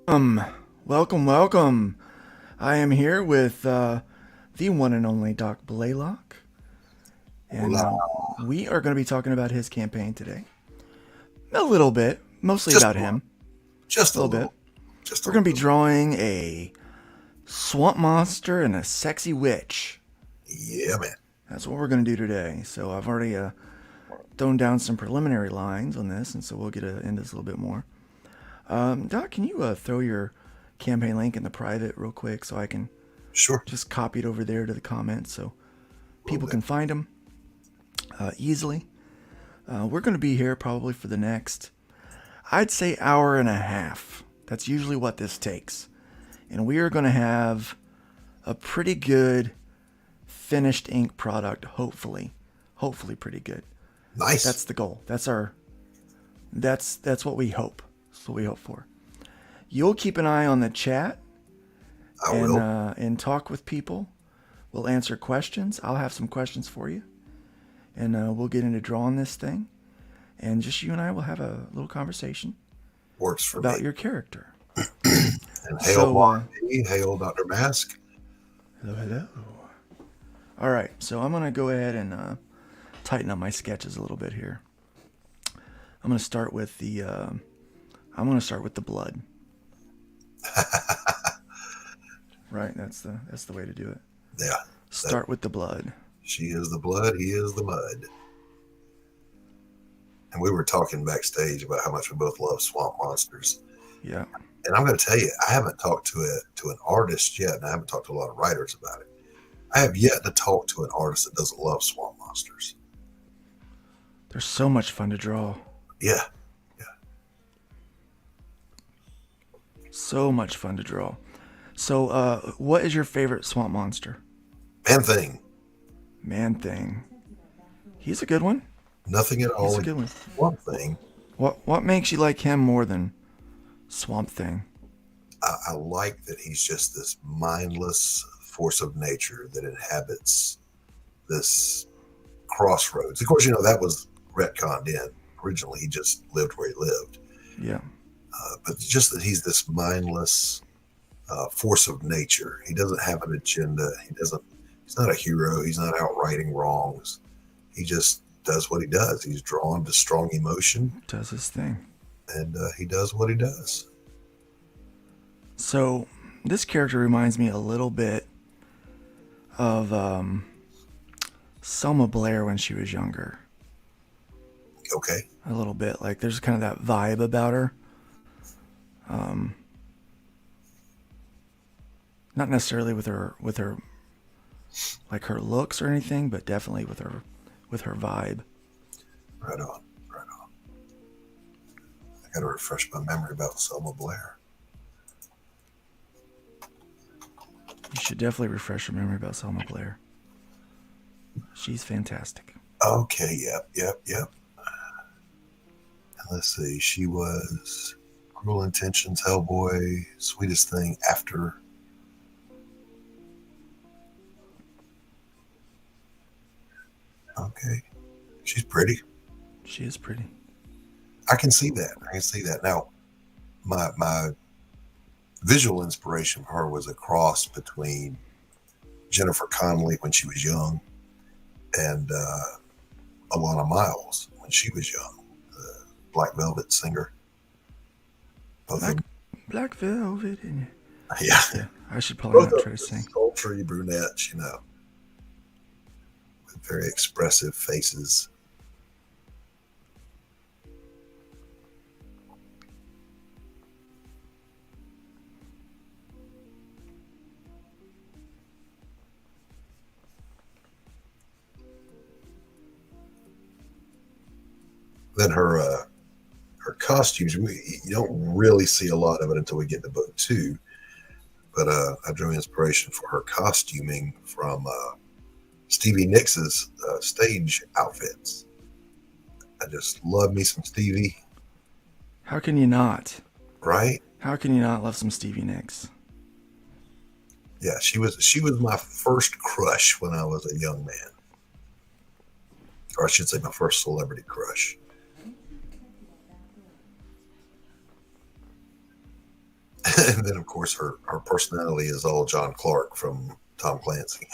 Um, welcome. I am here with the one and only Doc Blaylock, and Hola. we are going to be talking about his campaign today. A little bit, mostly Just about a little. him. Just A a little bit. little. Just a We're going to be little. drawing a swamp monster and a sexy witch. Yeah, man. That's what we're going to do today. So I've already thrown down some preliminary lines on this, and so we'll get into this a little bit more. Doc, can you throw your campaign link in the private real quick so I can Sure. just copy it over there to the comments so Will people do. can find them easily. We're going to be here probably for the next, I'd say, hour and a half. That's usually what this takes. And we are going to have a pretty good finished ink product, hopefully. Hopefully pretty good. Nice. That's the goal. That's what we hope. That's what we hope for. You'll keep an eye on the chat I and will. talk with people. We'll answer questions. I'll have some questions for you, and we'll get into drawing this thing. And just you and I will have a little conversation Works for about me. your character. And hail So, Marty. Hail Dr. Mask. hello. All right. So I'm gonna go ahead and tighten up my sketches a little bit here. I'm gonna start with the. I'm gonna start with the blood. Right. That's the way to do it. Yeah. That Start with the blood. she is the blood, he is the mud. And we were talking backstage about how much we both love swamp monsters. Yeah. And I'm going to tell you, I haven't talked to an artist yet, and I haven't talked to a lot of writers about it. I have yet to talk to an artist that doesn't love swamp monsters. They're so much fun to draw. Yeah. Yeah. So much fun to draw. So, what is your favorite swamp monster? Man thing. Man Thing. He's a good one. Nothing at He's all a good one. against one thing. What makes you like him more than Swamp Thing? I like that he's just this mindless force of nature that inhabits this crossroads. Of course, that was retconned in. Originally, he just lived where he lived. Yeah. But just that he's this mindless force of nature. He doesn't have an agenda. He's not a hero. He's not out righting wrongs. He just does what he does. He's drawn to strong emotion, Does his thing. and he does what he does. So, this character reminds me a little bit of Selma Blair when she was younger. Okay. A little bit. Like, there's kind of that vibe about her. Not necessarily with her like her looks or anything, but definitely with her vibe. Right on. Right on. I got to refresh my memory about Selma Blair. You should definitely refresh your memory about Selma Blair. She's fantastic. Okay. Yep. Yep. Yep. And let's see. She was Cruel Intentions, Hellboy, Sweetest Thing after. Okay. She's pretty. She is pretty. I can see that. I can see that. Now, my visual inspiration for her was a cross between Jennifer Connelly when she was young and Alana Miles when she was young, the Black Velvet singer. Both Black of them, Black Velvet. yeah, Yeah, I should probably both not of try them to sing. sultry brunettes, with very expressive faces. Then her costumes, you don't really see a lot of it until we get to book two. But I drew inspiration for her costuming from Stevie Nicks' stage outfits. I just love me some Stevie, How can you not? right? How can you not love some Stevie Nicks? Yeah, she was my first crush when I was a young man, or I should say, my first celebrity crush. And then, of course, her personality is all John Clark from Tom Clancy.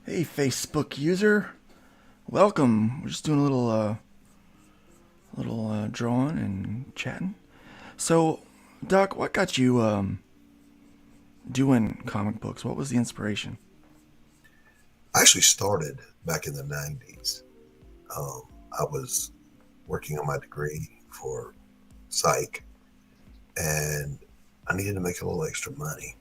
Hey, Facebook user, welcome. We're just doing a little drawing and chatting. So, Doc, what got you doing comic books? What was the inspiration? I actually started back in the 90s. I was working on my degree for psych, and I needed to make a little extra money.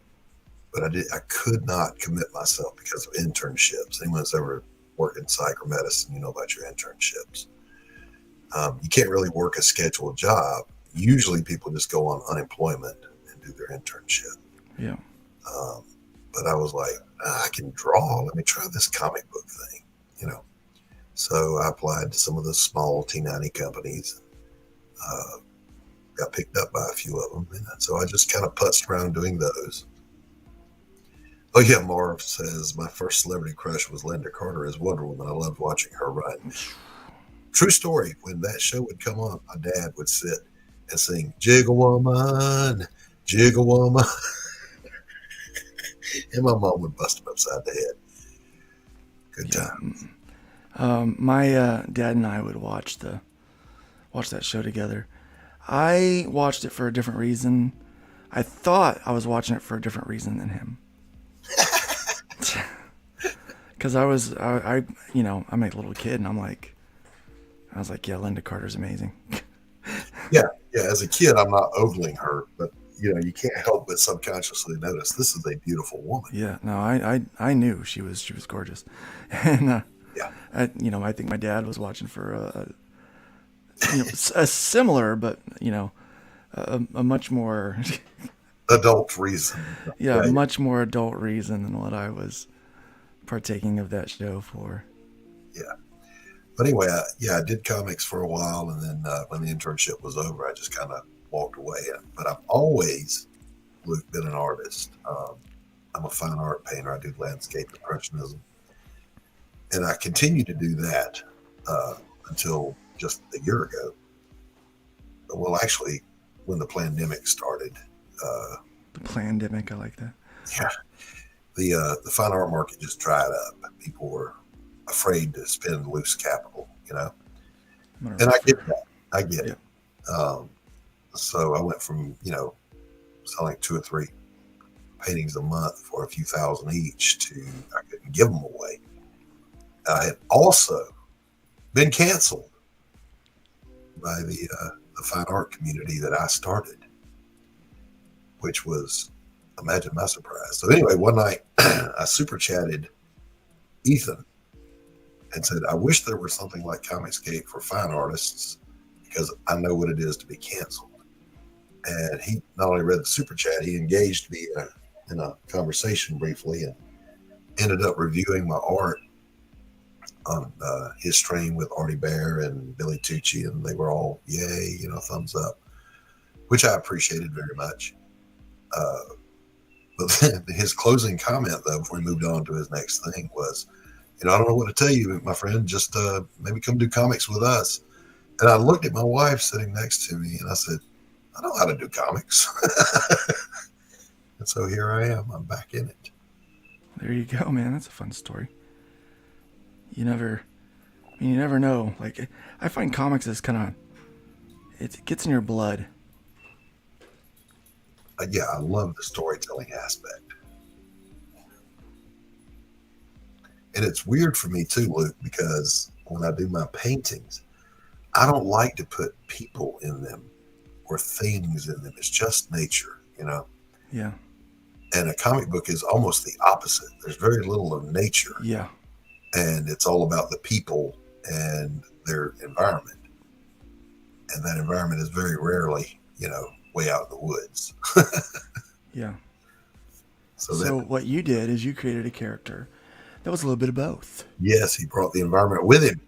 But I could not commit myself because of internships. Anyone that's ever worked in psych or medicine, you know about your internships. You can't really work a scheduled job. Usually people just go on unemployment and do their internship. Yeah. Um, but I was like, I can draw. Let me try this comic book thing, you know. So I applied to some of the small T90 companies. Got picked up by a few of them. And so I just kind of putzed around doing those. Oh yeah, Marv says my first celebrity crush was Linda Carter as Wonder Woman. I loved watching her run. True story. When that show would come on, my dad would sit and sing "Jiggle Woman, Jiggle Woman," and my mom would bust him upside the head. Good times. My dad and I would watch that show together. I watched it for a different reason. I thought I was watching it for a different reason than him. Because I'm a little kid, and I was like, yeah, Linda Carter's amazing. Yeah. As a kid, I'm not ogling her, but you can't help but subconsciously notice this is a beautiful woman. Yeah, no, I knew she was gorgeous, and Yeah. I think my dad was watching for a similar, but a much more Adult reason. yeah, much more adult reason than what I was partaking of that show for. Yeah. But anyway, I did comics for a while, and then when the internship was over, I just kind of walked away. But I've always, Luke, been an artist. I'm a fine art painter. I do landscape impressionism, and I continue to do that until just a year ago. Well, actually, when the pandemic started. The pandemic, I like that. Yeah, the fine art market just dried up. People were afraid to spend loose capital, and I get that. I get it. So I went from selling 2 or 3 paintings a month for a few thousand each to I couldn't give them away. I had also been canceled by the fine art community that I started, which was, imagine my surprise. So anyway, one night I super chatted Ethan and said, I wish there was something like Comicscape for fine artists because I know what it is to be canceled. And he not only read the super chat, he engaged me in a conversation briefly and ended up reviewing my art on his stream with Artie Bear and Billy Tucci, and they were all, yay, thumbs up, which I appreciated very much. But then his closing comment, though, before he moved on to his next thing was, I don't know what to tell you, my friend, just maybe come do comics with us. And I looked at my wife sitting next to me and I said, I know how to do comics. And so here I am. I'm back in it. There you go, man. That's a fun story. You never know. Like, I find comics is kind of, it gets in your blood. Yeah, I love the storytelling aspect. And it's weird for me too, Luke, because when I do my paintings, I don't like to put people in them or things in them. It's just nature, Yeah. And a comic book is almost the opposite. There's very little of nature. Yeah. And it's all about the people and their environment. And that environment is very rarely, way out in the woods. Yeah. So what you did is you created a character that was a little bit of both. Yes, he brought the environment with him.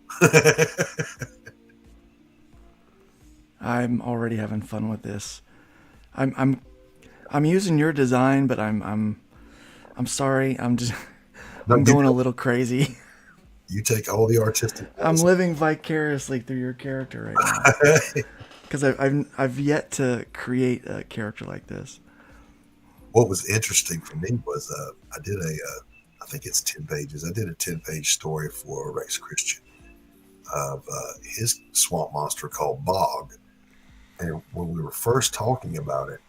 I'm already having fun with this. I'm using your design, but I'm sorry. I'm going a little crazy. You take all the artistic I'm license. living vicariously through your character right now because I've yet to create a character like this. What was interesting for me was I did I think it's 10 pages. I did a 10-page story for Rex Christian of his swamp monster called Bog. And when we were first talking about it,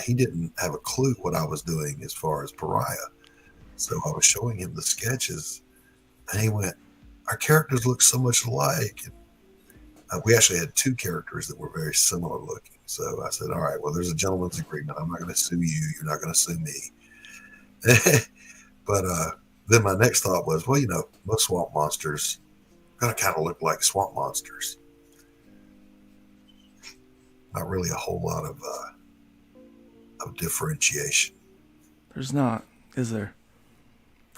he didn't have a clue what I was doing as far as Pariah. So I was showing him the sketches, and he went, "Our characters look so much alike." And we actually had two characters that were very similar looking. So I said, "All right, well, there's a gentleman's agreement. I'm not going to sue you. You're not going to sue me." But then my next thought was, well, most swamp monsters are going to kind of look like swamp monsters. Not really a whole lot of differentiation. There's not, is there?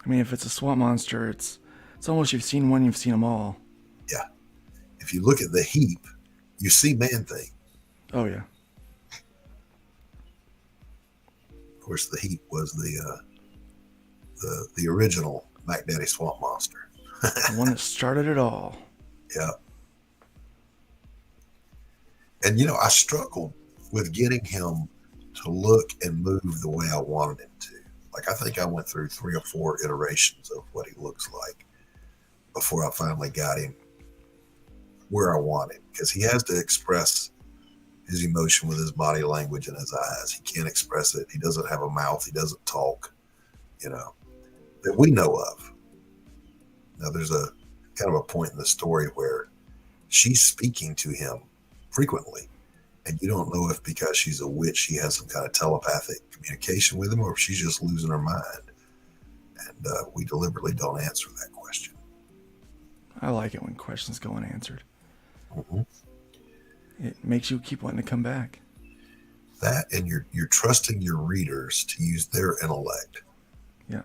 I mean, if it's a swamp monster, it's almost you've seen them all. Yeah. If you look at the heap, you see Man Thing. Oh yeah. Of course, the heap was the original Mac Daddy Swamp Monster. The one that started it all. Yeah. And I struggled with getting him to look and move the way I wanted him to. Like, I think I went through 3 or 4 iterations of what he looks like before I finally got him where I want him, because he has to express his emotion with his body language and his eyes. He can't express it. He doesn't have a mouth. He doesn't talk, that we know of. Now, there's a kind of a point in the story where she's speaking to him frequently, and you don't know if because she's a witch, she has some kind of telepathic communication with him, or if she's just losing her mind. And we deliberately don't answer that question. I like it when questions go unanswered. Mm-hmm. It makes you keep wanting to come back. That, and you're trusting your readers to use their intellect. Yeah.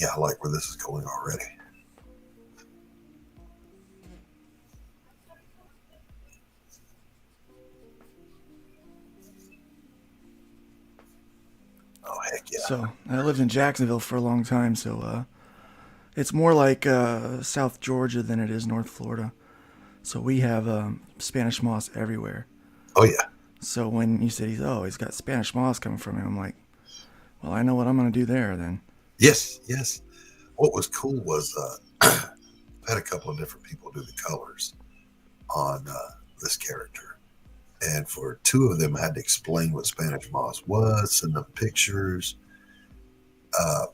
Yeah, I like where this is going already. Oh, heck yeah. So I lived in Jacksonville for a long time, so it's more like South Georgia than it is North Florida. So we have Spanish moss everywhere. Oh, yeah. So when you said he's got Spanish moss coming from him, I'm like, well, I know what I'm going to do there then. Yes. What was cool was I had a couple of different people do the colors on this character. And for 2 of them, I had to explain what Spanish moss was, send them pictures.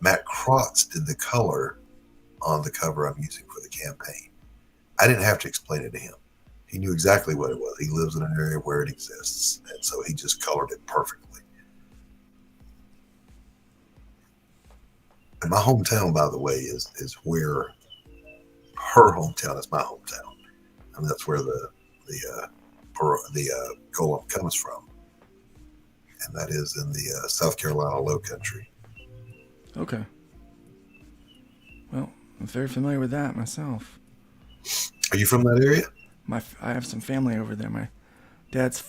Matt Crotts did the color on the cover I'm using for the campaign. I didn't have to explain it to him. He knew exactly what it was. He lives in an area where it exists, and so he just colored it perfectly. And my hometown, by the way, is where her hometown is my hometown. I mean, that's where the golem comes from, and that is in the South Carolina Low Country. Okay. Well, I'm very familiar with that myself. Are you from that area? I have some family over there. My dad's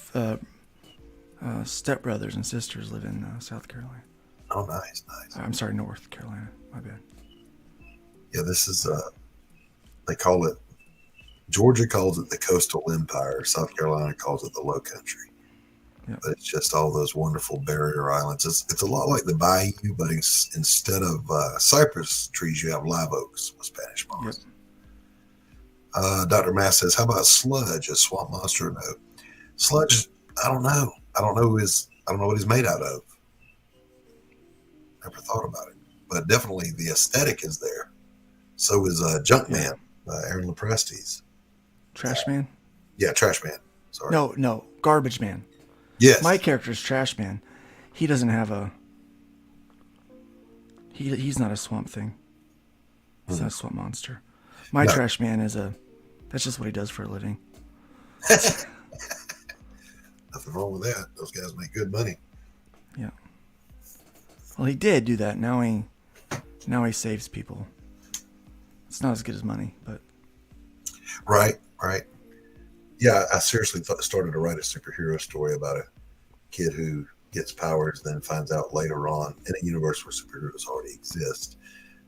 stepbrothers and sisters live in South Carolina. Oh, nice. I'm sorry, North Carolina. My bad. Yeah, this is they call it, Georgia calls it the Coastal Empire. South Carolina calls it the Low Country. Yep. But it's just all those wonderful barrier islands. It's a lot like the Bayou, but instead of cypress trees, you have live oaks with Spanish moss. Yep. Dr. Mass says, how about sludge, a swamp monster? No. Sludge, I don't know. I don't know what he's made out of. Never thought about it. But definitely the aesthetic is there. So is Junkman, Aaron Lepresti's. Trash Man? Yeah, Trash Man. Sorry. No, Garbage Man. Yes. My character's Trash Man. He doesn't have a... He's not a swamp thing. He's not a swamp monster. My Trash Man is that's just what he does for a living. Nothing wrong with that. Those guys make good money. Yeah. Well, he did do that. Now he saves people. It's not as good as money, but... Right. Yeah, I seriously started to write a superhero story about a kid who, gets powers, then finds out later on in a universe where superheroes already exist,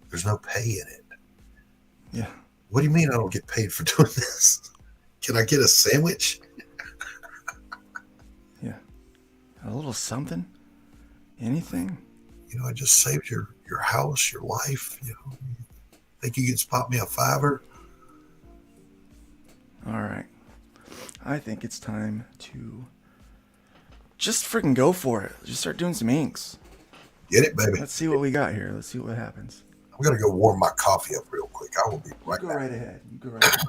there's no pay in it. Yeah. What do you mean I don't get paid for doing this? Can I get a sandwich? Yeah. A little something? Anything? You know, I just saved your house, your life. You know, think you could spot me a $5? All right. I think it's time to just freaking go for it. Just start doing some inks. Get it, baby. Let's see what we got here. Let's see what happens. I'm gonna go warm my coffee up real quick. I will be right Go back. right ahead. You go right ahead.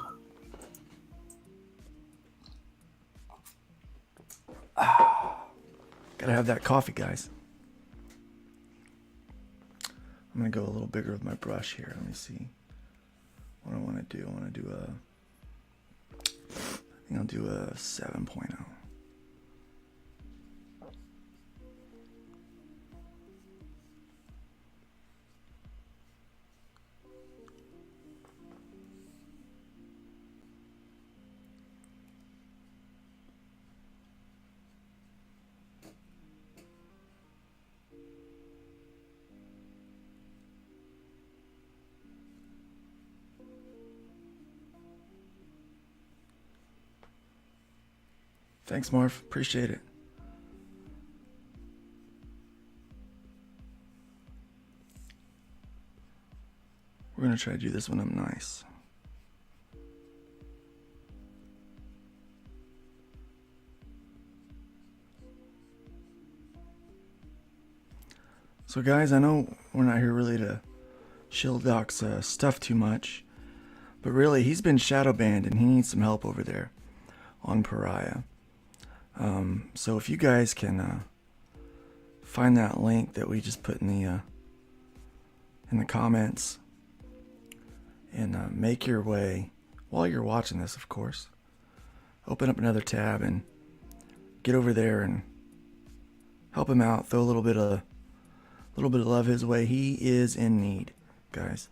Gotta have that coffee, guys. I'm gonna go a little bigger with my brush here. Let me see what I want to do. I want to do I think I'll do a 7.0. Thanks, Marv. Appreciate it. We're going to try to do this one up nice. So guys, I know we're not here really to shield Doc's stuff too much, but really he's been shadow banned and he needs some help over there on PARIAH. So if you guys can find that link that we just put in the comments and make your way while you're watching this, of course. Open up another tab and get over there and help him out. Throw a little bit of love his way. He is in need, guys.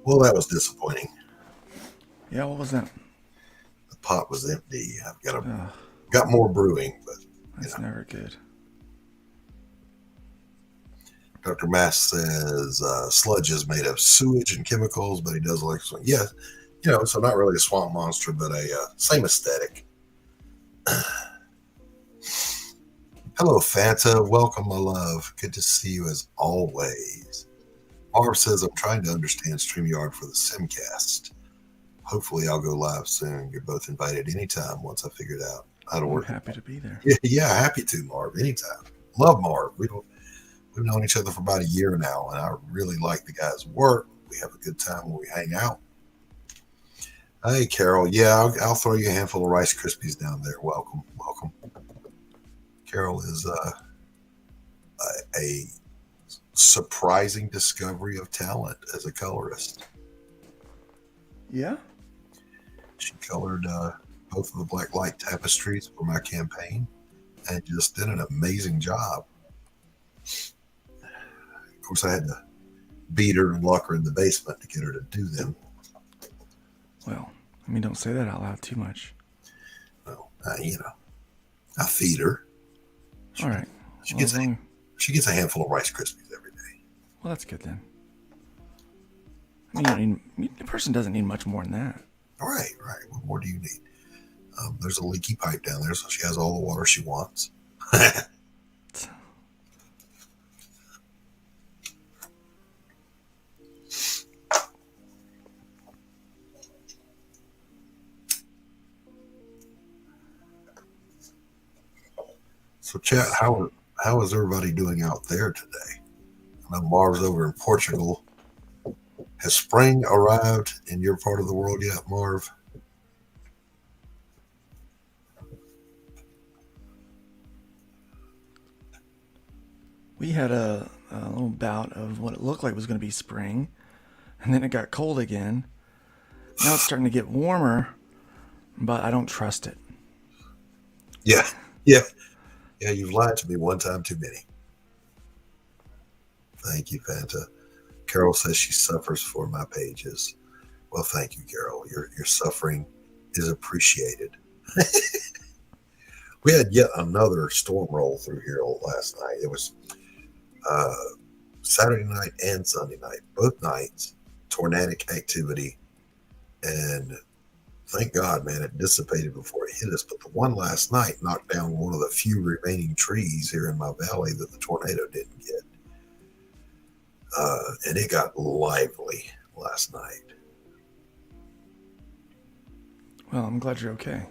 Well, that was disappointing. Yeah, what was that? The pot was empty. I've got more brewing, but That's never good. Dr. Mass says sludge is made of sewage and chemicals, but he does like some. Yeah, you know, so not really a swamp monster, but a same aesthetic. Hello, Fanta. Welcome, my love. Good to see you as always. Marv says, I'm trying to understand StreamYard for the Simcast. Hopefully, I'll go live soon. You're both invited anytime once I figure it out how to work. I'm happy to be there. Yeah, happy to, Marv. Anytime. Love Marv. We've known each other for about a year now, and I really like the guy's work. We have a good time when we hang out. Hey, Carol. Yeah, I'll throw you a handful of Rice Krispies down there. Welcome. Carol is a surprising discovery of talent as a colorist. Yeah? She colored both of the black light tapestries for my campaign and just did an amazing job. Of course, I had to beat her and lock her in the basement to get her to do them. Well, I mean, don't say that out loud too much. Well, I feed her. All right. She gets a handful of Rice Krispies every day. Well, that's good then. I mean, a person doesn't need much more than that. Right. What more do you need? There's a leaky pipe down there, so she has all the water she wants. So, chat, how is everybody doing out there today? I know Marv's over in Portugal. Has spring arrived in your part of the world yet, Marv? We had a little bout of what it looked like was going to be spring, and then it got cold again. Now it's starting to get warmer, but I don't trust it. Yeah, yeah, yeah. You've lied to me one time too many. Thank you, Fanta. Carol says she suffers for my pages. Well, thank you, Carol. Your suffering is appreciated. We had yet another storm roll through here last night. It was Saturday night and Sunday night, both nights, tornadic activity. And thank God, man, it dissipated before it hit us. But the one last night knocked down one of the few remaining trees here in my valley that the tornado didn't get. And it got lively last night. Well, I'm glad you're okay.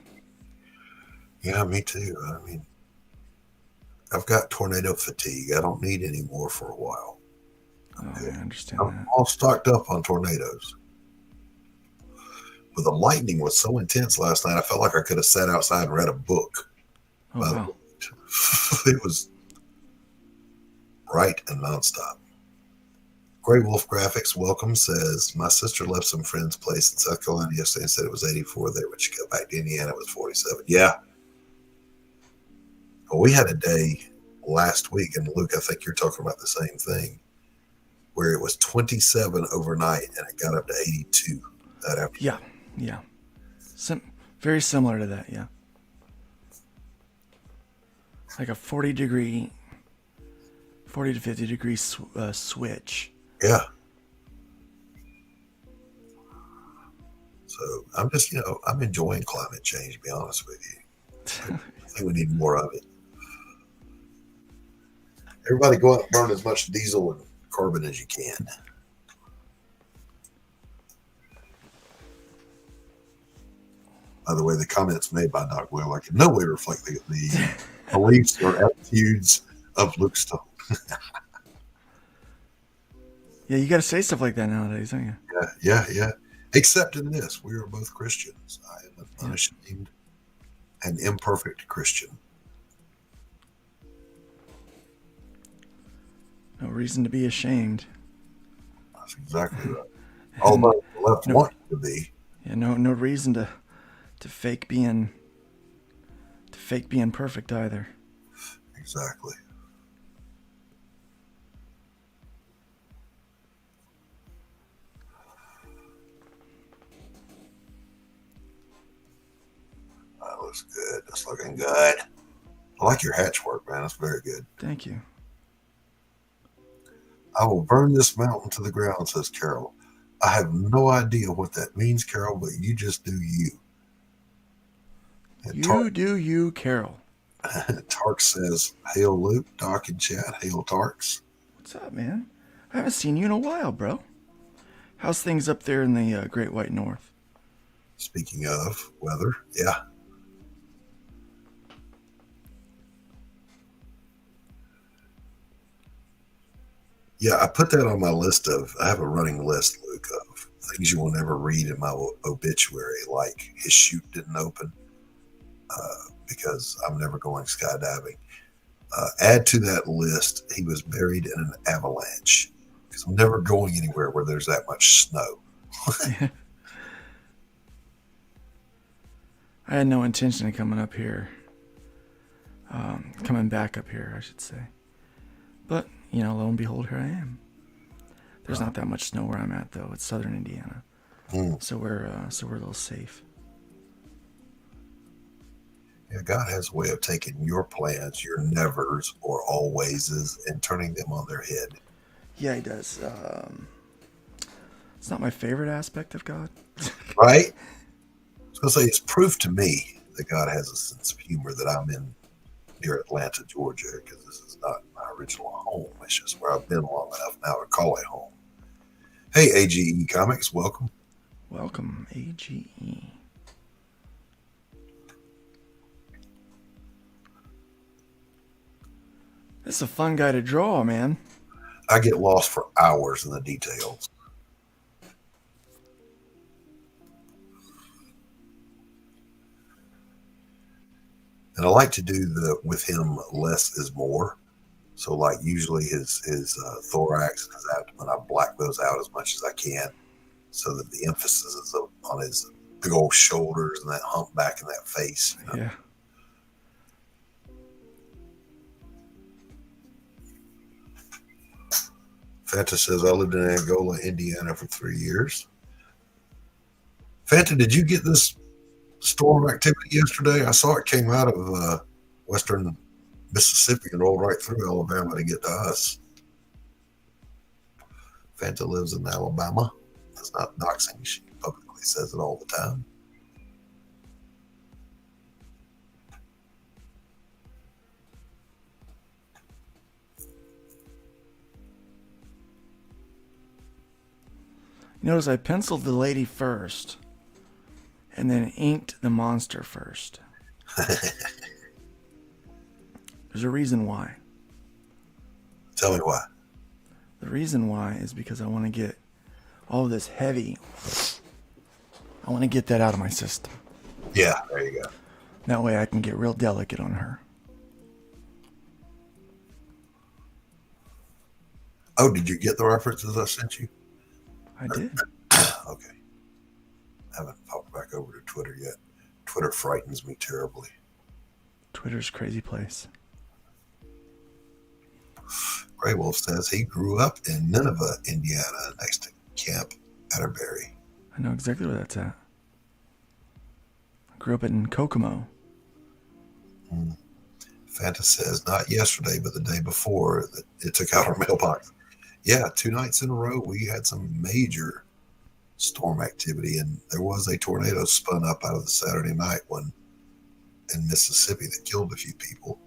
Yeah, me too. I mean, I've got tornado fatigue. I don't need any more for a while. Oh, I understand I'm that. all stocked up on tornadoes. But the lightning was so intense last night, I felt like I could have sat outside and read a book. Oh, wow. It was bright and nonstop. Grey Wolf Graphics, welcome, says, my sister left some friend's place in South Carolina yesterday and said it was 84 there, but she got back to Indiana, it was 47. Yeah. Well, we had a day last week, and Luke, I think you're talking about the same thing, where it was 27 overnight and it got up to 82 that afternoon. Yeah. Very similar to that, yeah. Like a 40 to 50 degree switch. Yeah. So I'm just, I'm enjoying climate change, to be honest with you. I think we need more of it. Everybody go out and burn as much diesel and carbon as you can. By the way, the comments made by Doc Blaylock in no way reflect the beliefs or attitudes of Luke Stone. Yeah, you got to say stuff like that nowadays, don't you? Yeah. Except in this, we are both Christians. I am an unashamed and imperfect Christian. No reason to be ashamed. That's exactly right. Although the left want to be. Yeah, no reason to fake being perfect either. Exactly. That looks good. That's looking good. I like your hatch work, man. That's very good. Thank you. I will burn this mountain to the ground, says Carol. I have no idea what that means, Carol, but you just do you. And do you, Carol. Tark says, hail Luke, Doc and chat, hail Tarks. What's up, man? I haven't seen you in a while, bro. How's things up there in the Great White North? Speaking of weather, yeah. Yeah, I put that on my list I have a running list, Luke, of things you will never read in my obituary, like his chute didn't open because I'm never going skydiving. Add to that list, he was buried in an avalanche because I'm never going anywhere where there's that much snow. I had no intention of coming back up here, I should say. But, lo and behold, here I am. There's not that much snow where I'm at, though. It's southern Indiana. So we're a little safe. Yeah, God has a way of taking your plans, your nevers or alwayses, and turning them on their head. Yeah, he does. It's not my favorite aspect of God. Right? I was going to say, it's proof to me that God has a sense of humor that I'm in near Atlanta, Georgia, because this is not my original home. It's just where I've been long enough now to call it home. Hey, AGE Comics, welcome. Welcome, AGE. This is a fun guy to draw, man. I get lost for hours in the details. And I like to do with him less is more. So like usually his thorax and his abdomen, I black those out as much as I can, so that the emphasis is on his big old shoulders and that humpback and that face. You know? Yeah. Fanta says, I lived in Angola, Indiana for 3 years. Fanta, did you get this storm activity yesterday? I saw it came out of western Mississippi and rolled right through Alabama to get to us. Fanta lives in Alabama. That's not doxing. She publicly says it all the time. Notice I penciled the lady first and then inked the monster first. There's a reason why. Tell me why. The reason why is because I want to get all of this heavy. I want to get that out of my system. Yeah, there you go. That way I can get real delicate on her. Oh, did you get the references I sent you? I did. Okay. I haven't popped back over to Twitter yet. Twitter frightens me terribly. Twitter's a crazy place. Grey Wolf says he grew up in Nineveh, Indiana, next to Camp Atterbury. I know exactly where that's at. I grew up in Kokomo. Fanta says, not yesterday, but the day before, that it took out our mailbox. Yeah, 2 nights in a row, we had some major storm activity, and there was a tornado spun up out of the Saturday night one in Mississippi that killed a few people.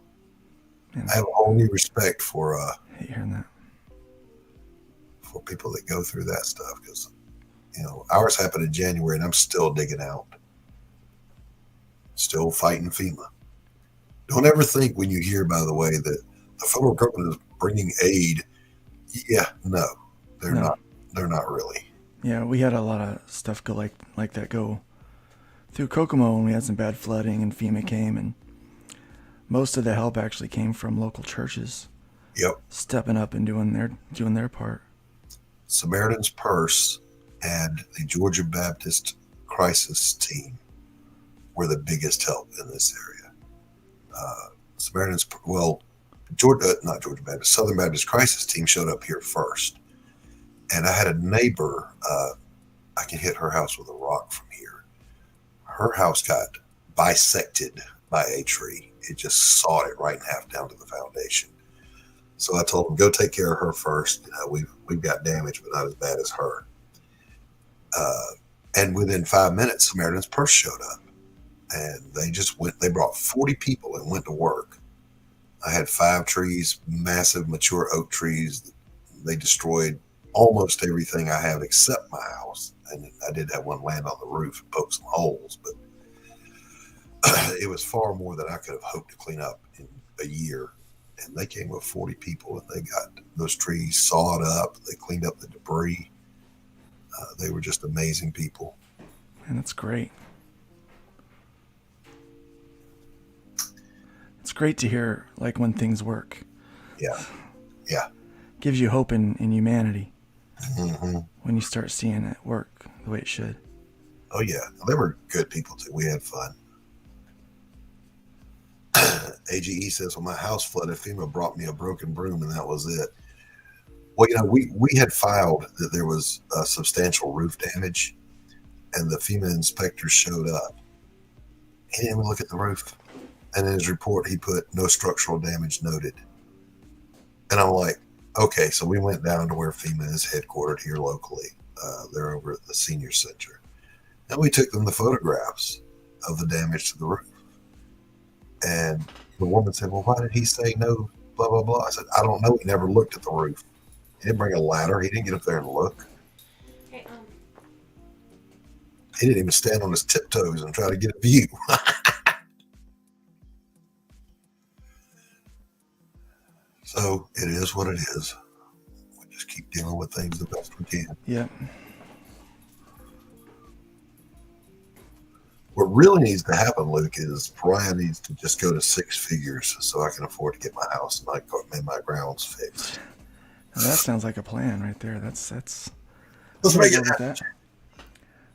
Man, I have a whole new respect for I hate hearing that. For people that go through that stuff, because ours happened in January, and I'm still digging out, still fighting FEMA. Don't ever think when you hear, by the way, that the federal government is bringing aid. Yeah, no, they're not. They're not really. Yeah, we had a lot of stuff go like that go through Kokomo when we had some bad flooding and FEMA came, and most of the help actually came from local churches. Yep. Stepping up and doing their part. Samaritan's Purse and the Georgia Baptist Crisis Team were the biggest help in this area. Not Georgia Baptist, Southern Baptist Crisis Team showed up here first. And I had a neighbor, I can hit her house with a rock from here. Her house got bisected by a tree. It just sawed it right in half down to the foundation. So I told him, go take care of her first. We've got damage, but not as bad as her. And within 5 minutes, Samaritan's Purse showed up. And they brought 40 people and went to work. I had 5 trees, massive mature oak trees. They destroyed almost everything I have except my house. And I did have one land on the roof and poke some holes, but it was far more than I could have hoped to clean up in a year. And they came with 40 people, and they got those trees sawed up. They cleaned up the debris. They were just amazing people. And that's great. It's great to hear, like, when things work. Yeah. Yeah. Gives you hope in humanity. Mm-hmm. When you start seeing it work the way it should. Oh, yeah. They were good people, too. We had fun. AGE says, when my house flooded, FEMA brought me a broken broom, and that was it. Well, we had filed that there was substantial roof damage, and the FEMA inspector showed up. He didn't even look at the roof. And in his report, he put no structural damage noted. And I'm like, okay, so we went down to where FEMA is headquartered here locally. They're over at the senior center. And we took them the photographs of the damage to the roof. And the woman said, well, why did he say no, blah, blah, blah? I said, I don't know. He never looked at the roof. He didn't bring a ladder. He didn't get up there and look. Hey, He didn't even stand on his tiptoes and try to get a view. So it is what it is. We just keep dealing with things the best we can. Yep. What really needs to happen, Luke, is PARIAH needs to just go to 6 figures so I can afford to get my house and my grounds fixed. Now that sounds like a plan right there. That's. Let's I'm on make it board with happen. that.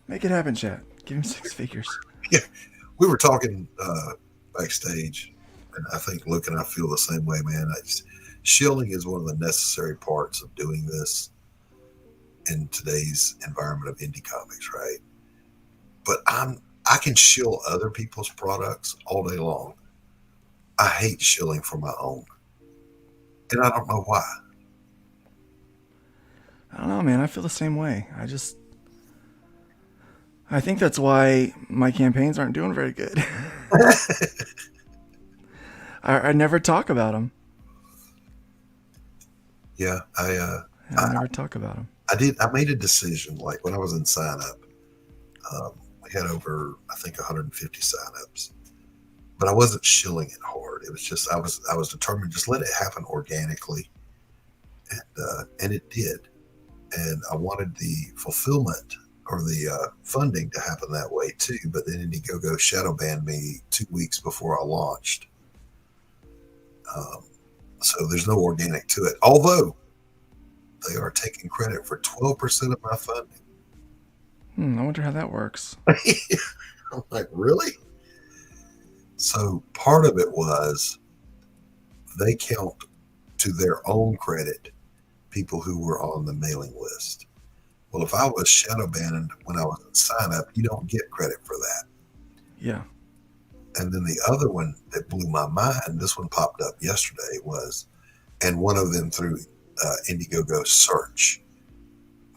Make it happen, chat. Give him 6 figures. Yeah, we were talking backstage, and I think Luke and I feel the same way, man. Shilling is one of the necessary parts of doing this in today's environment of indie comics, right? But I can shill other people's products all day long. I hate shilling for my own, and I don't know why. I don't know, man. I feel the same way. I think that's why my campaigns aren't doing very good. I never talk about them. Yeah, I never talk about them. I did. I made a decision. Like when I was in sign up, we had over I think 150 sign ups, but I wasn't shilling it hard. It was just I was determined just let it happen organically, and it did. And I wanted the fulfillment or the funding to happen that way too. But then Indiegogo shadow banned me 2 weeks before I launched. So there's no organic to it. Although they are taking credit for 12% of my funding. I wonder how that works. I'm like, really? So part of it was they count to their own credit people who were on the mailing list. Well, if I was shadow banned when I was in sign up, you don't get credit for that. Yeah. And then the other one that blew my mind, this one popped up yesterday, and one of them through Indiegogo search.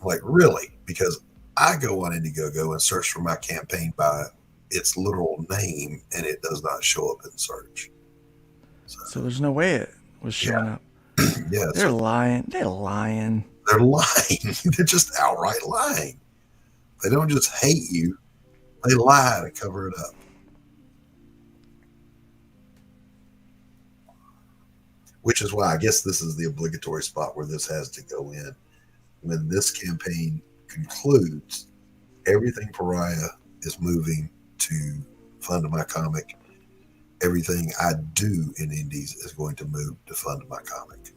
I'm like, really? Because I go on Indiegogo and search for my campaign by its literal name, and it does not show up in search. So there's no way it was showing up. Yeah, They're lying. They're lying. They're lying. They're just outright lying. They don't just hate you. They lie to cover it up. Which is why I guess this is the obligatory spot where this has to go in. When this campaign concludes, everything PARIAH is moving to fund my comic. Everything I do in indies is going to move to fund my comic.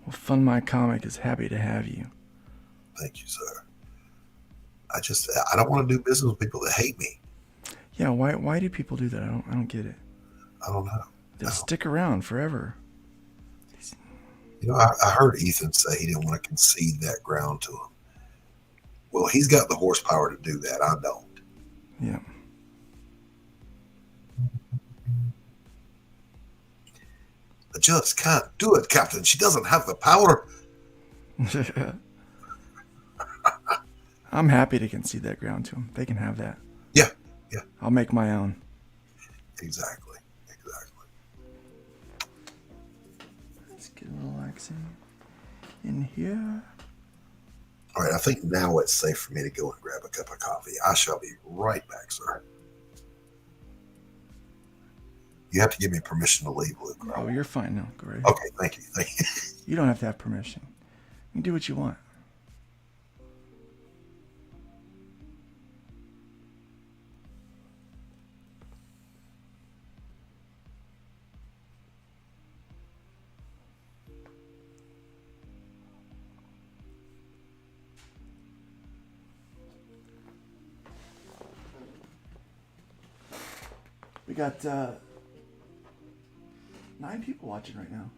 Well, Fund My Comic is happy to have you. Thank you, sir. I don't want to do business with people that hate me. Yeah, why do people do that? I don't get it. I don't know. They'll stick around forever. You know, I heard Ethan say he didn't want to concede that ground to him. Well, he's got the horsepower to do that. I don't. Yeah. I just can't do it, Captain. She doesn't have the power. I'm happy to concede that ground to them. They can have that. Yeah. I'll make my own. Exactly. Let's get relaxing in here. All right, I think now it's safe for me to go and grab a cup of coffee. I shall be right back, sir. You have to give me permission to leave, Luke. Oh, you're fine now. Go right ahead. Okay, thank you. You don't have to have permission. You can do what you want. We got 9 people watching right now.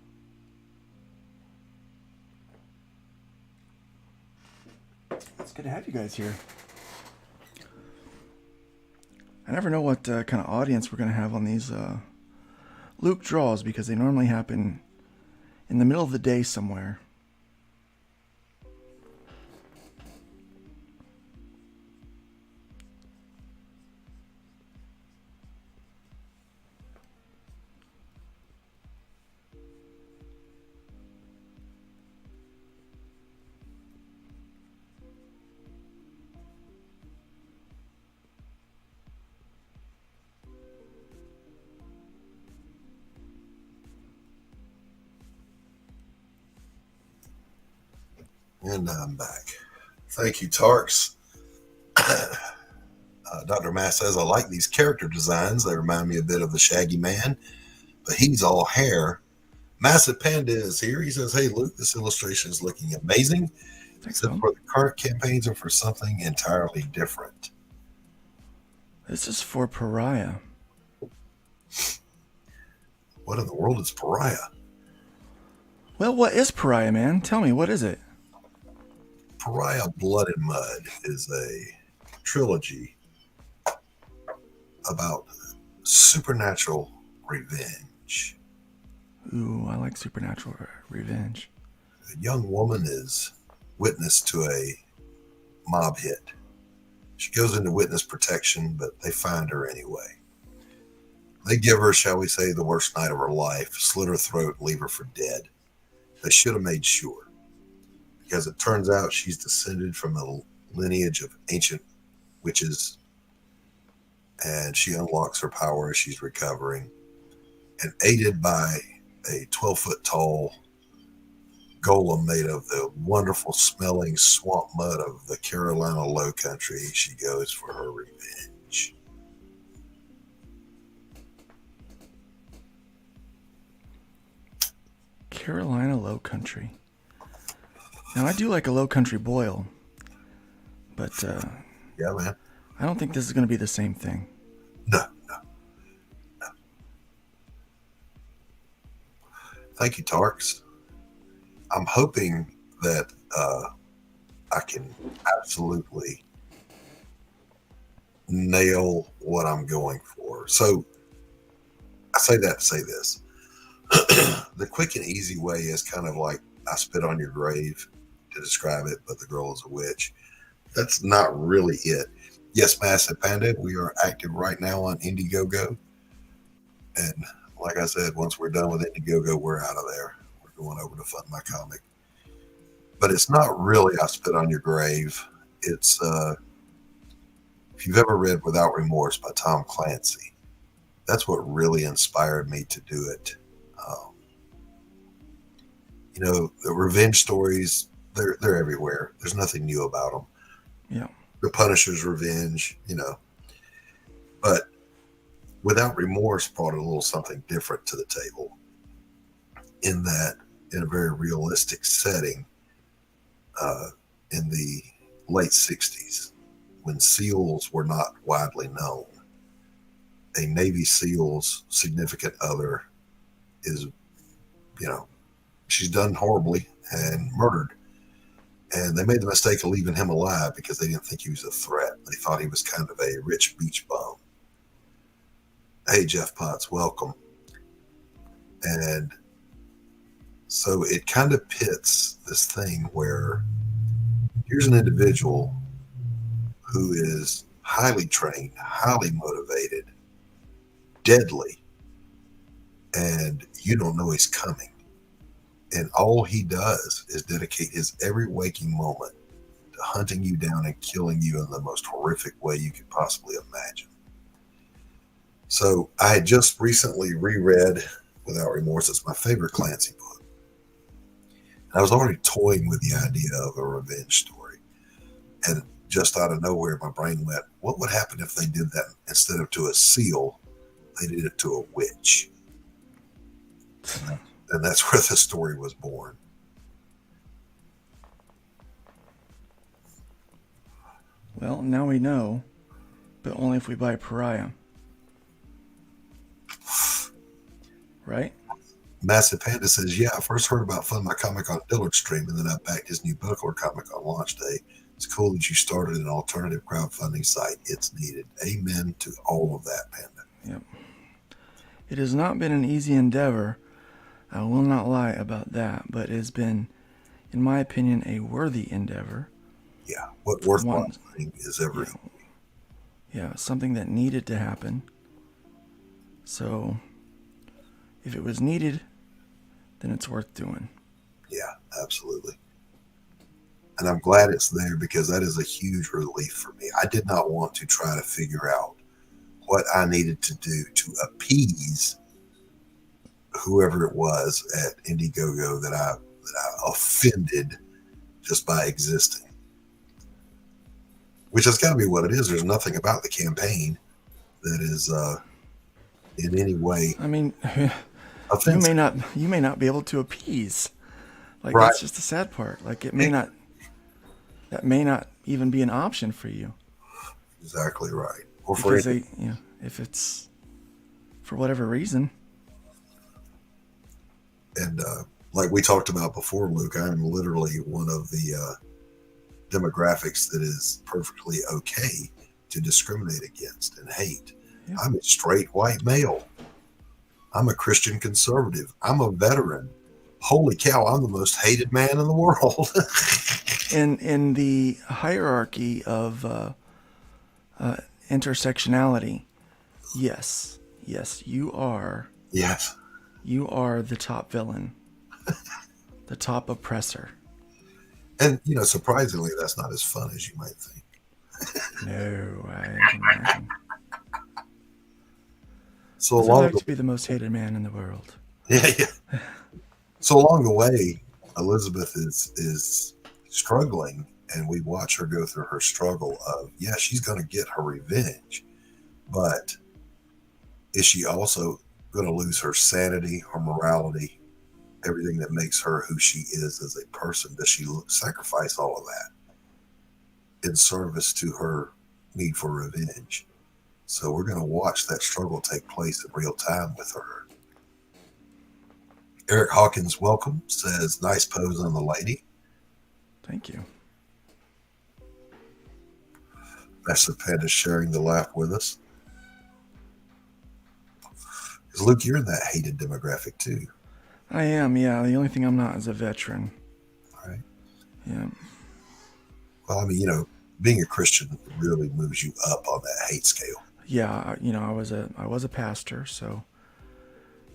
It's good to have you guys here. I never know what kind of audience we're going to have on these Luke draws because they normally happen in the middle of the day somewhere. And I'm back. Thank you, Tarks. Dr. Mass says, I like these character designs. They remind me a bit of the Shaggy Man, but he's all hair. Massive Panda is here. He says, hey, Luke, this illustration is looking amazing. Thanks, Except Tom. for the current campaigns are for something entirely different. This is for PARIAH. What in the world is PARIAH? Well, what is PARIAH, man? Tell me, what is it? PARIAH Blood and Mud is a trilogy about supernatural revenge. Ooh, I like supernatural revenge. A young woman is witness to a mob hit. She goes into witness protection, but they find her anyway. They give her, shall we say, the worst night of her life, slit her throat, and leave her for dead. They should have made sure, because it turns out she's descended from a lineage of ancient witches, and she unlocks her power as she's recovering, and aided by a 12-foot tall golem made of the wonderful smelling swamp mud of the Carolina Low Country, she goes for her revenge. Carolina Low Country. Now, I do like a low country boil, but Yeah, man. I don't think this is going to be the same thing. No. Thank you, Tarks. I'm hoping that I can absolutely nail what I'm going for. So I say that to say this. The quick and easy way is kind of like I spit on your grave to describe it, but the girl is a witch. That's not really it. Yes, Massive Panda, we are active right now on Indiegogo. And like I said, once we're done with Indiegogo, we're out of there. We're going over to Fund My Comic. But it's not really I Spit on Your Grave. It's, if you've ever read Without Remorse by Tom Clancy, that's what really inspired me to do it. You know, the revenge stories, they're everywhere. There's nothing new about them. Yeah. The Punisher's revenge, you know. But Without Remorse brought a little something different to the table, in that, in a very realistic setting, in the late 60s, when SEALs were not widely known, a Navy SEAL's significant other is, you know, she's done horribly and murdered. And they made the mistake of leaving him alive because they didn't think he was a threat. They thought he was kind of a rich beach bum. Hey, Jeff Potts, welcome. And so it kind of pits this thing where here's an individual who is highly trained, highly motivated, deadly, and you don't know he's coming. And all he does is dedicate his every waking moment to hunting you down and killing you in the most horrific way you could possibly imagine. So I had just recently reread Without Remorse. It's my favorite Clancy book. And I was already toying with the idea of a revenge story. And just out of nowhere, my brain went, what would happen if they did that instead of to a SEAL, they did it to a witch? And that's where the story was born. Well, now we know, but only if we buy PARIAH. Right? Massive Panda says, yeah, I first heard about Fund My Comic on Dillard's stream, and then I backed his new Buckler comic on launch day. It's cool that you started an alternative crowdfunding site. It's needed. Amen to all of that, Panda. Yep. It has not been an easy endeavor. I will not lie about that, but it has been, in my opinion, a worthy endeavor. Yeah, what worthwhile thing is everything. Yeah, something that needed to happen. So, if it was needed, then it's worth doing. Yeah, absolutely. And I'm glad it's there because that is a huge relief for me. I did not want to try to figure out what I needed to do to appease whoever it was at Indiegogo that I offended just by existing, which has got to be what it is. There's nothing about the campaign that is in any way I mean, offensive. you may not be able to appease. Like, Right. that's just the sad part. Like, that may not even be an option for you. Exactly right. Or for Because if it's for whatever reason. and like we talked about before, Luke, I'm literally one of the demographics that is perfectly okay to discriminate against and hate. Yeah. I'm a straight white male. I'm a Christian conservative. I'm a veteran. Holy cow, I'm the most hated man in the world. In the hierarchy of intersectionality, yes, you are Yes. the top villain, the top oppressor. And, surprisingly, that's not as fun as you might think. No, I can imagine. So I along like the, to be the most hated man in the world. yeah. So along the way, Elizabeth is struggling, and we watch her go through her struggle of, she's going to get her revenge, but is she also going to lose her sanity, her morality, everything that makes her who she is as a person? Does she sacrifice all of that in service to her need for revenge? So we're going to watch that struggle take place in real time with her. Eric Hawkins, welcome, says, nice pose on the lady. Thank you. Master Panda sharing the laugh with us. Because Luke, you're in that hated demographic too. I am, yeah. The only thing I'm not is a veteran. Right. Yeah. Well, I mean, being a Christian really moves you up on that hate scale. Yeah, I was a pastor, so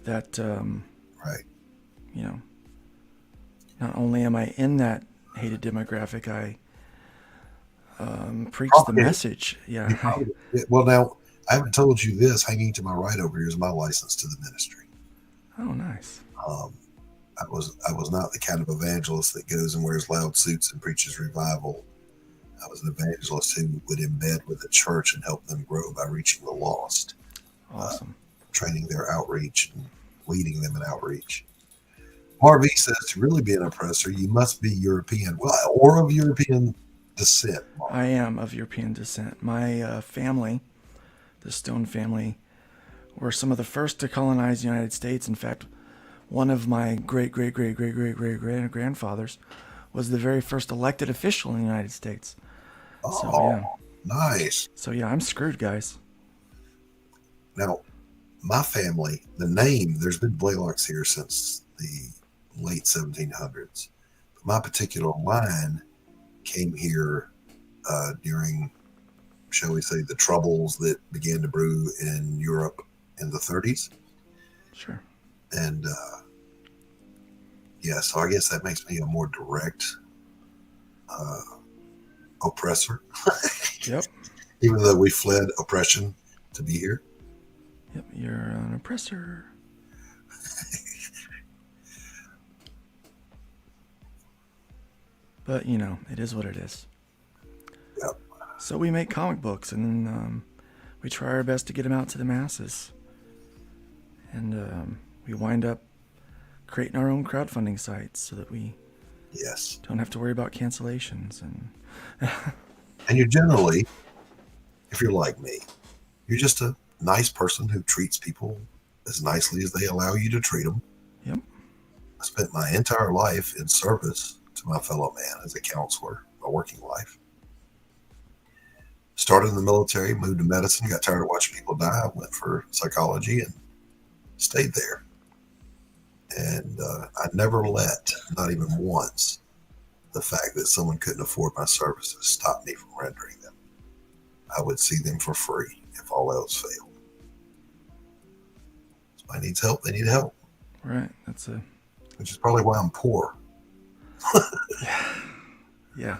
that Right. Not only am I in that hated demographic, I preach the message. Yeah. Well, now, I haven't told you this. Hanging to my right over here is my license to the ministry. Oh, nice. I was not the kind of evangelist that goes and wears loud suits and preaches revival. I was an evangelist who would embed with the church and help them grow by reaching the lost. Awesome. Training their outreach and leading them in outreach. Harvey says, to really be an oppressor, you must be European, or of European descent. Mark. I am of European descent. My family, the Stone family, were some of the first to colonize the United States. In fact, one of my great-great-great-great-great-great-grandfathers was the very first elected official in the United States. Oh, So, yeah. Nice. So, yeah, I'm screwed, guys. Now, my family, the name, there's been Blaylocks here since the late 1700s. But my particular line came here during, shall we say, the troubles that began to brew in Europe in the 30s. Sure. And, so I guess that makes me a more direct oppressor. Yep. Even though we fled oppression to be here. Yep, you're an oppressor. But, it is what it is. Yep. So we make comic books, and then we try our best to get them out to the masses. And we wind up creating our own crowdfunding sites so that we don't have to worry about cancellations. And you're generally, if you're like me, you're just a nice person who treats people as nicely as they allow you to treat them. Yep. I spent my entire life in service to my fellow man as a counselor, my working life. Started in the military, moved to medicine, got tired of watching people die, went for psychology and stayed there. And I never let, not even once, the fact that someone couldn't afford my services stop me from rendering them. I would see them for free if all else failed. Somebody needs help, they need help. Right. Which is probably why I'm poor. Yeah.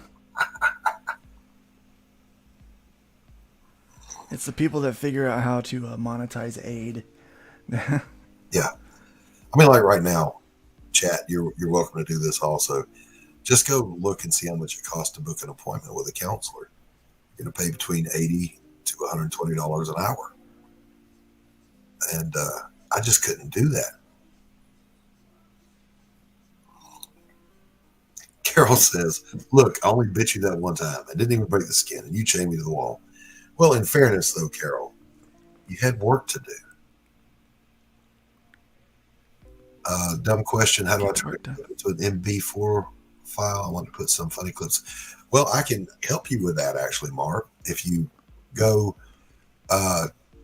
It's the people that figure out how to monetize aid. Yeah. I mean, like right now, chat, you're welcome to do this also. Just go look and see how much it costs to book an appointment with a counselor. You're going to pay between $80 to $120 an hour. And I just couldn't do that. Carol says, look, I only bit you that one time. I didn't even break the skin, and you chained me to the wall. Well, in fairness, though, Carol, you had work to do. Dumb question. How do I turn it into an MP4 file? I want to put some funny clips. Well, I can help you with that, actually, Mark. If you go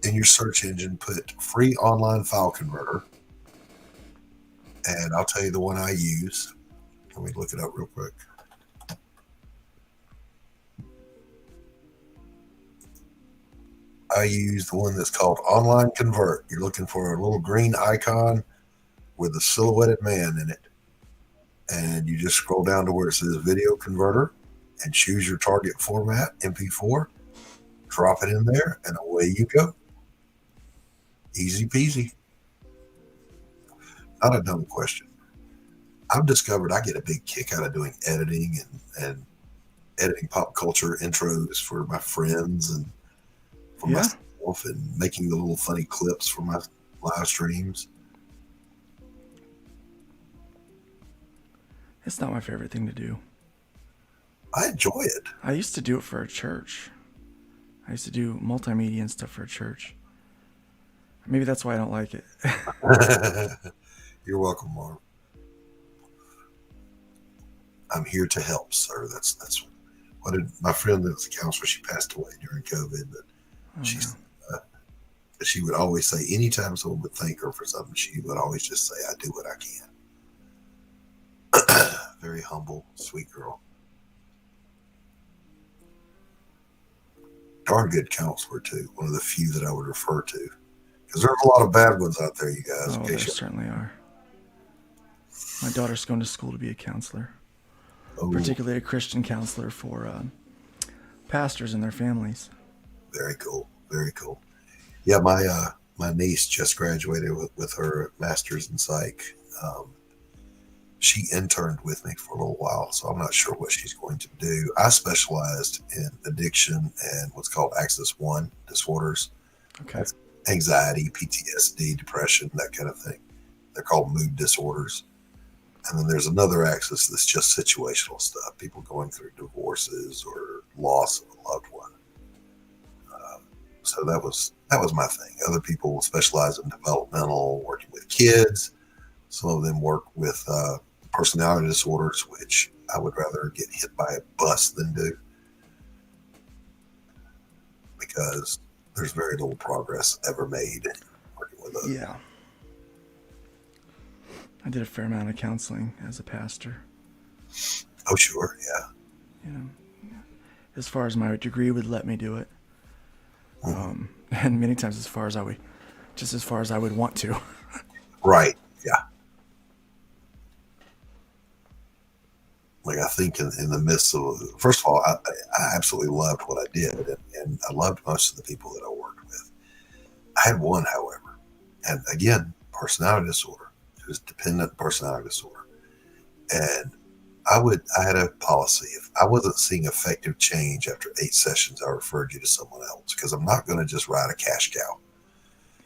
in your search engine, put free online file converter, and I'll tell you the one I use. Let me look it up real quick. I use the one that's called Online Convert. You're looking for a little green icon with a silhouetted man in it. And you just scroll down to where it says Video Converter and choose your target format, MP4. Drop it in there, and away you go. Easy peasy. Not a dumb question. I've discovered I get a big kick out of doing editing and editing pop culture intros for my friends and for myself, and making the little funny clips for my live streams. It's not my favorite thing to do. I enjoy it. I used to do it for a church. I used to do multimedia and stuff for a church. Maybe that's why I don't like it. You're welcome, Mark. I'm here to help, sir. That's what did my friend that was a counselor. She passed away during COVID, but she would always say, anytime someone would thank her for something, she would always just say, "I do what I can." Very humble, sweet girl. Darn good counselor too. One of the few that I would refer to, because there's a lot of bad ones out there, you guys. Oh, there certainly are. My daughter's going to school to be a counselor. Particularly a Christian counselor for pastors and their families. Very cool. Very cool. Yeah, my niece just graduated with her master's in psych. She interned with me for a little while, so I'm not sure what she's going to do. I specialized in addiction and what's called Axis 1 disorders. Okay. That's anxiety, PTSD, depression, that kind of thing. They're called mood disorders. And then there's another axis that's just situational stuff, people going through divorces or loss of a loved one. So that was my thing. Other people specialize in developmental, working with kids. Some of them work with personality disorders, which I would rather get hit by a bus than do, because there's very little progress ever made working with those. Yeah. I did a fair amount of counseling as a pastor. Oh, sure, yeah. You know, as far as my degree would let me do it, and many times as far as I would want to. Right. Yeah. Like, I think in the midst of, first of all, I absolutely loved what I did, and I loved most of the people that I worked with. I had one, however, and again, personality disorder. It was dependent personality disorder. And I had a policy. If I wasn't seeing effective change after 8 sessions, I referred you to someone else, because I'm not going to just ride a cash cow.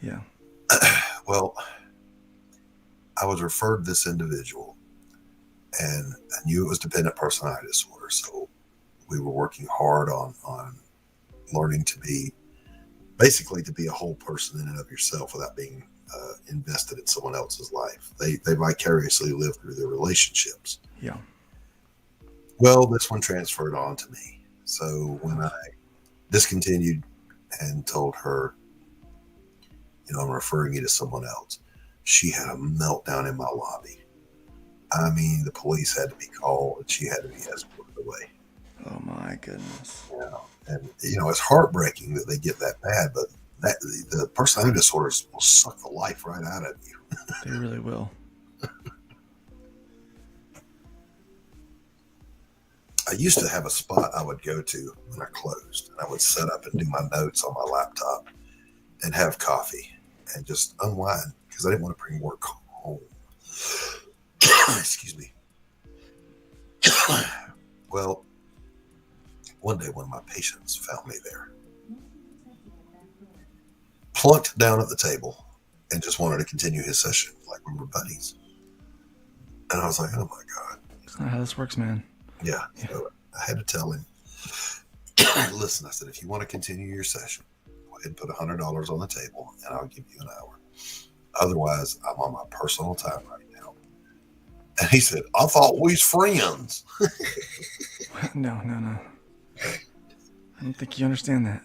Yeah. Well, I was referred this individual, and I knew it was dependent personality disorder. So we were working hard on learning to be a whole person in and of yourself without being invested in someone else's life. They vicariously live through their relationships. Yeah. Well, this one transferred on to me. So when I discontinued and told her, I'm referring you to someone else, she had a meltdown in my lobby. I mean, the police had to be called and she had to be escorted away. Oh my goodness. Yeah. And it's heartbreaking that they get that bad, but the personality disorders will suck the life right out of you. They really will. I used to have a spot I would go to when I closed, and I would set up and do my notes on my laptop and have coffee and just unwind, because I didn't want to bring work home. Excuse me. one day one of my patients found me there, plunked down at the table, and just wanted to continue his session like we were buddies. And I was like, oh my God. That's not how this works, man. Yeah. So I had to tell him, listen, I said, if you want to continue your session, go ahead and put $100 on the table and I'll give you an hour. Otherwise, I'm on my personal time right now. And he said, I thought we was friends. No. I don't think you understand that.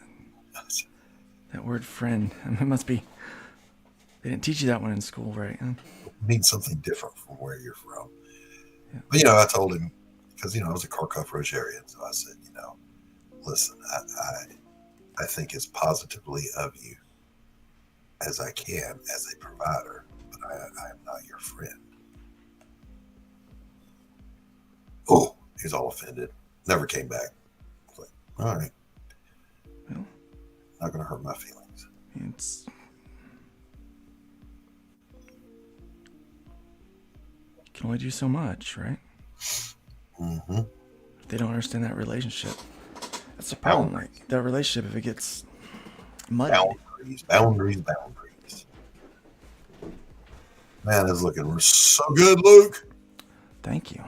That word friend. It must be. They didn't teach you that one in school, right? It means something different from where you're from. Yeah. But, I told him, because, I was a Kharkov Rogerian. So I said, listen, I think as positively of you as I can as a provider, but I am not your friend. Oh, he's all offended. Never came back. I was like, all right. Well, not going to hurt my feelings. You can only do so much, right? Mm-hmm. If they don't understand that relationship, that's the problem. Like that relationship, if it gets muddied. Boundaries. Man, it's looking so good, Luke. Thank you.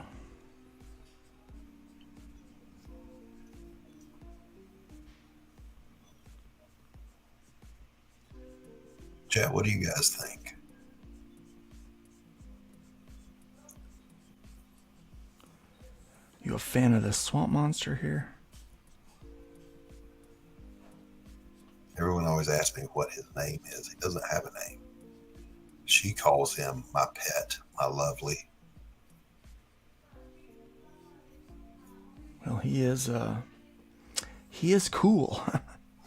Chat, what do you guys think? You a fan of the swamp monster here? Everyone always asks me what his name is. He doesn't have a name. She calls him my pet, my lovely. Well, he is cool.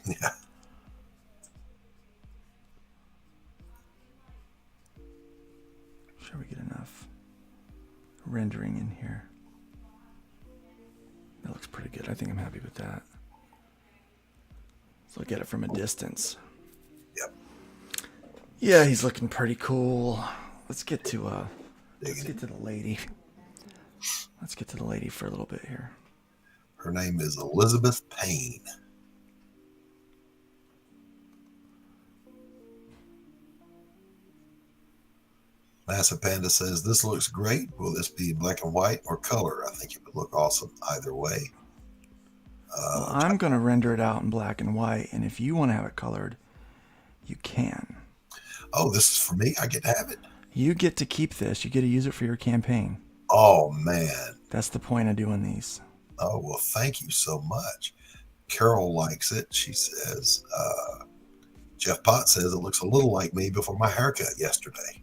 Yeah. Sure we get enough rendering in here. That looks pretty good. I think I'm happy with that. Let's look at it from a distance. Yep. Yeah, he's looking pretty cool. Let's get to the lady. Let's get to the lady for a little bit here. Her name is Elizabeth Payne. Massive Panda says, this looks great. Will this be black and white or color? I think it would look awesome either way. Well, I'm going to render it out in black and white, and if you want to have it colored, you can. Oh, this is for me? I get to have it? You get to keep this. You get to use it for your campaign. Oh, man. That's the point of doing these. Oh, well, thank you so much. Carol likes it. She says, Jeff Potts says it looks a little like me before my haircut yesterday.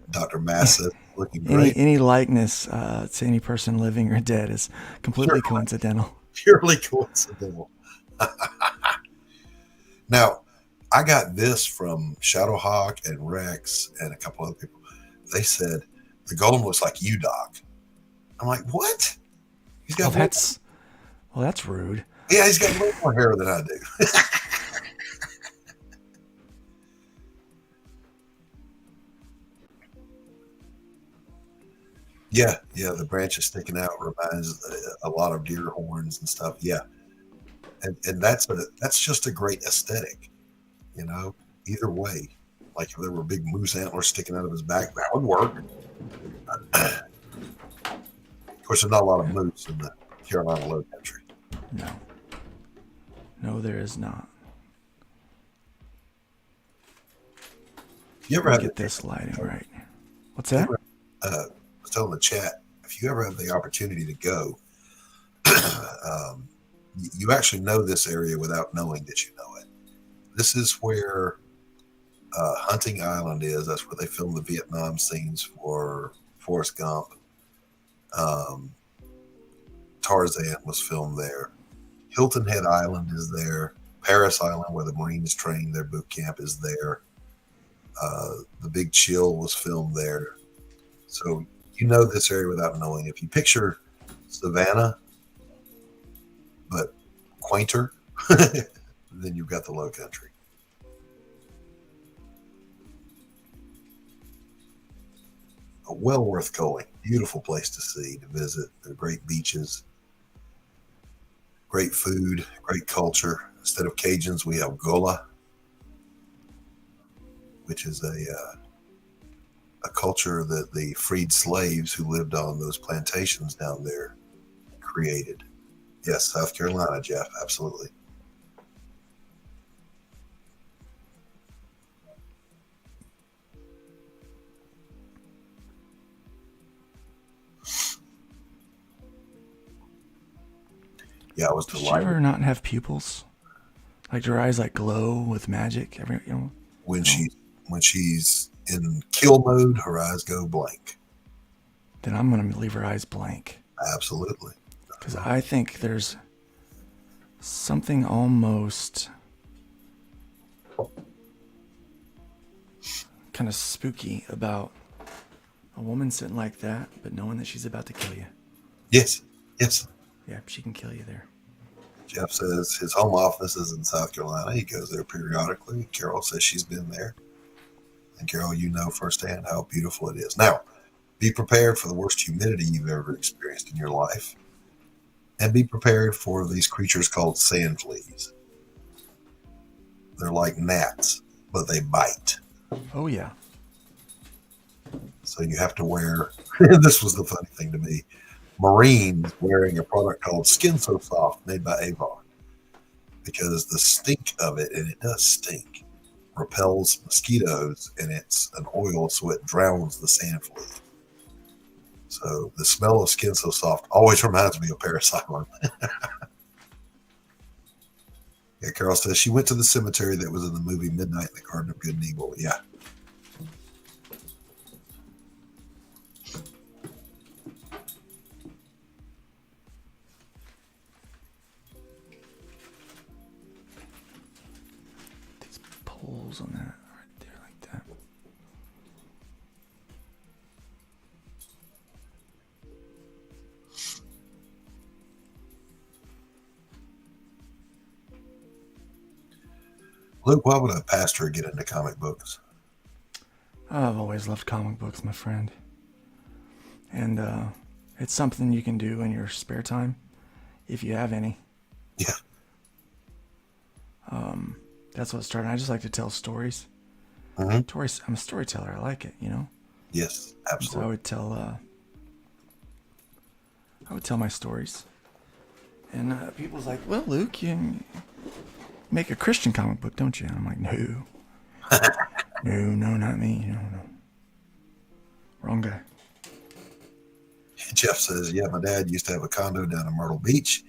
Dr. Mass says looking great. Any likeness to any person living or dead is completely coincidental. Purely coincidental. Now, I got this from Shadowhawk and Rex and a couple other people. They said the golem looks like you, Doc. I'm like, what? He's got that's rude. Yeah, he's got a little more hair than I do. Yeah, the branches sticking out reminds a lot of deer horns and stuff. Yeah, and that's just a great aesthetic, Either way, like if there were big moose antlers sticking out of his back, that would work. Of course, there's not a lot of moose in the Carolina Low Country. No, there is not. You ever get this lighting right? What's that? I was telling the chat, if you ever have the opportunity to go, you actually know this area without knowing that you know it. This is where Hunting Island is. That's where they filmed the Vietnam scenes for Forrest Gump. Tarzan was filmed there. Hilton Head Island is there. Paris Island, where the Marines train, their boot camp, is there. The Big Chill was filmed there. So you know this area without knowing. If you picture Savannah, but quainter, then you've got the Low Country. Well worth going. Beautiful place to see, to visit. They're great beaches. great food, great culture. Instead of Cajuns, we have Gola, which is a culture that the freed slaves who lived on those plantations down there created. Yes, South Carolina, Jeff, absolutely. Yeah, I was Does she delighted ever not have pupils? Like, do her eyes like glow with magic? when she's in kill mode. Her eyes go blank. Then I'm gonna leave her eyes blank. Absolutely. Because I think there's something almost kind of spooky about a woman sitting like that, but knowing that she's about to kill you. Yes. Yes. Yeah, she can kill you there. Jeff says his home office is in South Carolina. He goes there periodically. Carol says she's been there. And Carol, you know firsthand how beautiful it is. Now, be prepared for the worst humidity you've ever experienced in your life. And be prepared for these creatures called sand fleas. They're like gnats, but they bite. Oh, yeah. So you have to wear, this was the funny thing to me, Marines wearing a product called Skin So Soft made by Avon. Because the stink of it, and it does stink, repels mosquitoes, and it's an oil, so it drowns the sand flea. So the smell of Skin So Soft always reminds me of Parasite. Yeah, Carol says she went to the cemetery that was in the movie Midnight in the Garden of Good and Evil. Yeah. These poles on that right there like that. Luke, why would a pastor get into comic books? I've always loved comic books, my friend. And it's something you can do in your spare time, if you have any. Yeah. That's what started. I just like to tell stories. Mm-hmm. I'm a storyteller. I like it, you know? Yes, absolutely. So I would tell my stories. And people's like, well, Luke, you make a Christian comic book, don't you? And I'm like, no. No, not me. No. Wrong guy. Jeff says, yeah, my dad used to have a condo down in Myrtle Beach.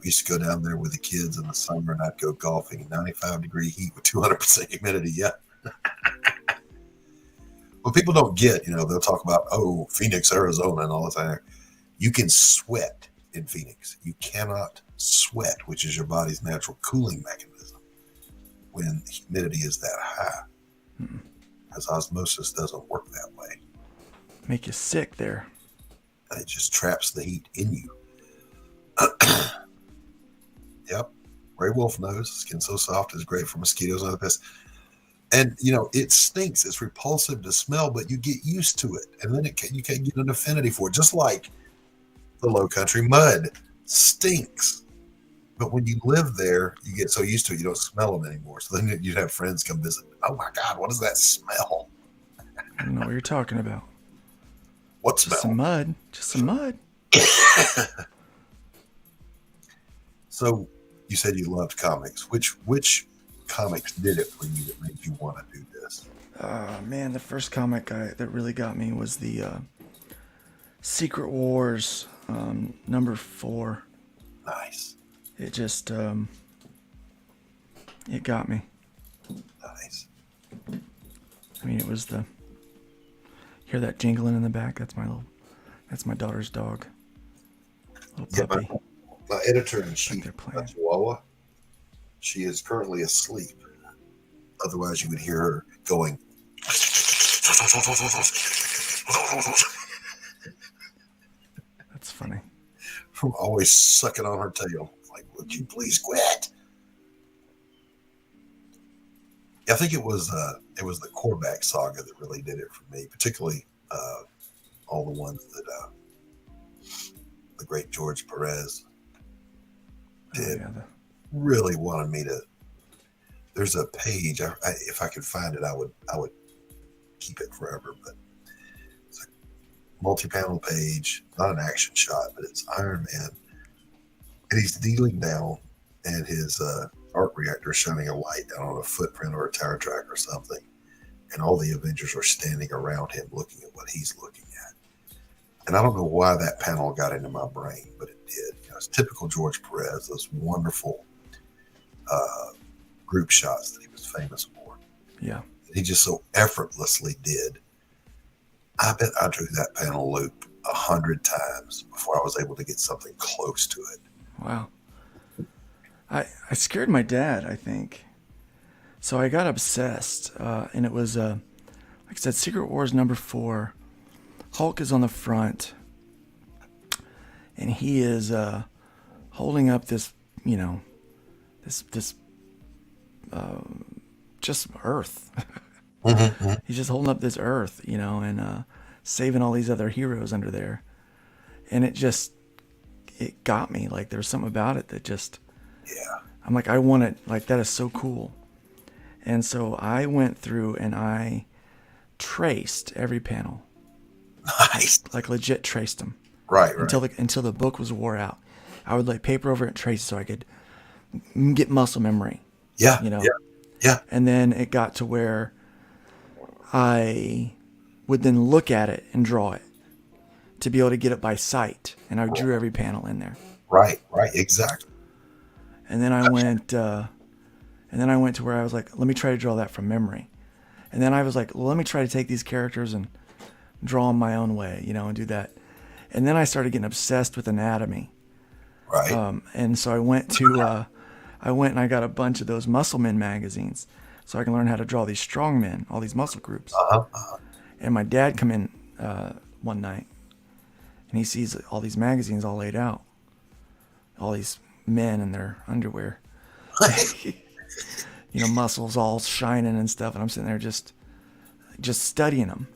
We used to go down there with the kids in the summer, and I'd go golfing in 95-degree heat with 200% humidity. Yeah. What people don't get, they'll talk about, Phoenix, Arizona, and all that time. You can sweat in Phoenix. You cannot sweat, which is your body's natural cooling mechanism, when humidity is that high. Because osmosis doesn't work that way. Make you sick there. It just traps the heat in you. Yep. Ray Wolf knows Skin So Soft is great for mosquitoes and other pests. And, it stinks. It's repulsive to smell, but you get used to it. And then you can get an affinity for it. Just like the low country mud stinks. But when you live there, you get so used to it, you don't smell them anymore. So then you'd have friends come visit. Oh, my God, what is that smell? I don't know what you're talking about. What smell? Just some mud. So you said you loved comics. Which comics did it for you that made you want to do this? Man, the first comic that really got me was the Secret Wars number 4. Nice. It just it got me. Nice. I mean, it was hear that jingling in the back? That's my daughter's dog. Little puppy. Yeah, my editor-in-chief, Right, Chihuahua, she is currently asleep. Otherwise, you would hear her going. That's funny. From always sucking on her tail. Like, would you please quit? I think it was the Korvac saga that really did it for me, particularly all the ones that the great George Perez Oh did. yeah. Really wanted me to. There's a page. If I could find it, I would keep it forever. But it's a multi-panel page, not an action shot, but it's Iron Man, and he's kneeling down, and his arc reactor is shining a light down on a footprint or a tire track or something, and all the Avengers are standing around him, looking at what he's looking at. And I don't know why that panel got into my brain, but it did. It's typical George Perez, those wonderful group shots that he was famous for. Yeah. He just so effortlessly did. I bet I drew that panel loop 100 times before I was able to get something close to it. Wow. I scared my dad, I think. So I got obsessed, and it was, like I said, Secret Wars #4. Hulk is on the front, and he is holding up this, this just Earth. Mm-hmm. He's just holding up this Earth, and saving all these other heroes under there. And it got me. Like, there's something about it that just, Yeah. I'm like, I want it. Like, that is so cool. And so I went through and I traced every panel. Nice. Like legit traced them. Right. Until the book was wore out. I would like paper over it and trace so I could get muscle memory. Yeah. Yeah. And then it got to where I would then look at it and draw it to be able to get it by sight. And I drew every panel in there. Right. Exactly. And then I went to where I was like, let me try to draw that from memory. And then I was like, well, let me try to take these characters and draw them my own way, and do that. And then I started getting obsessed with anatomy. Right. And so I went and I got a bunch of those Muscle Men magazines so I can learn how to draw these strong men, all these muscle groups. And my dad come in one night and he sees all these magazines all laid out, all these men in their underwear, muscles all shining and stuff. And I'm sitting there just studying them.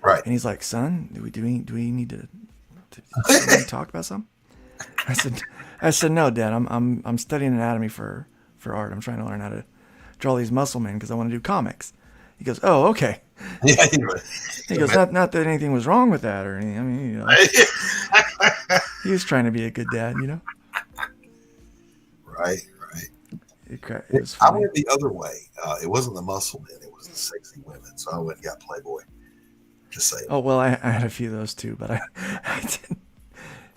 Right. And he's like, son, do we need to talk about something? I said, no, Dad, I'm studying anatomy for art. I'm trying to learn how to draw these muscle men because I want to do comics. He goes, oh, okay. Yeah. He goes, not that anything was wrong with that or anything. I mean, he was trying to be a good dad, Right. It was I funny. went the other way. It wasn't the muscle men; it was the sexy women. So I went and got Playboy. Just saying. Oh well, I had a few of those too, but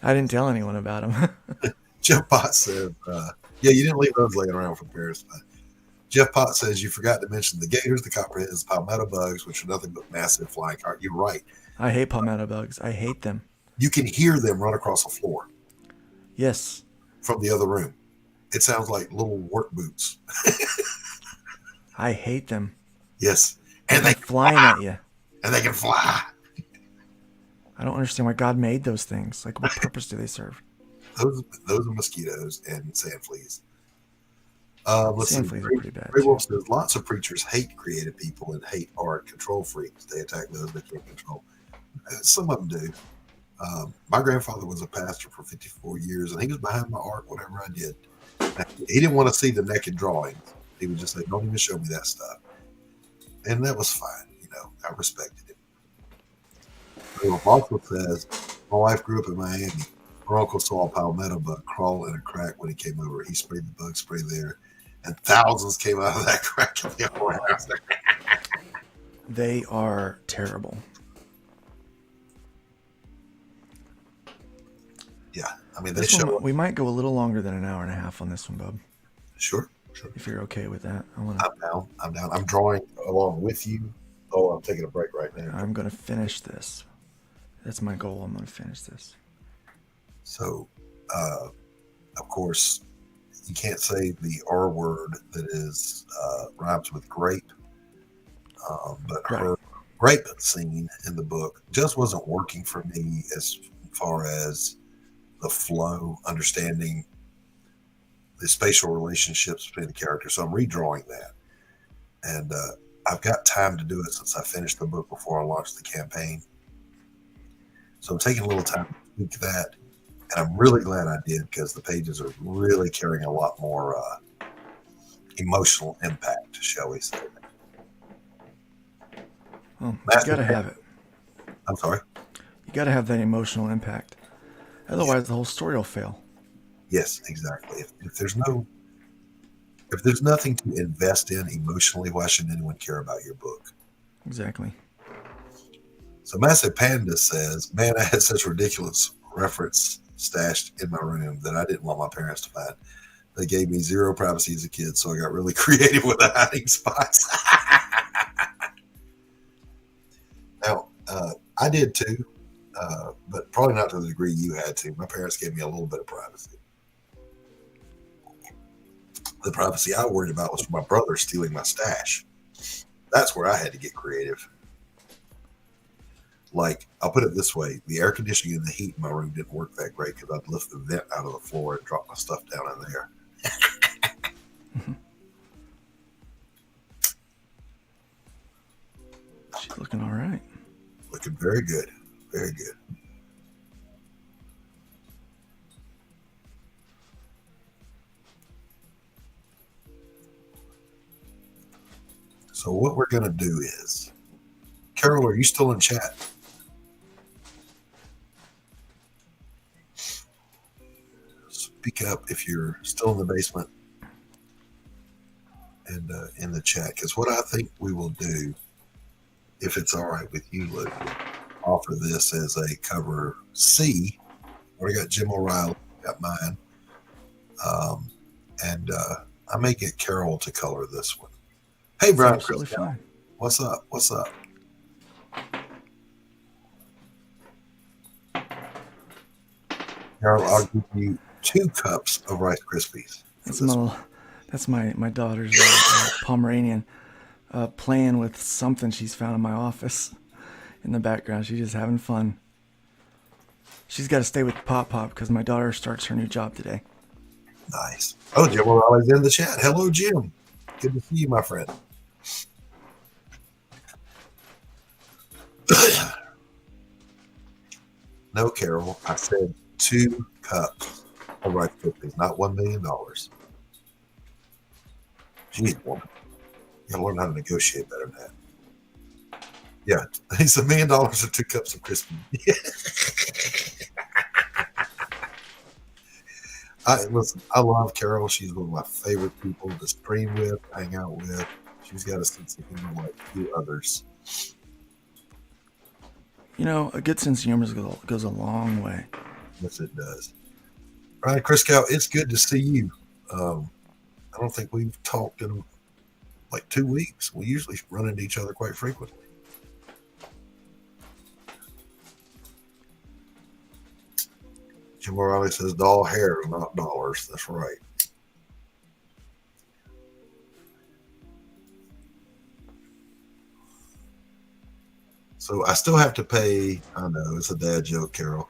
I didn't tell anyone about them. Jeff Potts said, "Yeah, you didn't leave those laying around from Paris." Jeff Potts says you forgot to mention the gators, the copperheads, palmetto bugs, which are nothing but massive flying cars. You're right. I hate palmetto bugs. I hate them. You can hear them run across the floor. Yes. From the other room. It sounds like little work boots. I hate them. Yes. And they're flying at you. And they can fly. I don't understand why God made those things. Like, what purpose do they serve? Those are mosquitoes and sand fleas. Sand fleas are pretty bad. Ray Wolf says lots of preachers hate creative people and hate art. Control freaks. They attack those they can't control. Some of them do. My grandfather was a pastor for 54 years, and he was behind my art, whatever I did. He didn't want to see the naked drawings. He would just say, don't even show me that stuff. And that was fine. I respected him. Ray Wolf also says, my wife grew up in Miami. Her uncle saw a palmetto bug crawl in a crack when he came over. He sprayed the bug spray there, and thousands came out of that crack in the whole house. They are terrible. Yeah, I mean, we might go a little longer than an hour and a half on this one, bub. Sure. If you're okay with that. I'm down. I'm drawing along with you. Oh, I'm taking a break right now. I'm going to finish this. That's my goal. I'm going to finish this. So, of course, you can't say the R word that is rhymes with grape. But her grape scene in the book just wasn't working for me as far as the flow, understanding the spatial relationships between the characters. So I'm redrawing that. And I've got time to do it since I finished the book before I launched the campaign. So I'm taking a little time to tweak that. And I'm really glad I did because the pages are really carrying a lot more emotional impact, shall we say. Well, you Master gotta Pen- have it. I'm sorry. You gotta have that emotional impact. Yeah. Otherwise, the whole story will fail. Yes, exactly. If there's nothing to invest in emotionally, why should anyone care about your book? Exactly. So Massive Panda says, man, I had such ridiculous reference stashed in my room that I didn't want my parents to find. They gave me zero privacy as a kid, so I got really creative with the hiding spots. Now, I did too, but probably not to the degree you had to. My parents gave me a little bit of privacy. The privacy I worried about was from my brother stealing my stash. That's where I had to get creative. Like, I'll put it this way, the air conditioning and the heat in my room didn't work that great because I'd lift the vent out of the floor and drop my stuff down in there. She's looking all right. Looking very good. Very good. So what we're going to do is, Carol, are you still in chat? Speak up if you're still in the basement and in the chat. Because what I think we will do, if it's all right with you, Luke, offer this as a cover C. Already got Jim O'Reilly, got mine. And I may get Carol to color this one. Hey, Brian, Absolutely Chris, fine. what's up? What's up? Carol, I'll give you 2 cups of Rice Krispies. That's my daughter's Pomeranian playing with something she's found in my office in the background. She's just having fun. She's got to stay with Pop Pop because my daughter starts her new job today. Nice. Oh, Jim O'Reilly's in the chat. Hello, Jim. Good to see you, my friend. No, Carol. I said 2 cups of Rice Krispies, not $1 million. Jeez, woman. You gotta learn how to negotiate better than that. Yeah, he's $1 million or 2 cups of Krispies. Listen, I love Carol. She's one of my favorite people to stream with, hang out with. She's got a sense of humor like few others. You know, a good sense of humor goes a long way. Yes, it does. All right, Chris Cow, it's good to see you. I don't think we've talked in like 2 weeks. We usually run into each other quite frequently. Jim O'Reilly says doll hair, not dollars. That's right. So I still have to pay. I know it's a dad joke, Carol.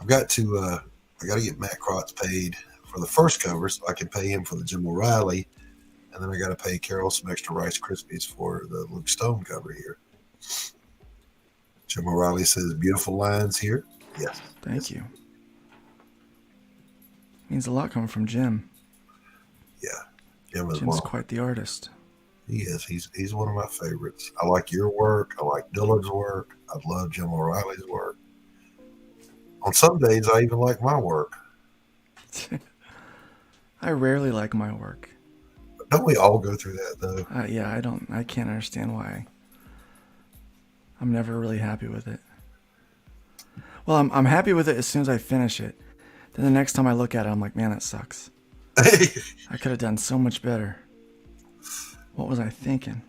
I got to get Matt Krotz paid for the first cover, so I can pay him for the Jim O'Reilly, and then I got to pay Carol some extra Rice Krispies for the Luke Stone cover here. Jim O'Reilly says beautiful lines here. Yes. Thank you. Means a lot coming from Jim. Yeah, Jim's quite the artist. He is. He's one of my favorites. I like your work. I like Dillard's work. I love Jim O'Reilly's work. On some days, I even like my work. I rarely like my work. But don't we all go through that, though? Yeah, I can't understand why. I'm never really happy with it. Well, I'm happy with it as soon as I finish it. Then the next time I look at it, I'm like, man, that sucks. I could have done so much better. What was I thinking?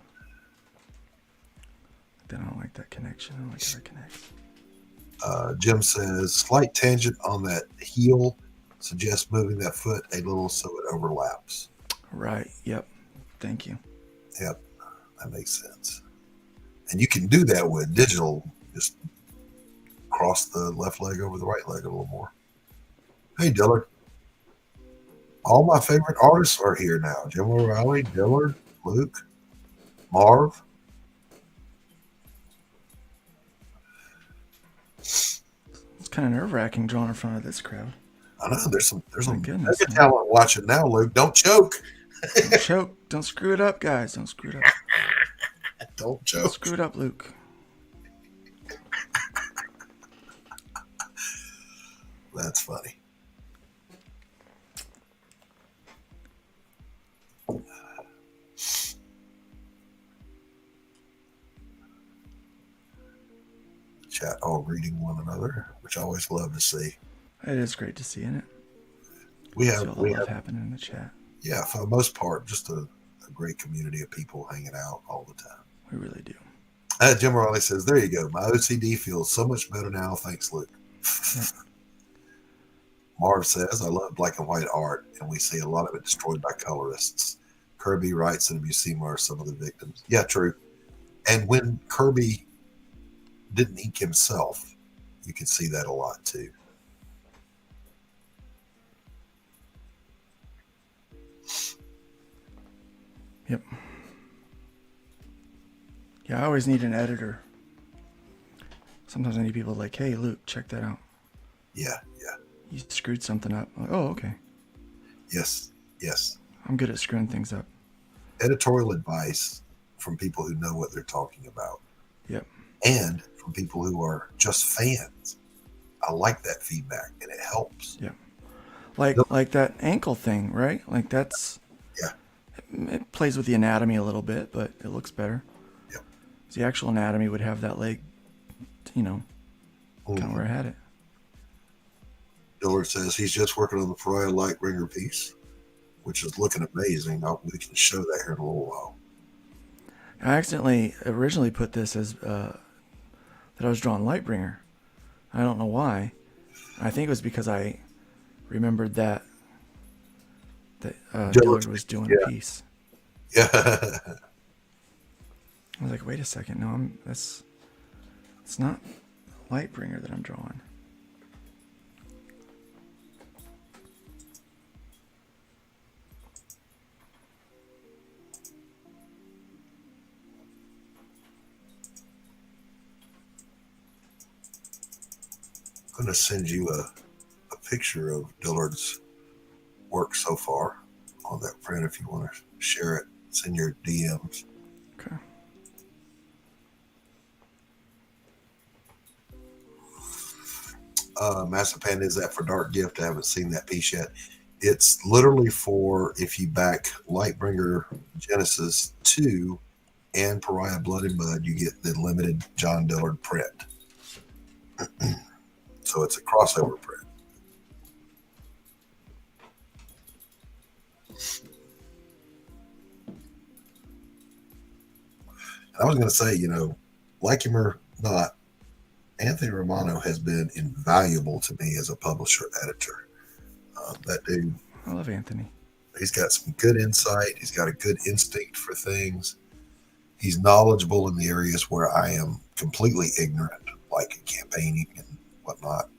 Then I don't like that connection. I don't like how it connects. Jim says, slight tangent on that heel suggests moving that foot a little so it overlaps. Right. Yep. Thank you. Yep. That makes sense. And you can do that with digital. Just cross the left leg over the right leg a little more. Hey, Dillard. All my favorite artists are here now. Jim O'Reilly, Dillard, Luke, Marv. It's kind of nerve-wracking drawing in front of this crowd. I know there's some My goodness, mega man. talent watching now, Luke. Don't choke. Don't choke. Don't screw it up, guys. Don't screw it up. Don't Don't choke. screw it up, Luke. That's funny. Chat all reading one another, which I always love to see. It is great to see, isn't it? We See have, all the we love have, happening in the chat. yeah, for the most part, just a great community of people hanging out all the time. We really do. Jim Riley says, "There you go. My OCD feels so much better now. Thanks, Luke." Yeah. Marv says, "I love black and white art, and we see a lot of it destroyed by colorists." Kirby writes in Buscema are some of the victims. Yeah, true. And when Kirby didn't ink himself, you could see that a lot too. Yep. Yeah, I always need an editor. Sometimes I need people like, hey, Luke, check that out. Yeah, yeah. You screwed something up. Like, oh, okay. Yes, yes. I'm good at screwing things up. Editorial advice from people who know what they're talking about. Yep. And from people who are just fans. I like that feedback, and it helps. Yeah. Like that ankle thing, right? Like that's... Yeah. It plays with the anatomy a little bit, but it looks better. Yep. The actual anatomy would have that leg, kind of where I had it. Dillard says he's just working on the PARIAH Lightbringer piece, which is looking amazing. We can show that here in a little while. I accidentally originally put this as that I was drawing Lightbringer. I don't know why. I think it was because I remembered that Dillard was doing a piece. Yeah. I was like, wait a second, no, it's not Lightbringer that I'm drawing. I'm going to send you a picture of Dillard's work so far on that print if you want to share it. It's in your DMs. Okay. Master Panda, is that for Dark Gift? I haven't seen that piece yet. It's literally for if you back Lightbringer Genesis 2 and PARIAH Blood and Mud, you get the limited John Dillard print. So it's a crossover print. And I was going to say, like him or not, Anthony Romano has been invaluable to me as a publisher editor. That dude, I love Anthony. He's got some good insight. He's got a good instinct for things. He's knowledgeable in the areas where I am completely ignorant, like campaigning and whatnot.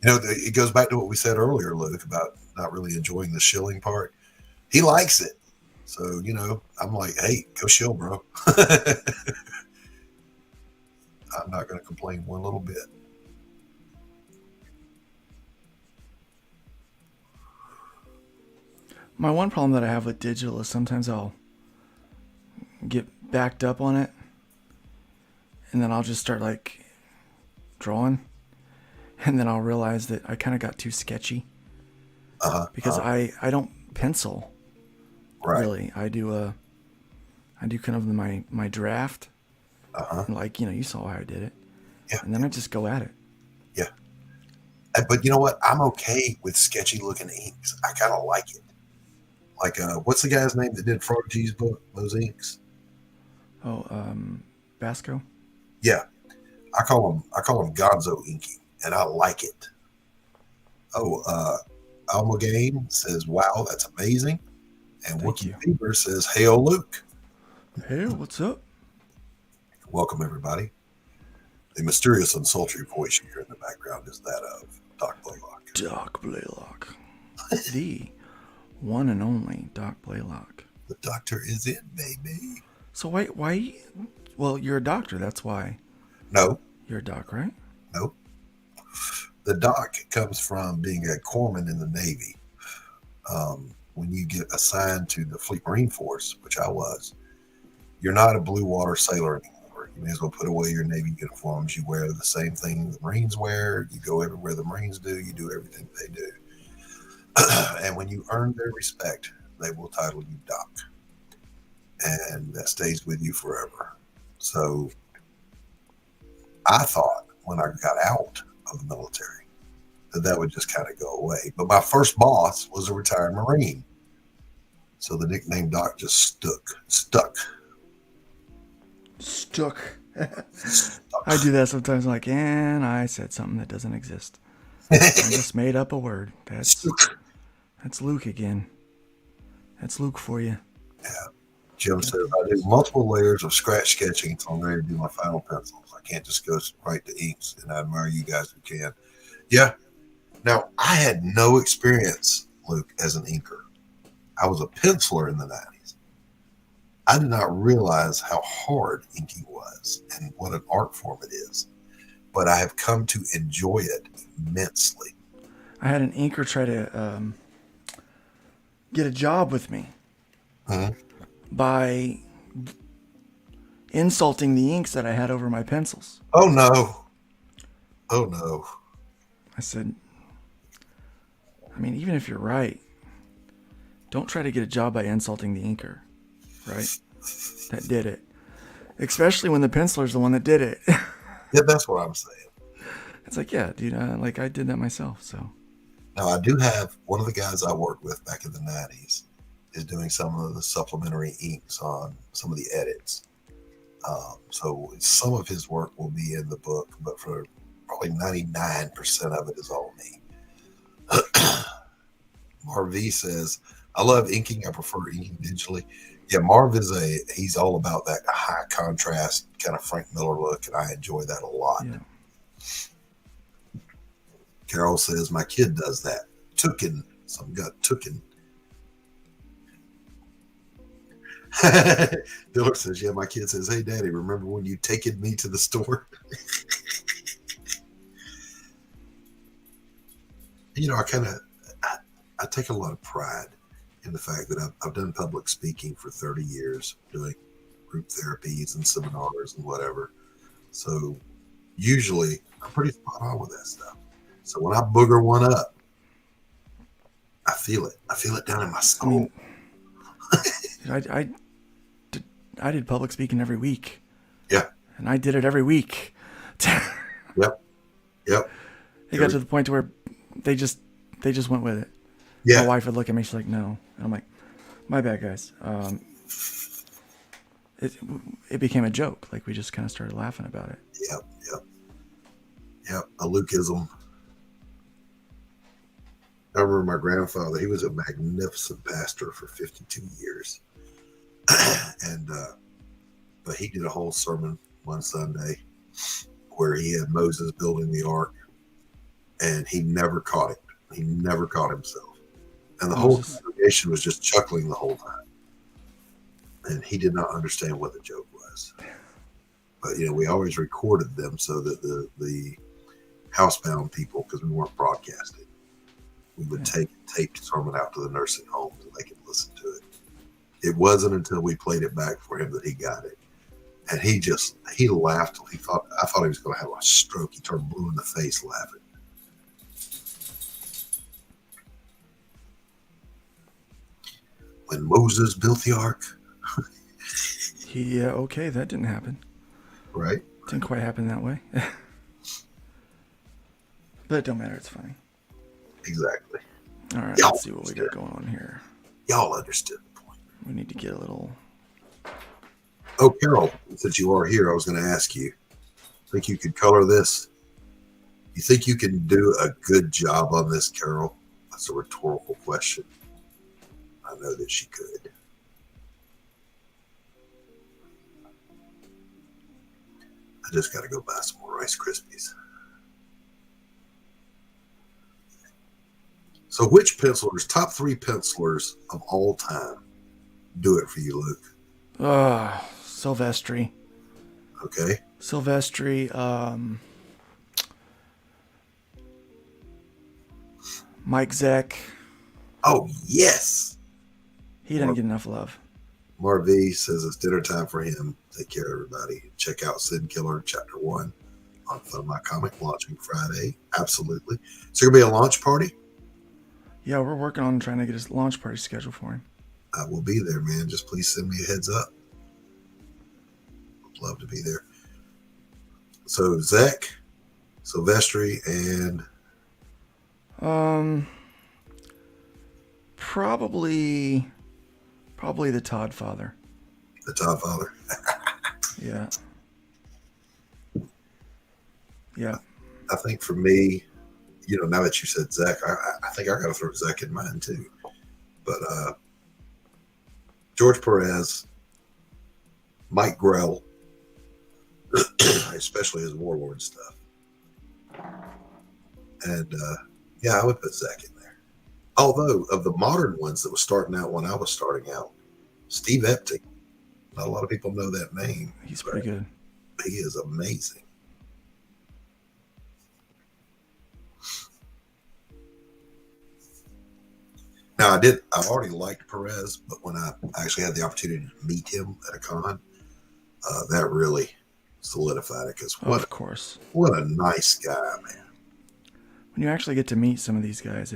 It goes back to what we said earlier, Luke, about not really enjoying the shilling part. He likes it. So, I'm like, hey, go shill, bro. I'm not going to complain one little bit. My one problem that I have with digital is sometimes I'll get backed up on it and then I'll just start drawing and then I'll realize that I kind of got too sketchy because I don't pencil really. I do kind of my draft you saw how I did it, and then I just go at it. Yeah, but you know what? I'm okay with sketchy looking inks. I kind of like it. Like, what's the guy's name that did Frog G's book, those inks? Oh, Basco? Yeah. I call him Gonzo inking, and I like it. Oh, Alma Game says, wow, that's amazing. And Wookie Bieber says, hey-o, Luke. Hey, what's up? Welcome, everybody. The mysterious and sultry voice you hear in the background is that of Doc Blaylock. Doc Blaylock. The one and only Doc Blaylock. The doctor is in, baby. So why? Well, you're a doctor. That's why. No. You're a doc, right? No. The doc comes from being a corpsman in the Navy. When you get assigned to the Fleet Marine Force, which I was, you're not a blue water sailor anymore. You may as well put away your Navy uniforms. You wear the same thing the Marines wear. You go everywhere the Marines do. You do everything they do. And when you earn their respect, they will title you Doc. And that stays with you forever. So I thought when I got out of the military that would just kind of go away. But my first boss was a retired Marine. So the nickname Doc just stuck. I do that sometimes. I'm like, and I said something that doesn't exist. I just made up a word. That's Luke again. That's Luke for you. Yeah. Jim says, I do multiple layers of scratch sketching until I'm ready to do my final pencils. I can't just go right to inks, and I admire you guys who can. Yeah. Now, I had no experience, Luke, as an inker. I was a penciler in the 90s. I did not realize how hard inking was and what an art form it is. But I have come to enjoy it immensely. I had an inker try to get a job with me by insulting the inks that I had over my pencils. Oh, no. Oh, no. I said, I mean, even if you're right, don't try to get a job by insulting the inker, right? That did it. Especially when the penciler's the one that did it. Yeah, that's what I'm saying. It's like, yeah, dude, like I did that myself, so. Now, I do have one of the guys I worked with back in the 90s is doing some of the supplementary inks on some of the edits. So some of his work will be in the book, but for probably 99% of it is all me. Marv V says, I love inking. I prefer inking digitally. Yeah, Marv he's all about that high contrast kind of Frank Miller look, and I enjoy that a lot. Yeah. Carol says, my kid does that. Tooken. Some got tooken. Diller says, yeah, my kid says, hey, Daddy, remember when you taken me to the store? You know, I take a lot of pride in the fact that I've done public speaking for 30 years, doing group therapies and seminars and whatever. So usually I'm pretty spot on with that stuff. So when I booger one up, I feel it. I feel it down in my soul. I mean, I did public speaking every week. Yeah. And I did it every week. Yep. It got to the point where they just went with it. Yeah. My wife would look at me. She's like, "No," and I'm like, "My bad, guys." It became a joke. Like we just kind of started laughing about it. Yep. A Lukeism. I remember my grandfather. He was a magnificent pastor for 52 years, and but he did a whole sermon one Sunday where he had Moses building the ark, and he never caught it. He never caught himself. And the whole congregation was just chuckling the whole time. And he did not understand what the joke was. But, you know, we always recorded them so that the housebound people, because we weren't broadcasting, we would take taped sermon out to the nursing homes and they could listen to it. It wasn't until we played it back for him that he got it. And he laughed till I thought he was going to have a stroke. He turned blue in the face laughing. When Moses built the ark. Okay, that didn't happen. Right. Didn't quite happen that way. But it don't matter, it's funny. Exactly. All right, let's see what we got going on here. Y'all understood the point. We need to get a little... Oh, Carol, since you are here, I was going to ask you, think you could color this? You think you can do a good job on this, Carol? That's a rhetorical question. I know that she could. I just got to go buy some more Rice Krispies. So which pencilers, top 3 pencilers of all time, do it for you, Luke? Silvestri. Okay. Silvestri. Mike Zeck. Oh, yes. He didn't get enough love. Marv V says it's dinner time for him. Take care, everybody. Check out Sin Killer Chapter 1 on Fun My Comic, launching Friday. Absolutely. So, going to be a launch party? Yeah, we're working on trying to get his launch party scheduled for him. I will be there, man. Just please send me a heads up. Would love to be there. So, Zach, Silvestri, and... Probably the Todd father. The Todd father. Yeah. Yeah. I think for me, now that you said Zach, I think I got to throw Zach in mine too. But George Perez, Mike Grell, especially his Warlord stuff. And I would put Zach in there. Although of the modern ones that was starting out when I was starting out, Steve Epting. Not a lot of people know that name. He's pretty good. He is amazing. Now, I already liked Perez, but when I actually had the opportunity to meet him at a con, that really solidified it. Because of course, what a nice guy, man. When you actually get to meet some of these guys,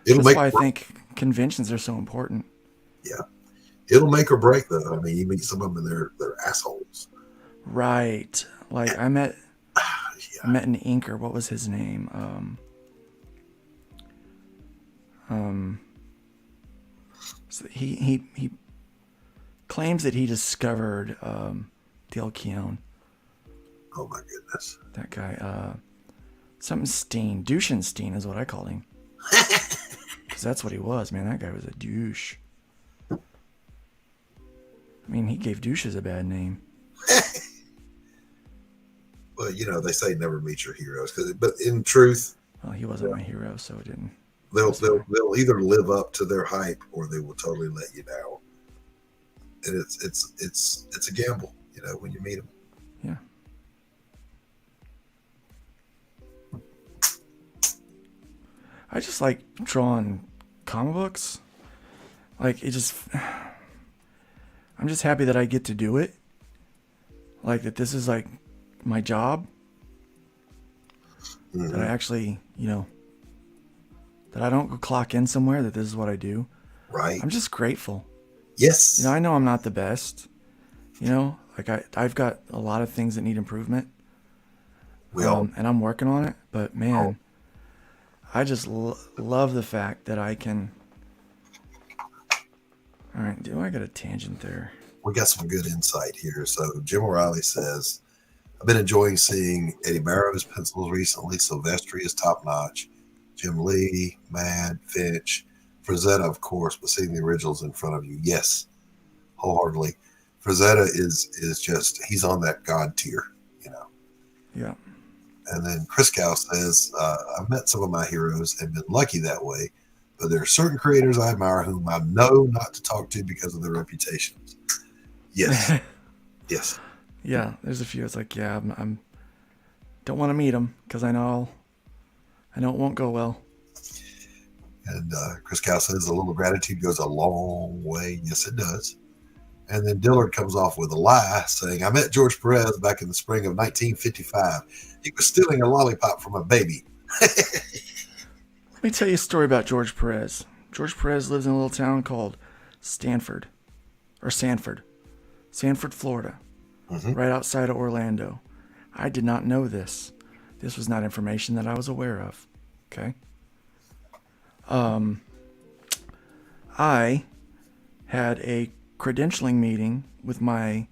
that's why I think conventions are so important. Yeah. It'll make or break, though. I mean, you meet some of them and they're assholes. Right. Like, I met an inker. What was his name? So he claims that he discovered Dale Keown. Oh, my goodness. That guy. Something Steen. Douchenstein is what I called him. Because that's what he was, man. That guy was a douche. I mean, he gave douches a bad name. Well, they say never meet your heroes. But in truth... Well, he wasn't my hero, so it didn't... They'll either live up to their hype or they will totally let you down. And it's a gamble, when you meet them. Yeah. I just like drawing comic books. Like, I'm just happy that I get to do it. Like, that this is like my job. Mm-hmm. That I actually, that I don't go clock in somewhere, that this is what I do. Right. I'm just grateful. Yes. I know I'm not the best. Like I've got a lot of things that need improvement. And I'm working on it. But man, I just love the fact that I can. All right, I got a tangent there? We got some good insight here. So Jim O'Reilly says, I've been enjoying seeing Eddie Barrow's pencils recently. Silvestri is top notch. Jim Lee, Mad, Finch, Frazetta, of course, but seeing the originals in front of you, yes, wholeheartedly. Frazetta is just, he's on that God tier, Yeah. And then Chris Cow says, I've met some of my heroes and been lucky that way, but there are certain creators I admire whom I know not to talk to because of their reputations. Yes. Yes. Yeah, there's a few. It's like, yeah, I'm don't want to meet them because I know it won't go well. And Chris Cow says a little gratitude goes a long way. Yes, it does. And then Dillard comes off with a lie saying, I met George Perez back in the spring of 1955. He was stealing a lollipop from a baby. Let me tell you a story about George Perez. George Perez lives in a little town called Sanford, Florida, right outside of Orlando. I did not know this. This was not information that I was aware of. Okay. I had a credentialing meeting with my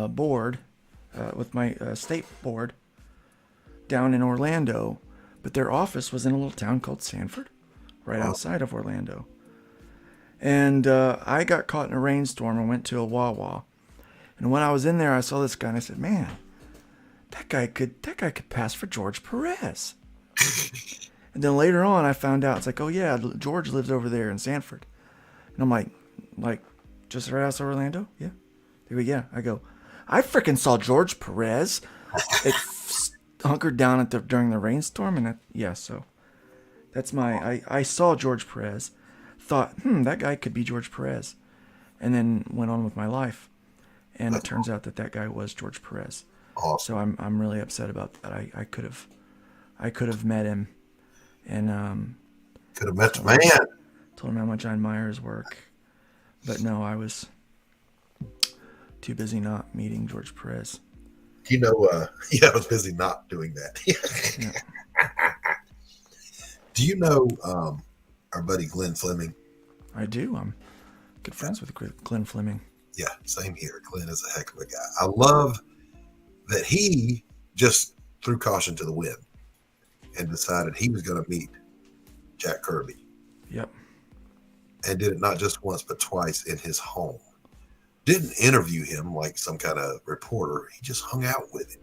board, with my state board down in Orlando, but their office was in a little town called Sanford, right outside of Orlando. And I got caught in a rainstorm and went to a Wawa. And when I was in there, I saw this guy and I said, "Man, that guy could pass for George Perez." And then later on, I found out it's like, oh yeah, George lives over there in Sanford. And I'm like, just right outside Orlando? Yeah. They go, yeah. I go, I freaking saw George Perez at hunkered down during the rainstorm, and so that's I saw George Perez, thought, that guy could be George Perez, and then went on with my life, and it turns out that guy was George Perez. Awesome. So I'm really upset about that. I could have met him, and Could have met the man. told him how much I admire his work, but no, I was too busy not meeting George Perez. You know, I was busy not doing that. Yeah. Do you know our buddy Glenn Fleming? I do. I'm good friends with Glenn Fleming. Yeah, same here. Glenn is a heck of a guy. I love that he just threw caution to the wind and decided he was going to meet Jack Kirby. Yep. And did it not just once, but twice in his home. Didn't interview him like some kind of reporter. He just hung out with him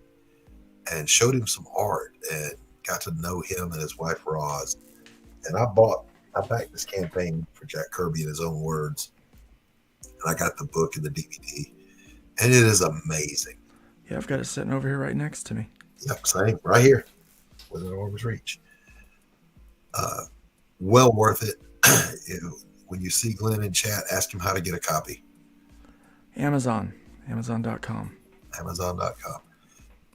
and showed him some art and got to know him and his wife, Roz. And I backed this campaign for Jack Kirby in his own words. And I got the book and the DVD. And it is amazing. Yeah, I've got it sitting over here right next to me. Yep, same. Right here. Within arm's reach. Well worth it. When you see Glenn in chat, ask him how to get a copy. Amazon.com. Amazon.com.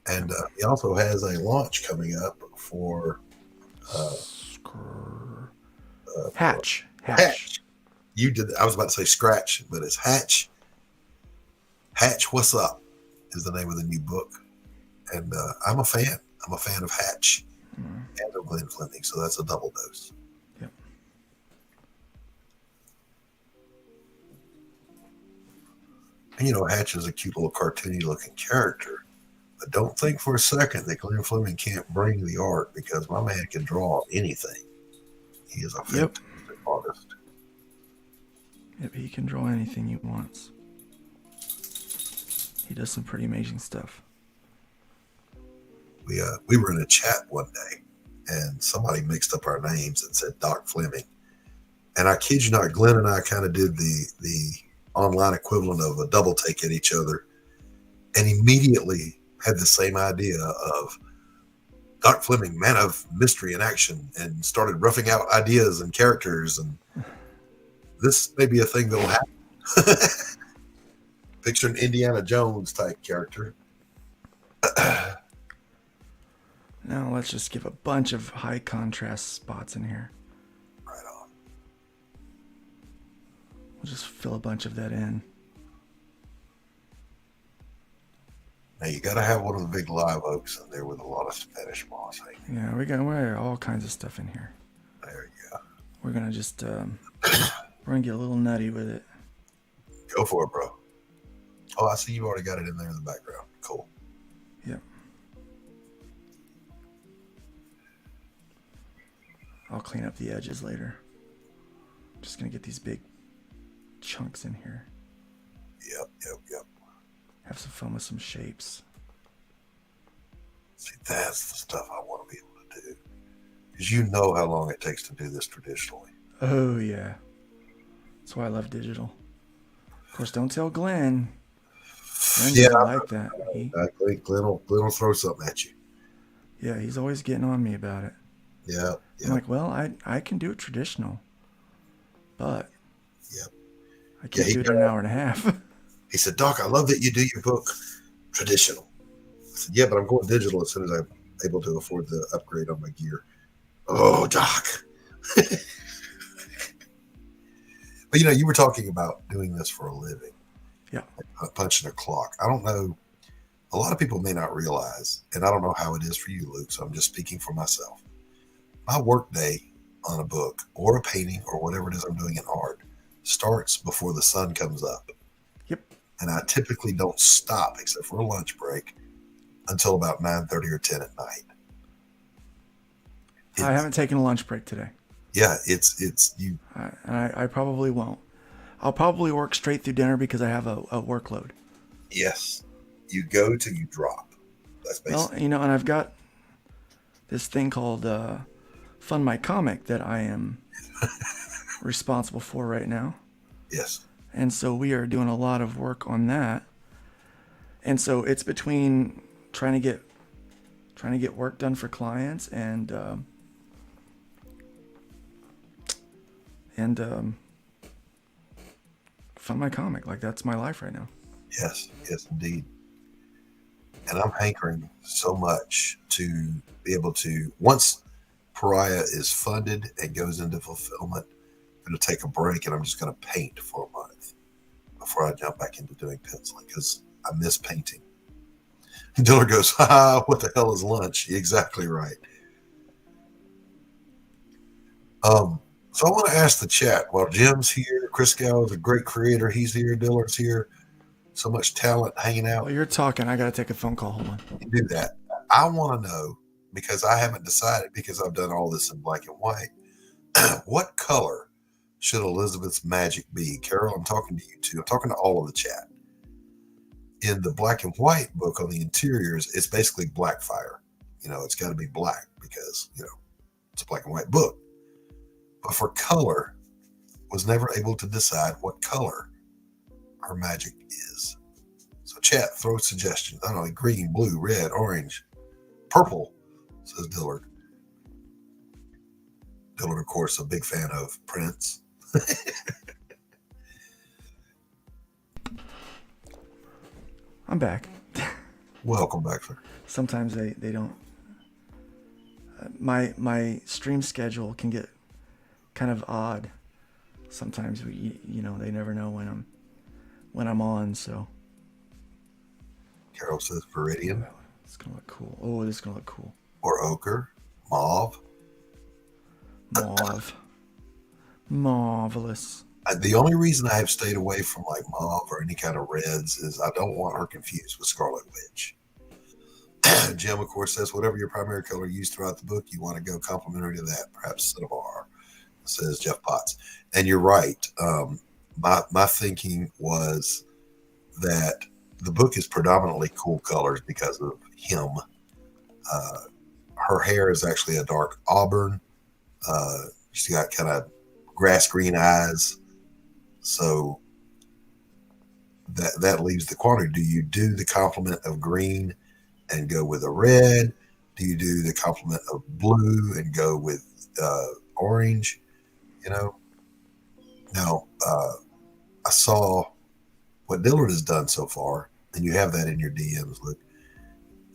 And he also has a launch coming up for Hatch. You did. I was about to say Scratch, but it's Hatch. Hatch, what's up? Is the name of the new book, and I'm a fan. I'm a fan of Hatch and of Glenn Fleming, so that's a double dose. Yep. And Hatch is a cute little cartoony-looking character, but don't think for a second that Glenn Fleming can't bring the art, because my man can draw anything. He is a fantastic artist. Yep, he can draw anything he wants. He does some pretty amazing stuff. We were in a chat one day, and somebody mixed up our names and said Doc Fleming. And I kid you not, Glenn and I kind of did the online equivalent of a double take at each other, and immediately had the same idea of Doc Fleming, man of mystery and action, and started roughing out ideas and characters. And this may be a thing that'll happen. Picture an Indiana Jones type character. Now let's just give a bunch of high contrast spots in here. Right on. We'll just fill a bunch of that in. Now you got to have one of the big live oaks in there with a lot of Spanish moss hanging. Yeah, we got all kinds of stuff in here. There you go. We're gonna just we're gonna get a little nutty with it. Go for it, bro. Oh, I see you already got it in there in the background. Cool. Yep. I'll clean up the edges later. Just gonna get these big chunks in here. Yep. Have some fun with some shapes. See, that's the stuff I want to be able to do. Because you know how long it takes to do this traditionally. Oh, yeah. That's why I love digital. Of course, don't tell Glenn. Glenn doesn't like that. Glenn will throw something at you. Yeah, he's always getting on me about it. Yeah. I'm like, well, I can do it traditional, but I can't do it in an hour and a half. He said, Doc, I love that you do your book traditional. I said, yeah, but I'm going digital as soon as I'm able to afford the upgrade on my gear. Oh, Doc. But, you were talking about doing this for a living. Yeah. Punching a clock. I don't know. A lot of people may not realize, and I don't know how it is for you, Luke, so I'm just speaking for myself. My work day on a book or a painting or whatever it is I'm doing in art starts before the sun comes up. Yep. And I typically don't stop, except for a lunch break, until about 9:30 or 10 at night. I haven't taken a lunch break today. Yeah, it's you. I probably won't. I'll probably work straight through dinner because I have a workload. Yes. You go till you drop. That's basically. Well, and I've got this thing called Fund My Comic that I am responsible for right now. Yes. And so we are doing a lot of work on that. And so it's between trying to get trying to get work done for clients, and fund my comic. Like, that's my life right now. Yes, yes, indeed. And I'm hankering so much to be able to, once Pariah is funded and goes into fulfillment, I'm going to take a break and I'm just going to paint for a month before I jump back into doing penciling, because I miss painting. Diller goes, what the hell is lunch? Exactly right. So I want to ask the chat, while Jim's here, Chris Gow is a great creator. He's here. Diller's here. So much talent hanging out. While you're talking, I got to take a phone call. Hold on. You do that. I want to know, because I haven't decided, because I've done all this in black and white, what color should Elizabeth's magic be? Carol, I'm talking to you too. I'm talking to all of the chat. In the black and white book on the interiors, it's basically black fire. It's got to be black because, it's a black and white book. But for color, was never able to decide what color her magic is. So chat, throw suggestions. I don't know, green, blue, red, orange, purple, says Dillard. Dillard, of course, a big fan of Prince. I'm back. Welcome back, sir. Sometimes they don't. My stream schedule can get kind of odd. Sometimes they never know when I'm on. So. Carol says Viridian. It's gonna look cool. Oh, this is gonna look cool. Or ochre, mauve. Marvelous. The only reason I have stayed away from like mauve or any kind of reds is I don't want her confused with Scarlet Witch. Jim, of course, says whatever your primary color used throughout the book, you want to go complementary to that, perhaps cinnabar, says Jeff Potts. And you're right. My thinking was that the book is predominantly cool colors because of him. Her hair is actually a dark auburn. She's got kind of grass green eyes. So that leaves the quandary. Do you do the complement of green and go with a red? Do you do the complement of blue and go with orange? Now, I saw what Dillard has done so far, and you have that in your DMs, Luke.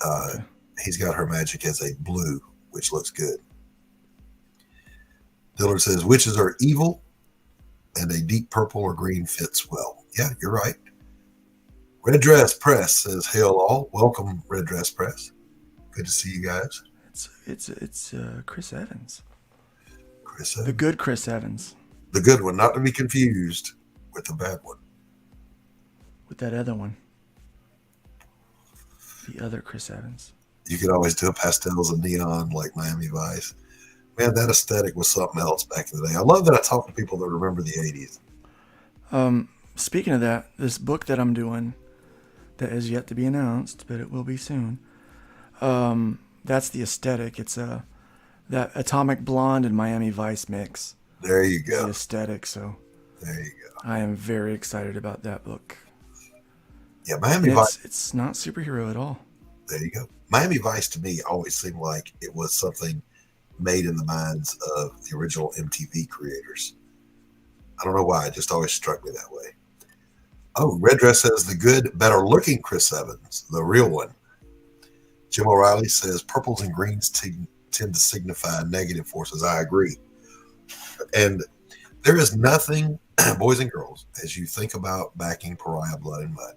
Okay. He's got her magic as a blue, which looks good. Dillard says witches are evil, and a deep purple or green fits well. Yeah, you're right. Red Dress Press says, hail all. Welcome, Red Dress Press. Good to see you guys. It's Chris Evans. Chris Evans. The good Chris Evans. The good one, not to be confused with the bad one. With that other one. The other Chris Evans. You could always do pastels and neon like Miami Vice. Man, that aesthetic was something else back in the day. I love that I talk to people that remember the 80s. Speaking of that, this book that I'm doing that is yet to be announced, but it will be soon. That's the aesthetic. It's that Atomic Blonde and Miami Vice mix. There you go. The aesthetic. So there you go. I am very excited about that book. Yeah, Miami Vice. It's not superhero at all. There you go. Miami Vice to me always seemed like it was something made in the minds of the original MTV creators. I don't know why. It just always struck me that way. Oh, Red Dress says the good, better looking Chris Evans, the real one. Jim O'Reilly says purples and greens tend to signify negative forces. I agree. And there is nothing, boys and girls, as you think about backing Pariah Blood and Mud,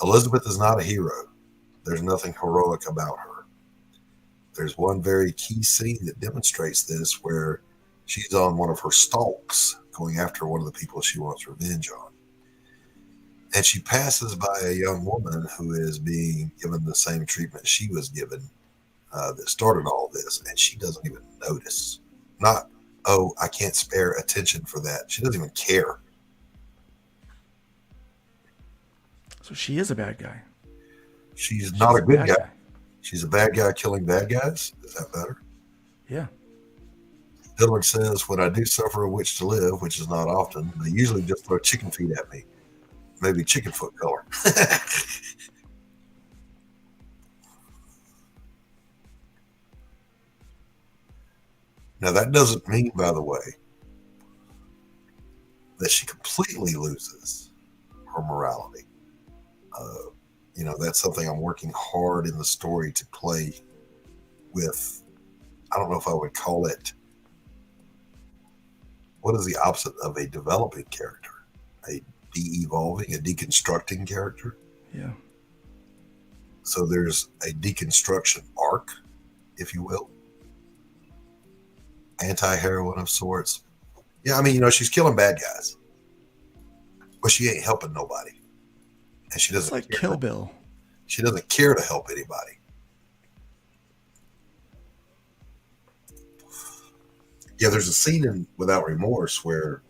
Elizabeth is not a hero. There's nothing heroic about her. There's one very key scene that demonstrates this where she's on one of her stalks going after one of the people she wants revenge on. And she passes by a young woman who is being given the same treatment she was given that started all this, and she doesn't even notice. Not, oh, I can't spare attention for that. She doesn't even care. So she is a bad guy. She's not a good guy. Guy. She's a bad guy killing bad guys. Is that better? Yeah. Dillard says, when I do suffer a witch to live, which is not often, they usually just throw chicken feet at me. Maybe chicken foot color. Now, that doesn't mean, by the way, that she completely loses her morality. That's something I'm working hard in the story to play with. I don't know if I would call it, what is the opposite of a developing character? A de-evolving, a deconstructing character? Yeah. So there's a deconstruction arc, if you will. Anti-heroine of sorts. Yeah, I mean, she's killing bad guys. But she ain't helping nobody. And she It's doesn't like care. Kill Bill. She doesn't care to help anybody. Yeah, there's a scene in Without Remorse where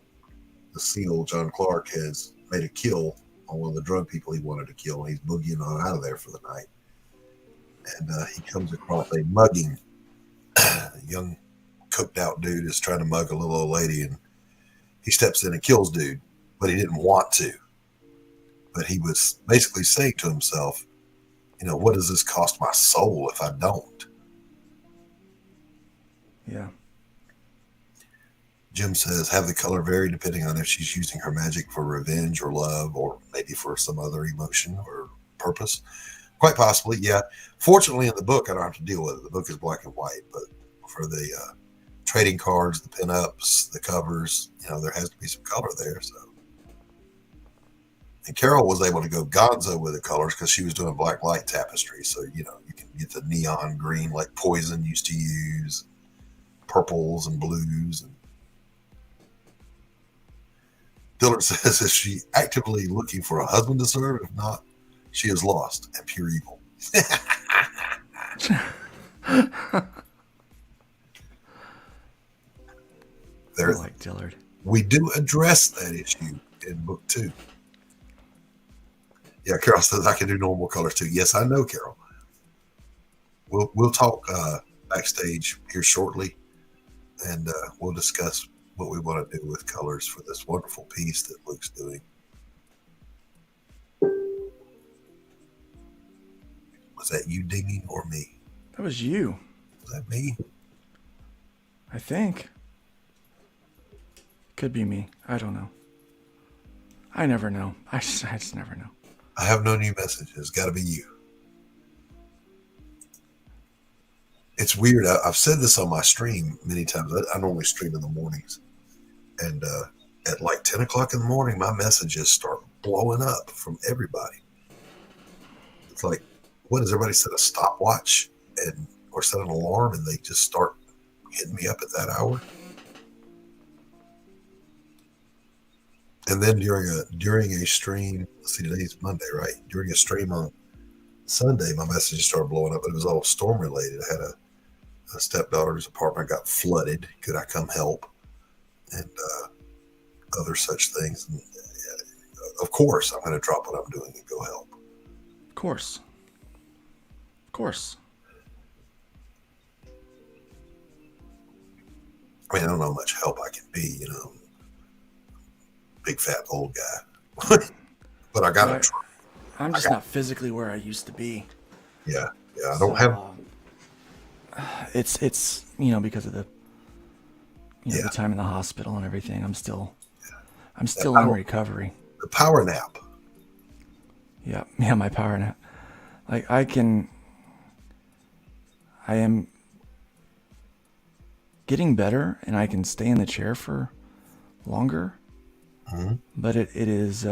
the SEAL, John Clark, has made a kill on one of the drug people he wanted to kill, and he's boogieing on out of there for the night. And he comes across a mugging. A young, cooked out dude is trying to mug a little old lady, and he steps in and kills dude, but he didn't want to. But he was basically saying to himself, what does this cost my soul if I don't? Yeah. Jim says, have the color vary depending on if she's using her magic for revenge or love, or maybe for some other emotion or purpose. Quite possibly, yeah. Fortunately, in the book, I don't have to deal with it. The book is black and white, but for the trading cards, the pinups, the covers, there has to be some color there. So, and Carol was able to go gonzo with the colors because she was doing black light tapestry. So, you can get the neon green like Poison used to use, purples and blues. And Dillard says, is she actively looking for a husband to serve? If not, she is lost and pure evil. I like Dillard. We do address that issue in book 2. Yeah, Carol says I can do normal colors too. Yes, I know, Carol. We'll talk backstage here shortly, and we'll discuss what we want to do with colors for this wonderful piece that Luke's doing. Was that you dinging or me? That was you. Was that me? I think. Could be me. I don't know. I never know. I just never know. I have no new messages. Got to be you. It's weird. I've said this on my stream many times. I normally stream in the mornings. And at like 10 o'clock in the morning, my messages start blowing up from everybody. It's like, what does everybody set a stopwatch or set an alarm, and they just start hitting me up at that hour? And then during a stream, let's see, today's Monday, right? During a stream on Sunday, my messages started blowing up, but it was all storm related. I had a stepdaughter's apartment got flooded. Could I come help? And other such things. And, of course, I'm going to drop what I'm doing and go help. Of course. Of course. I mean, I don't know how much help I can be, big fat old guy. But I got to try. I'm just not physically where I used to be. Yeah. I don't have. It's because of the the time in the hospital and everything. I'm still in recovery. The power nap. Yeah, my power nap. Like I am getting better, and I can stay in the chair for longer. Mm-hmm. But it is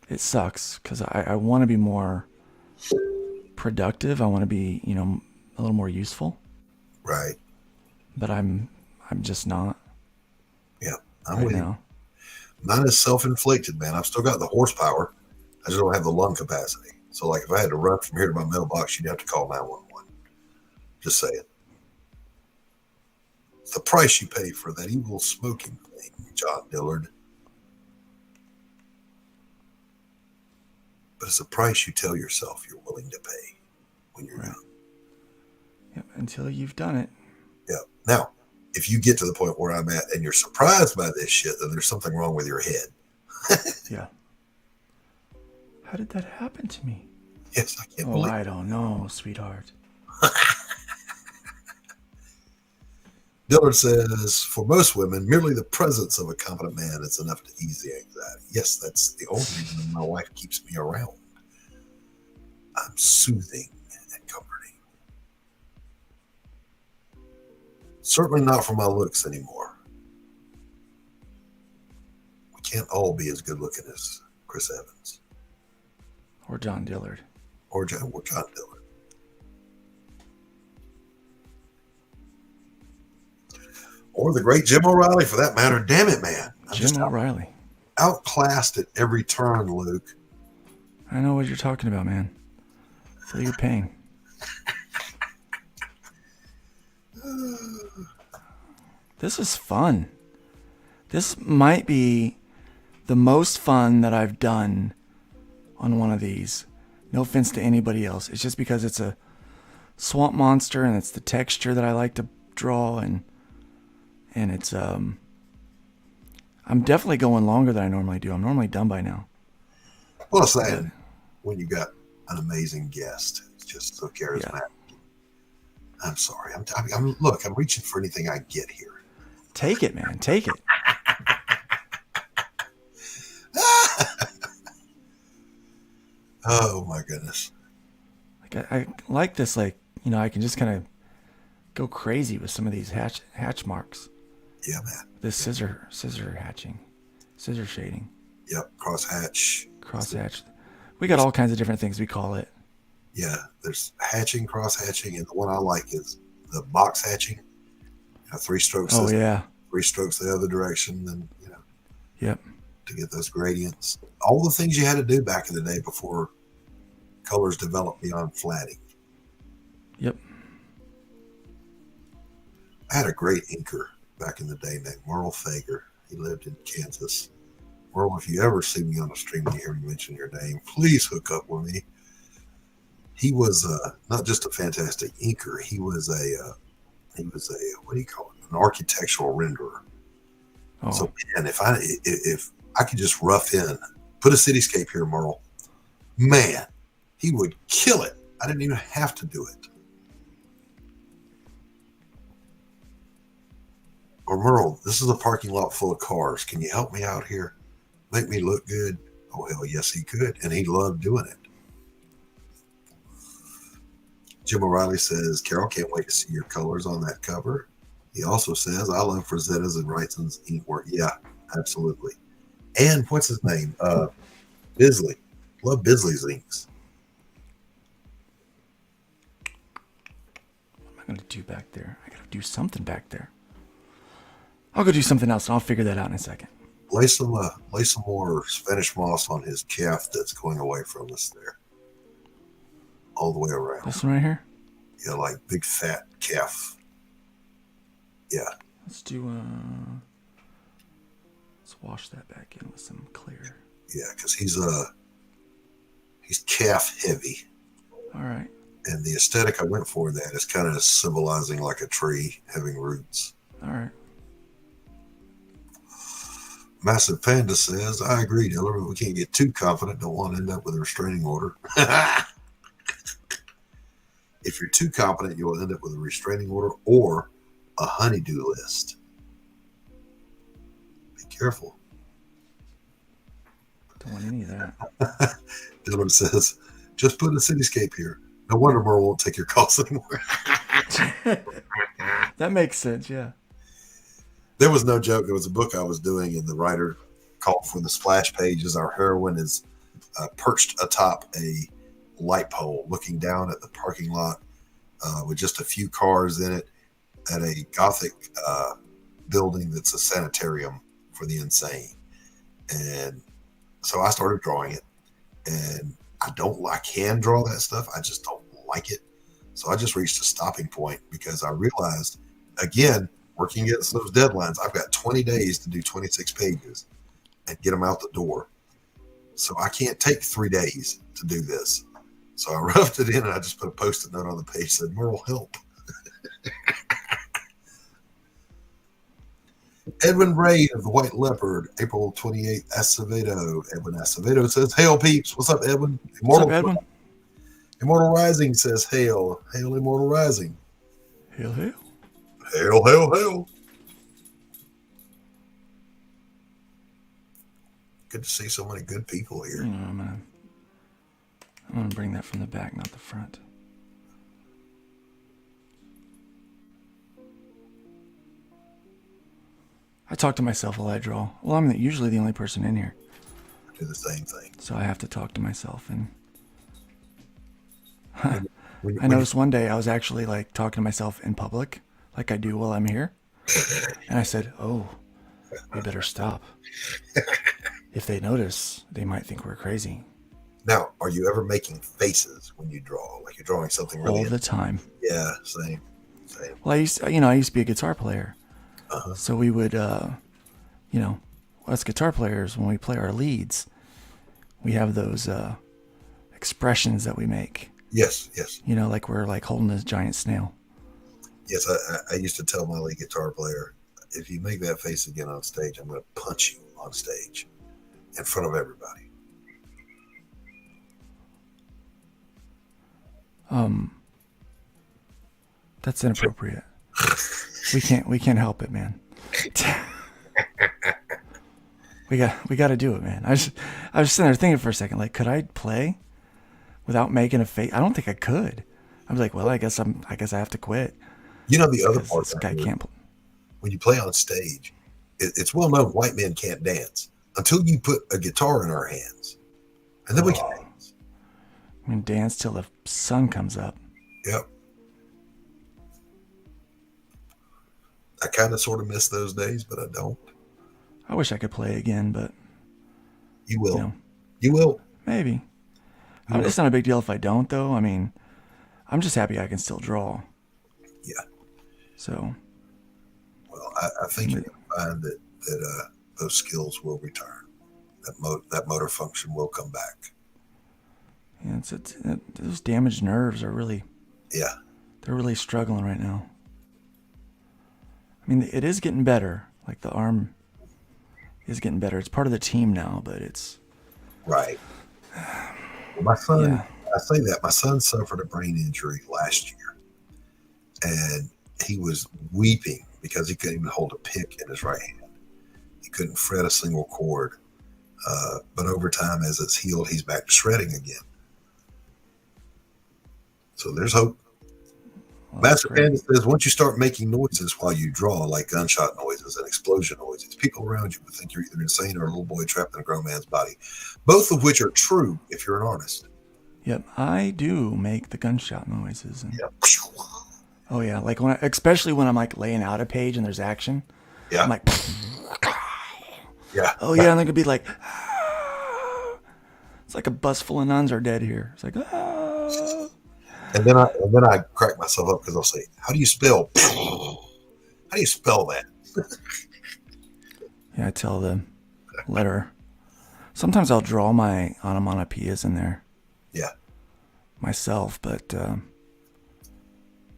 it sucks because I want to be more productive. I want to be a little more useful. Right. But I'm just not. Yeah, I'm right with now. You. Mine is self-inflicted, man. I've still got the horsepower. I just don't have the lung capacity. So, like, if I had to run from here to my mailbox, you'd have to call 911. Just saying. It's the price you pay for that evil smoking thing, John Dillard. But it's a price you tell yourself you're willing to pay when you're young. Yep, until you've done it. Yeah. Now, if you get to the point where I'm at and you're surprised by this shit, then there's something wrong with your head. Yeah. How did that happen to me? Yes, I can't believe it. I don't know, sweetheart. Dillard says, for most women, merely the presence of a competent man is enough to ease the anxiety. Yes, that's the only reason my wife keeps me around. I'm soothing and comforting. Certainly not for my looks anymore. We can't all be as good looking as Chris Evans. Or John Dillard. Or John Dillard. Or the great Jim O'Reilly, for that matter. Damn it, man. Jim O'Reilly. Outclassed at every turn, Luke. I know what you're talking about, man. Feel your pain. This is fun. This might be the most fun that I've done on one of these. No offense to anybody else. It's just because it's a swamp monster and it's the texture that I like to draw, and it's I'm definitely going longer than I normally do. I'm normally done by now. Well, it's that when you got an amazing guest, it's just so charismatic. Yeah. I'm sorry. Look, I'm reaching for anything I get here. Take it, man. Take it. Oh my goodness. Like I like this. Like, you know, I can just kind of go crazy with some of these hatch marks. Yeah, man. This scissor hatching, scissor shading. Yep, crosshatch. Crosshatch. We got all kinds of different things we call it. Yeah, there's hatching, cross-hatching, and the one I like is the box hatching. You know, 3 strokes. Oh, yeah. 3 strokes the other direction, then, you know. Yep. To get those gradients. All the things you had to do back in the day before colors developed beyond flatting. Yep. I had a great inker back in the day named Merle Fager. He lived in Kansas. Merle, if you ever see me on the stream and you hear me mention your name, please hook up with me. He was not just a fantastic inker. He was a what do you call it? An architectural renderer. Oh. So, man, if I could just rough in, put a cityscape here, Merle, man, he would kill it. I didn't even have to do it. Or Merle, this is a parking lot full of cars. Can you help me out here? Make me look good? Oh, hell yes, he could. And he loved doing it. Jim O'Reilly says, Carol, can't wait to see your colors on that cover. He also says, I love Frazetta's and Wrightson's ink work. Yeah, absolutely. And what's his name? Bisley. Love Bisley's inks. What am I going to do back there? I got to do something back there. I'll go do something else. I'll figure that out in a second. Lay some more Spanish moss on his calf that's going away from us there. All the way around. This one right here? Yeah, like big fat calf. Yeah. Let's do let's wash that back in with some clear. Yeah, because he's calf heavy. All right. And the aesthetic I went for in that is kind of symbolizing like a tree having roots. All right. Massive Panda says, I agree, Diller, but we can't get too confident. Don't want to end up with a restraining order. If you're too confident, you will end up with a restraining order or a honeydew list. Be careful. Don't want any of that. Diller says, just put a cityscape here. No wonder Merle won't take your calls anymore. That makes sense, yeah. There was no joke. There was a book I was doing, and the writer called for the splash pages. Our heroine is perched atop a light pole looking down at the parking lot with just a few cars in it at a Gothic building that's a sanitarium for the insane. And so I started drawing it, and I can draw that stuff. I just don't like it. So I just reached a stopping point because I realized, again, working against those deadlines, I've got 20 days to do 26 pages and get them out the door. So I can't take 3 days to do this. So I roughed it in and I just put a Post-it note on the page that said, Merle, help. Edwin Ray of the White Leopard, April 28th, Acevedo. Edwin Acevedo says, hail peeps. What's up, Edwin? What's up, Edwin? Immortal Rising says, "Hail, hail, Immortal Rising, Hail, hail. hail, hail, hail." Good to see so many good people here. I'm gonna bring that from the back, not the front. I talk to myself while I draw. Well, I'm usually the only person in here, I do the same thing. so I have to talk to myself. And When I noticed one day I was actually like talking to myself in public, like I do while I'm here, and I said, "Oh, we better stop. If they notice, they might think we're crazy." Now, are you ever making faces when you draw? Like you're drawing something really All the time. Yeah, same. Well, I used to be a guitar player, so we would, us guitar players, when we play our leads, we have those expressions that we make. Yes, yes. Like we're like holding this giant snail. Yes, I used to tell my lead guitar player, if you make that face again on stage, I'm going to punch you on stage in front of everybody. That's inappropriate. We can't help it, man. we got to do it, man. I was sitting there thinking for a second, like, could I play without making a face? I don't think I could. I was like, well, I guess I have to quit. You know, the other part, this guy can't. When you play on stage, it's well known white men can't dance until you put a guitar in our hands, and then we can dance. We can dance till the sun comes up. Yep. I kind of sort of miss those days, but I don't. I wish I could play again, but you will. You will. Maybe. It's not a big deal if I don't, though. I mean, I'm just happy I can still draw. Yeah. So. Well, I think you're going to find that those skills will return. That motor function will come back. Yeah, those damaged nerves are really. Yeah. They're really struggling right now. I mean, it is getting better. Like the arm is getting better. It's part of the team now, but it's. Right. Well, my son, I say that, my son suffered a brain injury last year, and he was weeping because he couldn't even hold a pick in his right hand. He couldn't fret a single chord. But over time, as it's healed, he's back to shredding again. So there's hope. Well, Master Panda says, once you start making noises while you draw, like gunshot noises and explosion noises, people around you would think you're either insane or a little boy trapped in a grown man's body, both of which are true if you're an artist. Yep, I do make the gunshot noises. And, yep. Oh, yeah, like especially when I'm like laying out a page and there's action. Yeah. I'm like, yeah. Oh, yeah, and they're going to be like, it's like a bus full of nuns are dead here. It's like, And then I crack myself up because I'll say, how do you spell? How do you spell that? Yeah, I tell the letter. Sometimes I'll draw my onomatopoeias in there. Yeah. Myself, but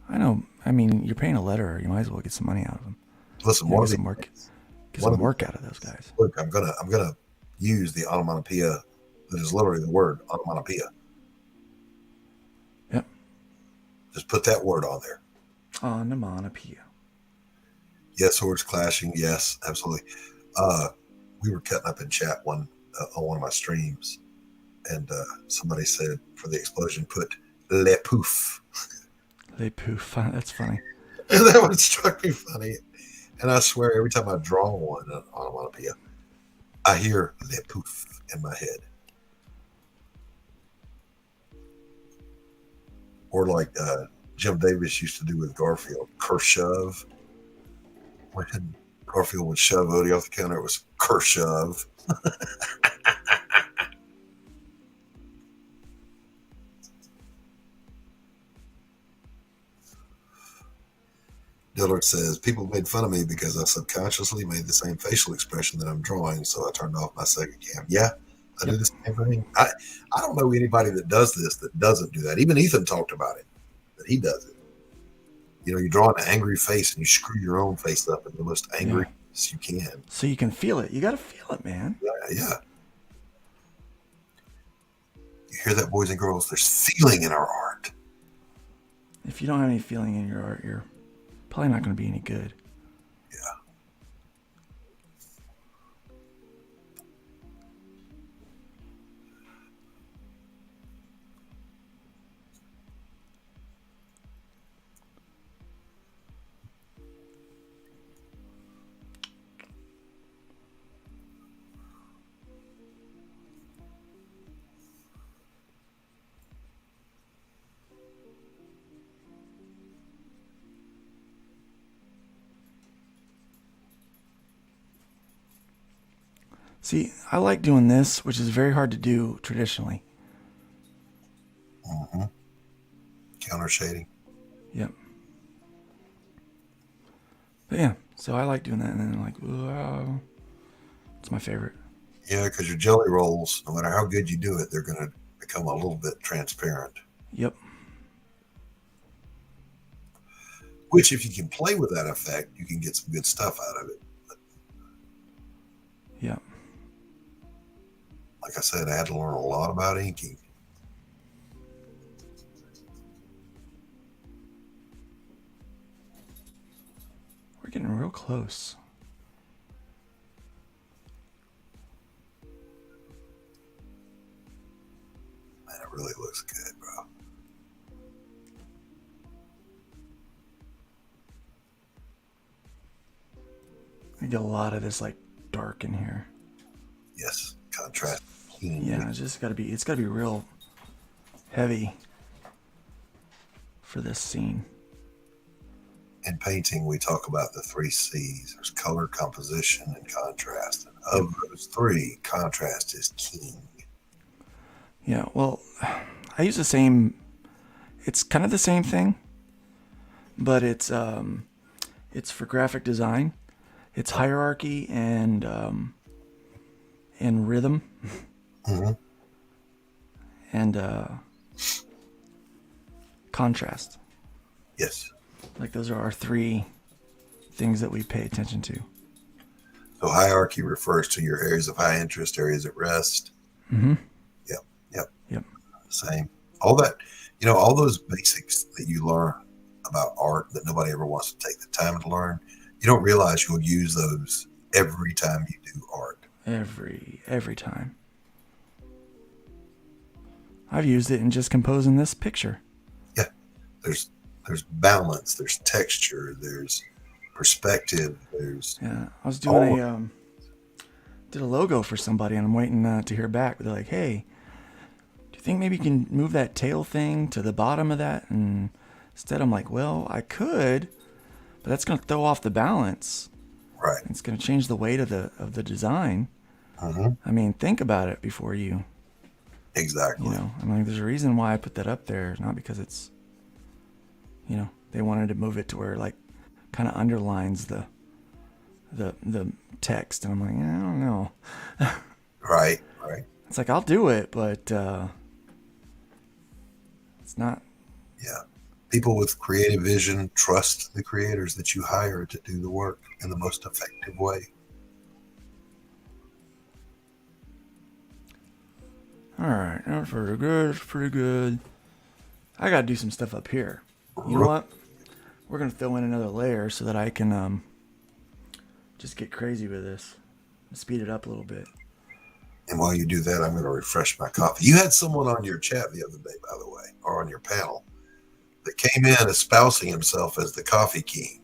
I know. I mean, you're paying a letterer. You might as well get some money out of them. Listen, get some work out of those guys. Look, I'm gonna use the onomatopoeia that is literally the word onomatopoeia. Yep. Just put that word on there. Onomatopoeia. Yes, swords clashing. Yes, absolutely. We were cutting up in chat on one of my streams, and somebody said for the explosion, put le pouf. Le pouf. That's funny. And that one struck me funny. And I swear, every time I draw one onomatopoeia, I hear le pouf in my head. Or like Jim Davis used to do with Garfield, Kershove. When Garfield would shove Odie off the counter, it was Kershove. Dillard says, people made fun of me because I subconsciously made the same facial expression that I'm drawing, so I turned off my second cam. Yeah, I do the same thing. I don't know anybody that does this that doesn't do that. Even Ethan talked about it, that he does it. You know, you draw an angry face and you screw your own face up in the most angry face you can. So you can feel it. You got to feel it, man. Yeah. You hear that, boys and girls? There's feeling in our art. If you don't have any feeling in your art, you're probably not going to be any good. Yeah. See, I like doing this, which is very hard to do traditionally. Mm-hmm. Counter shading. Yep. But yeah, so I like doing that, and then like, wow, it's my favorite. Yeah, because your jelly rolls, no matter how good you do it, they're going to become a little bit transparent. Yep. Which, if you can play with that effect, you can get some good stuff out of it. Yep. Like I said, I had to learn a lot about inking. We're getting real close. Man, it really looks good, bro. I get a lot of this like dark in here. Yes, contrast. Yeah, it's gotta be real heavy for this scene. In painting, we talk about the 3 C's. There's color, composition, and contrast. And of those 3, contrast is king. Yeah, well, I use the same. It's kind of the same thing, but it's for graphic design. It's hierarchy and rhythm. Mm-hmm. And contrast. Yes. Like those are our 3 things that we pay attention to. So hierarchy refers to your areas of high interest, areas at rest. Mm-hmm. Yep. Same. All that, all those basics that you learn about art that nobody ever wants to take the time to learn, you don't realize you'll use those every time you do art. Every time. I've used it in just composing this picture. Yeah. There's balance, there's texture, there's perspective, there's... Yeah, I was doing did a logo for somebody, and I'm waiting to hear back. They're like, hey, do you think maybe you can move that tail thing to the bottom of that? And instead I'm like, well, I could, but that's going to throw off the balance. Right. It's going to change the weight of the design. Mm-hmm. I mean, think about it before you... Exactly. There's a reason why I put that up there. Not because it's... they wanted to move it to where, like, kind of underlines the text. And I'm like, I don't know. Right. It's like, I'll do it, but it's not... Yeah. People with creative vision trust the creators that you hire to do the work in the most effective way. All right, that's pretty good. I got to do some stuff up here. You know what? We're going to throw in another layer so that I can just get crazy with this. Speed it up a little bit. And while you do that, I'm going to refresh my coffee. You had someone on your chat the other day, by the way, or on your panel, that came in espousing himself as the coffee king.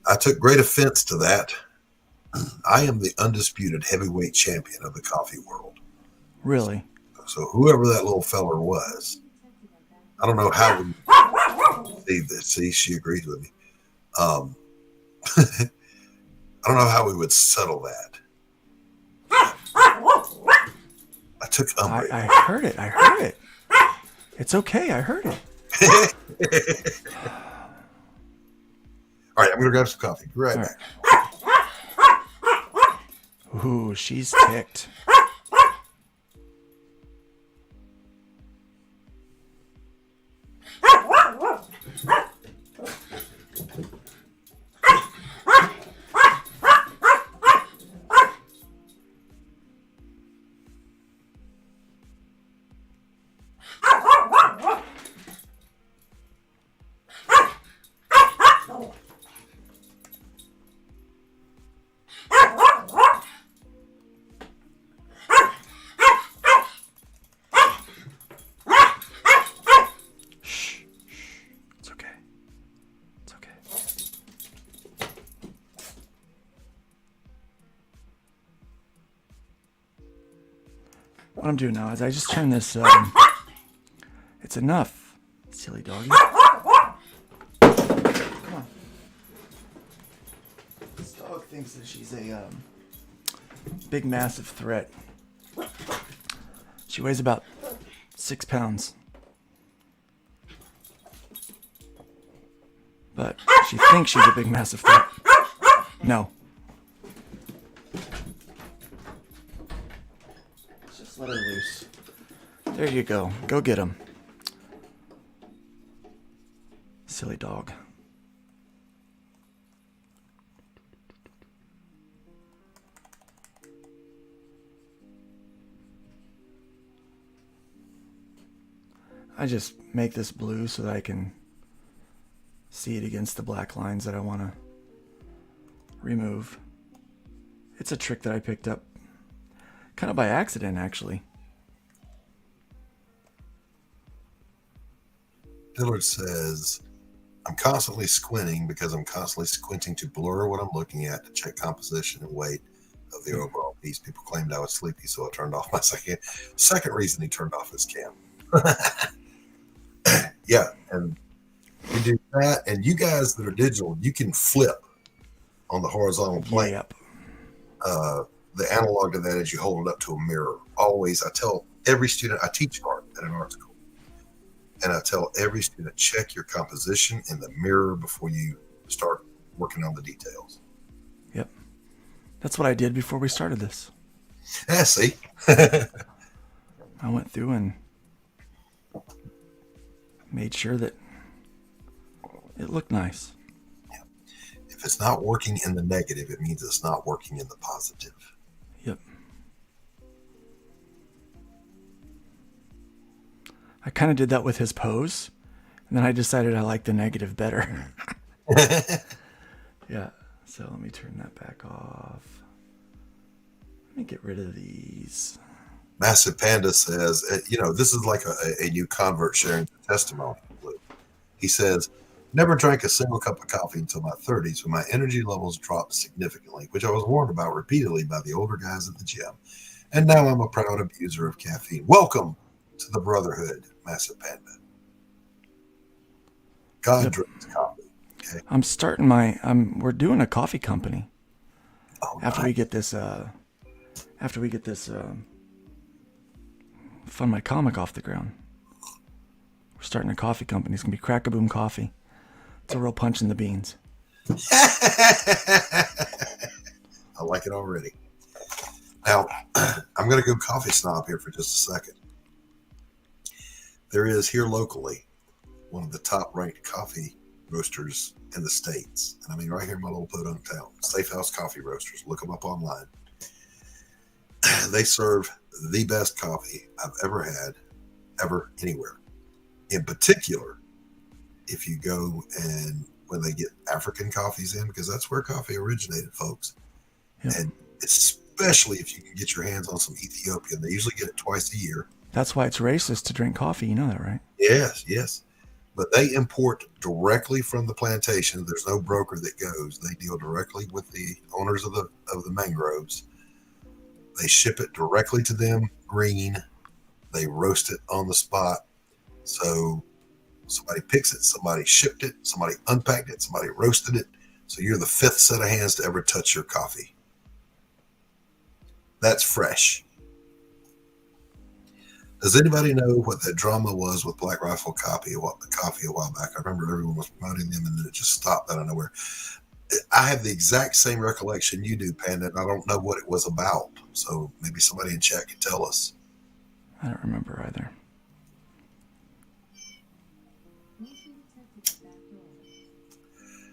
I took great offense to that. I am the undisputed heavyweight champion of the coffee world. Really? So whoever that little feller was, I don't know how we see she agrees with me. I don't know how we would settle that. I took umbrage. I heard it. It's okay, I heard it. All right, I'm gonna grab some coffee. Be right back. Ooh, she's ticked. what I'm doing now is I just turn this. It's enough, silly doggy. Come on. This dog thinks that she's a big, massive threat. She weighs about 6 pounds. But she thinks she's a big, massive threat. No. Just let her loose. There you go. Go get him. Silly dog. I just make this blue so that I can see it against the black lines that I want to remove. It's a trick that I picked up kind of by accident, actually. Dillard says, I'm constantly squinting because I'm constantly squinting to blur what I'm looking at to check composition and weight of the overall piece. People claimed I was sleepy, so I turned off my second reason he turned off his cam. Yeah, and you do that, and you guys that are digital, you can flip on the horizontal plane. Yep. The analog to that is you hold it up to a mirror. Always, I tell every student, I teach art at an art school, and I tell every student, check your composition in the mirror before you start working on the details. Yep. That's what I did before we started this. Yeah, see? I went through and made sure that it looked nice. Yeah. If it's not working in the negative, it means it's not working in the positive. Yep. I kind of did that with his pose, and then I decided I liked the negative better. Yeah. So let me turn that back off. Let me get rid of these. Massive Panda says, this is like a new convert sharing testimony. He says, never drank a single cup of coffee until my 30s when my energy levels dropped significantly, which I was warned about repeatedly by the older guys at the gym. And now I'm a proud abuser of caffeine. Welcome to the brotherhood, Massive Panda. God drinks coffee. Okay. I'm starting we're doing a coffee company. After we get this Fund My Comic off the ground. We're starting a coffee company. It's going to be Crack-A-Boom Coffee. It's a real punch in the beans. I like it already. Now, I'm going to go coffee snob here for just a second. There is here locally one of the top ranked coffee roasters in the States. And I mean, right here in my little podunk town, Safe House Coffee Roasters. Look them up online. They serve the best coffee I've ever had, ever, anywhere. In particular, if you go and when they get African coffees in, because that's where coffee originated, folks. Yep. And especially if you can get your hands on some Ethiopian. They usually get it twice a year. That's why it's racist to drink coffee. You know that, right? Yes. But they import directly from the plantation. There's no broker that goes. They deal directly with the owners of the mangroves. They ship it directly to them, green. They roast it on the spot. So somebody picks it, somebody shipped it, somebody unpacked it, somebody roasted it. So you're the fifth set of hands to ever touch your coffee. That's fresh. Does anybody know what that drama was with Black Rifle Coffee a while back? I remember everyone was promoting them and then it just stopped out of nowhere. I have the exact same recollection you do, Panda, and I don't know what it was about. So maybe somebody in chat can tell us. I don't remember either.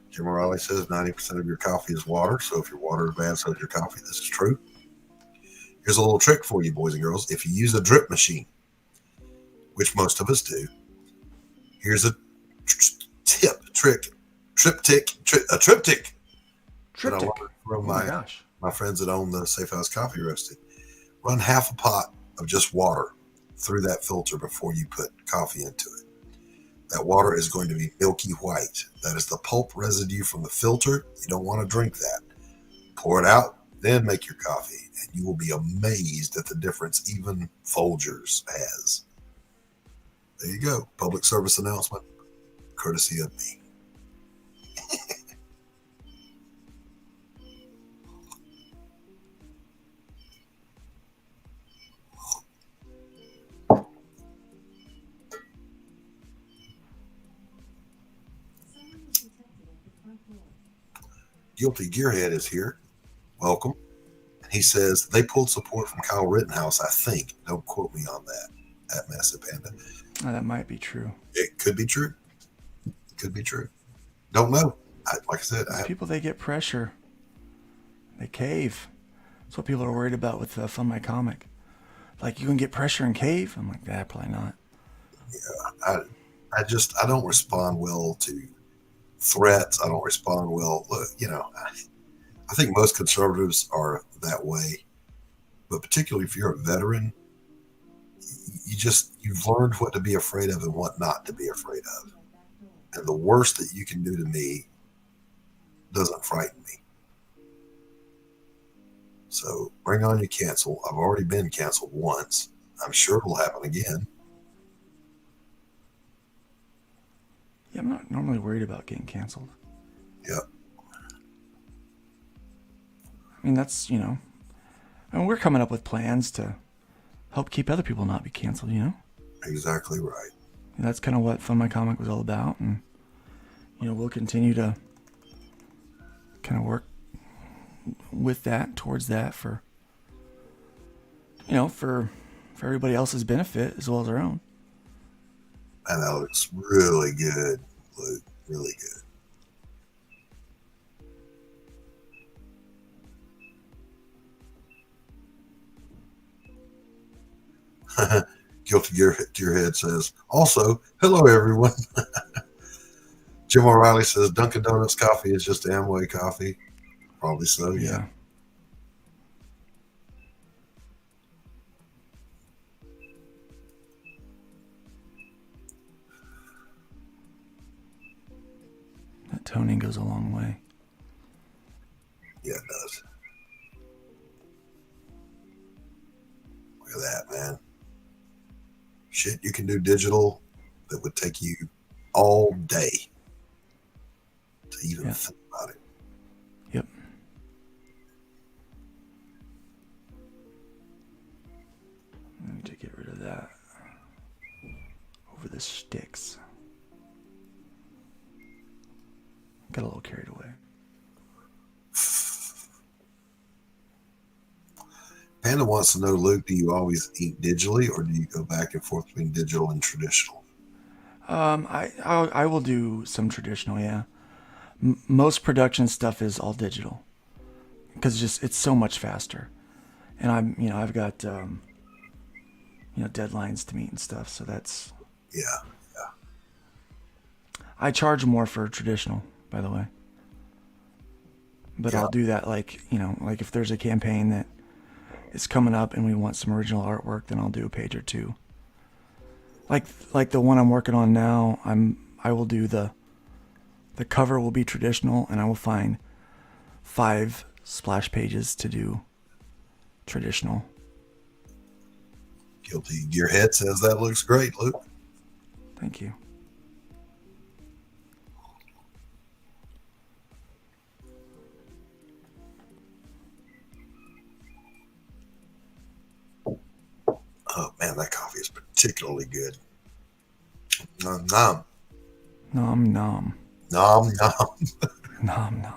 Jim O'Reilly says 90% of your coffee is water. So if your water is bad, so is your coffee. This is true. Here's a little trick for you, boys and girls. If you use a drip machine, which most of us do, here's a triptych. That I learned from my friends that own the Safe House Coffee Roasting. Run half a pot of just water through that filter before you put coffee into it. That water is going to be milky white. That is the pulp residue from the filter. You don't want to drink that. Pour it out, then make your coffee. and you will be amazed at the difference even Folgers has. There you go. Public service announcement, courtesy of me. Guilty Gearhead is here. Welcome. And he says they pulled support from Kyle Rittenhouse, I think. Don't quote me on that, at Massive Panda. That might be true. It could be true. It could be true. Don't know. Like I said, people, they get pressure. They cave. That's what people are worried about with Fund My Comic. Like, you can get pressure and cave? I'm like, probably not. Yeah, I don't respond well to threats. I don't respond well. Look, I think most conservatives are that way, but particularly if you're a veteran, you've learned what to be afraid of and what not to be afraid of. And the worst that you can do to me doesn't frighten me. So bring on your cancel. I've already been canceled once. I'm sure it'll happen again. Yeah, I'm not normally worried about getting canceled. Yeah. I mean, that's, we're coming up with plans to help keep other people not be canceled, Exactly right. And that's kind of what Fund My Comic was all about. And, we'll continue to kind of work with that, towards that for everybody else's benefit as well as our own. And that looks really good, Luke. Really good. Guilty Gearhead says, also, hello, everyone. Jim O'Reilly says, Dunkin' Donuts coffee is just Amway coffee. Probably so, yeah. That toning goes a long way. Yeah, it does. Look at that, man. Shit you can do digital that would take you all day to even think about it. Yep. I need to get rid of that over the sticks. Got a little carried away. Panda wants to know, Luke, do you always ink digitally or do you go back and forth between digital and traditional? I will do some traditional, yeah. Most production stuff is all digital because it's so much faster, and I've got deadlines to meet and stuff, so that's yeah. I charge more for traditional, by the way, but I'll do that like if there's a campaign that is coming up and we want some original artwork, then I'll do a page or two. Like the one I'm working on now, I will do the cover will be traditional, and I will find 5 splash pages to do traditional. Guilty Gearhead says that looks great, Luke. Thank you. Oh man, that coffee is particularly good. Nom nom. Nom nom. Nom nom. Nom nom.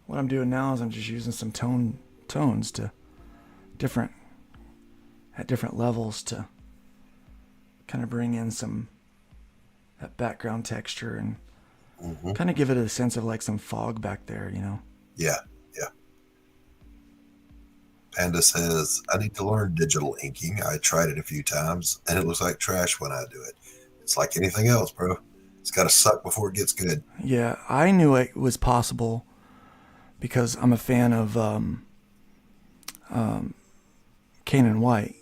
What I'm doing now is I'm just using some tones to at different levels to kind of bring in some that background texture and kind of give it a sense of like some fog back there, Yeah. Panda says, I need to learn digital inking. I tried it a few times and it looks like trash when I do it. It's like anything else, bro. It's got to suck before it gets good. Yeah, I knew it was possible because I'm a fan of Kanan White.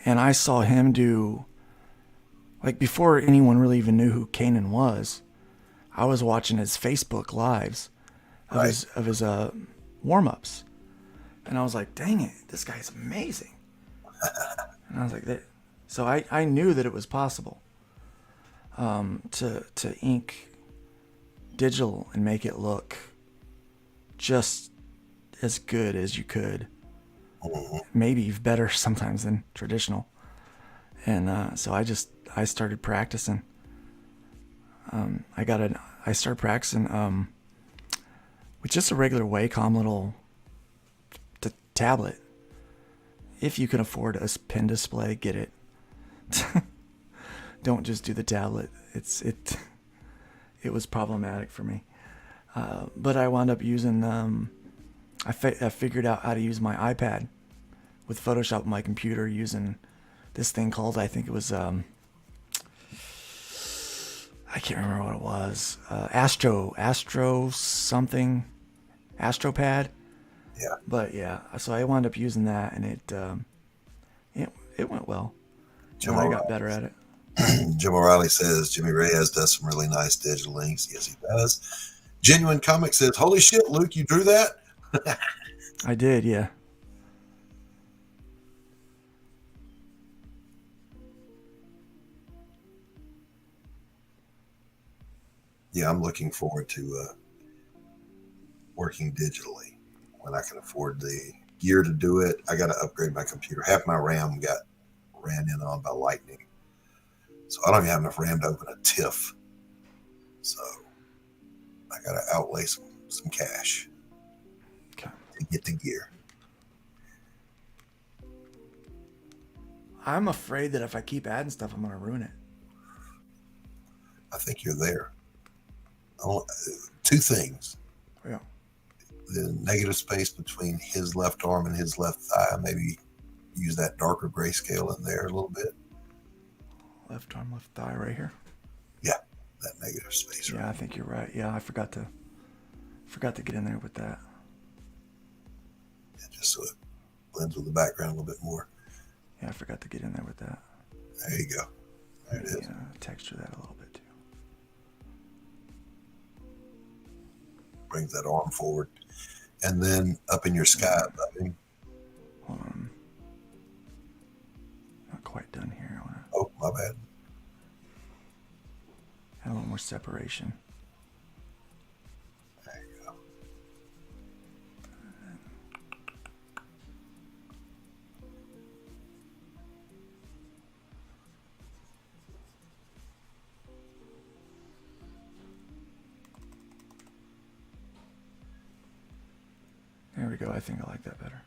And I saw him do, like before anyone really even knew who Kanan was, I was watching his Facebook lives of Right. his warm ups, and I was like, dang it, this guy's amazing. And I was like, that. So I knew that it was possible to ink digital and make it look just as good as you could, Mm-hmm. maybe better sometimes than traditional. And so I started practicing. I started practicing with just a regular Wacom little tablet. If you can afford a pen display, get it. Don't just do the tablet. It was problematic for me. But I wound up using I figured out how to use my iPad with Photoshop on my computer using this thing called, I think it was I can't remember what it was. Astro something, Astropad. Yeah. But yeah, so I wound up using that, and it went well. Jim And I O'Reilly. got better at it. Jim O'Reilly says Jimmy Reyes does some really nice digital inks. Yes, he does. Genuine Comic says, "Holy shit, Luke, you drew that?" I did, yeah. Yeah, I'm looking forward to working digitally when I can afford the gear to do it. I got to upgrade my computer. Half my RAM got ran in on by lightning, so I don't even have enough RAM to open a TIFF. So I got to outlay some cash Okay. to get the gear. I'm afraid that if I keep adding stuff, I'm gonna ruin it. I think you're there. Two things. Yeah. The negative space between his left arm and his left thigh, maybe use that darker grayscale in there a little bit. Left arm, left thigh, right here. Yeah, that negative space. Yeah, I think you're right. Yeah, I forgot to get in there with that. Yeah, just so it blends with the background a little bit more. Yeah, I forgot to get in there with that. There you go. There it is. Yeah, texture that a little bit too. Brings that arm forward. And then up in your sky, buddy. Hold on. Not quite done here. I want to Oh, my bad. add a little more separation. There you go. There we go. I think I like that better.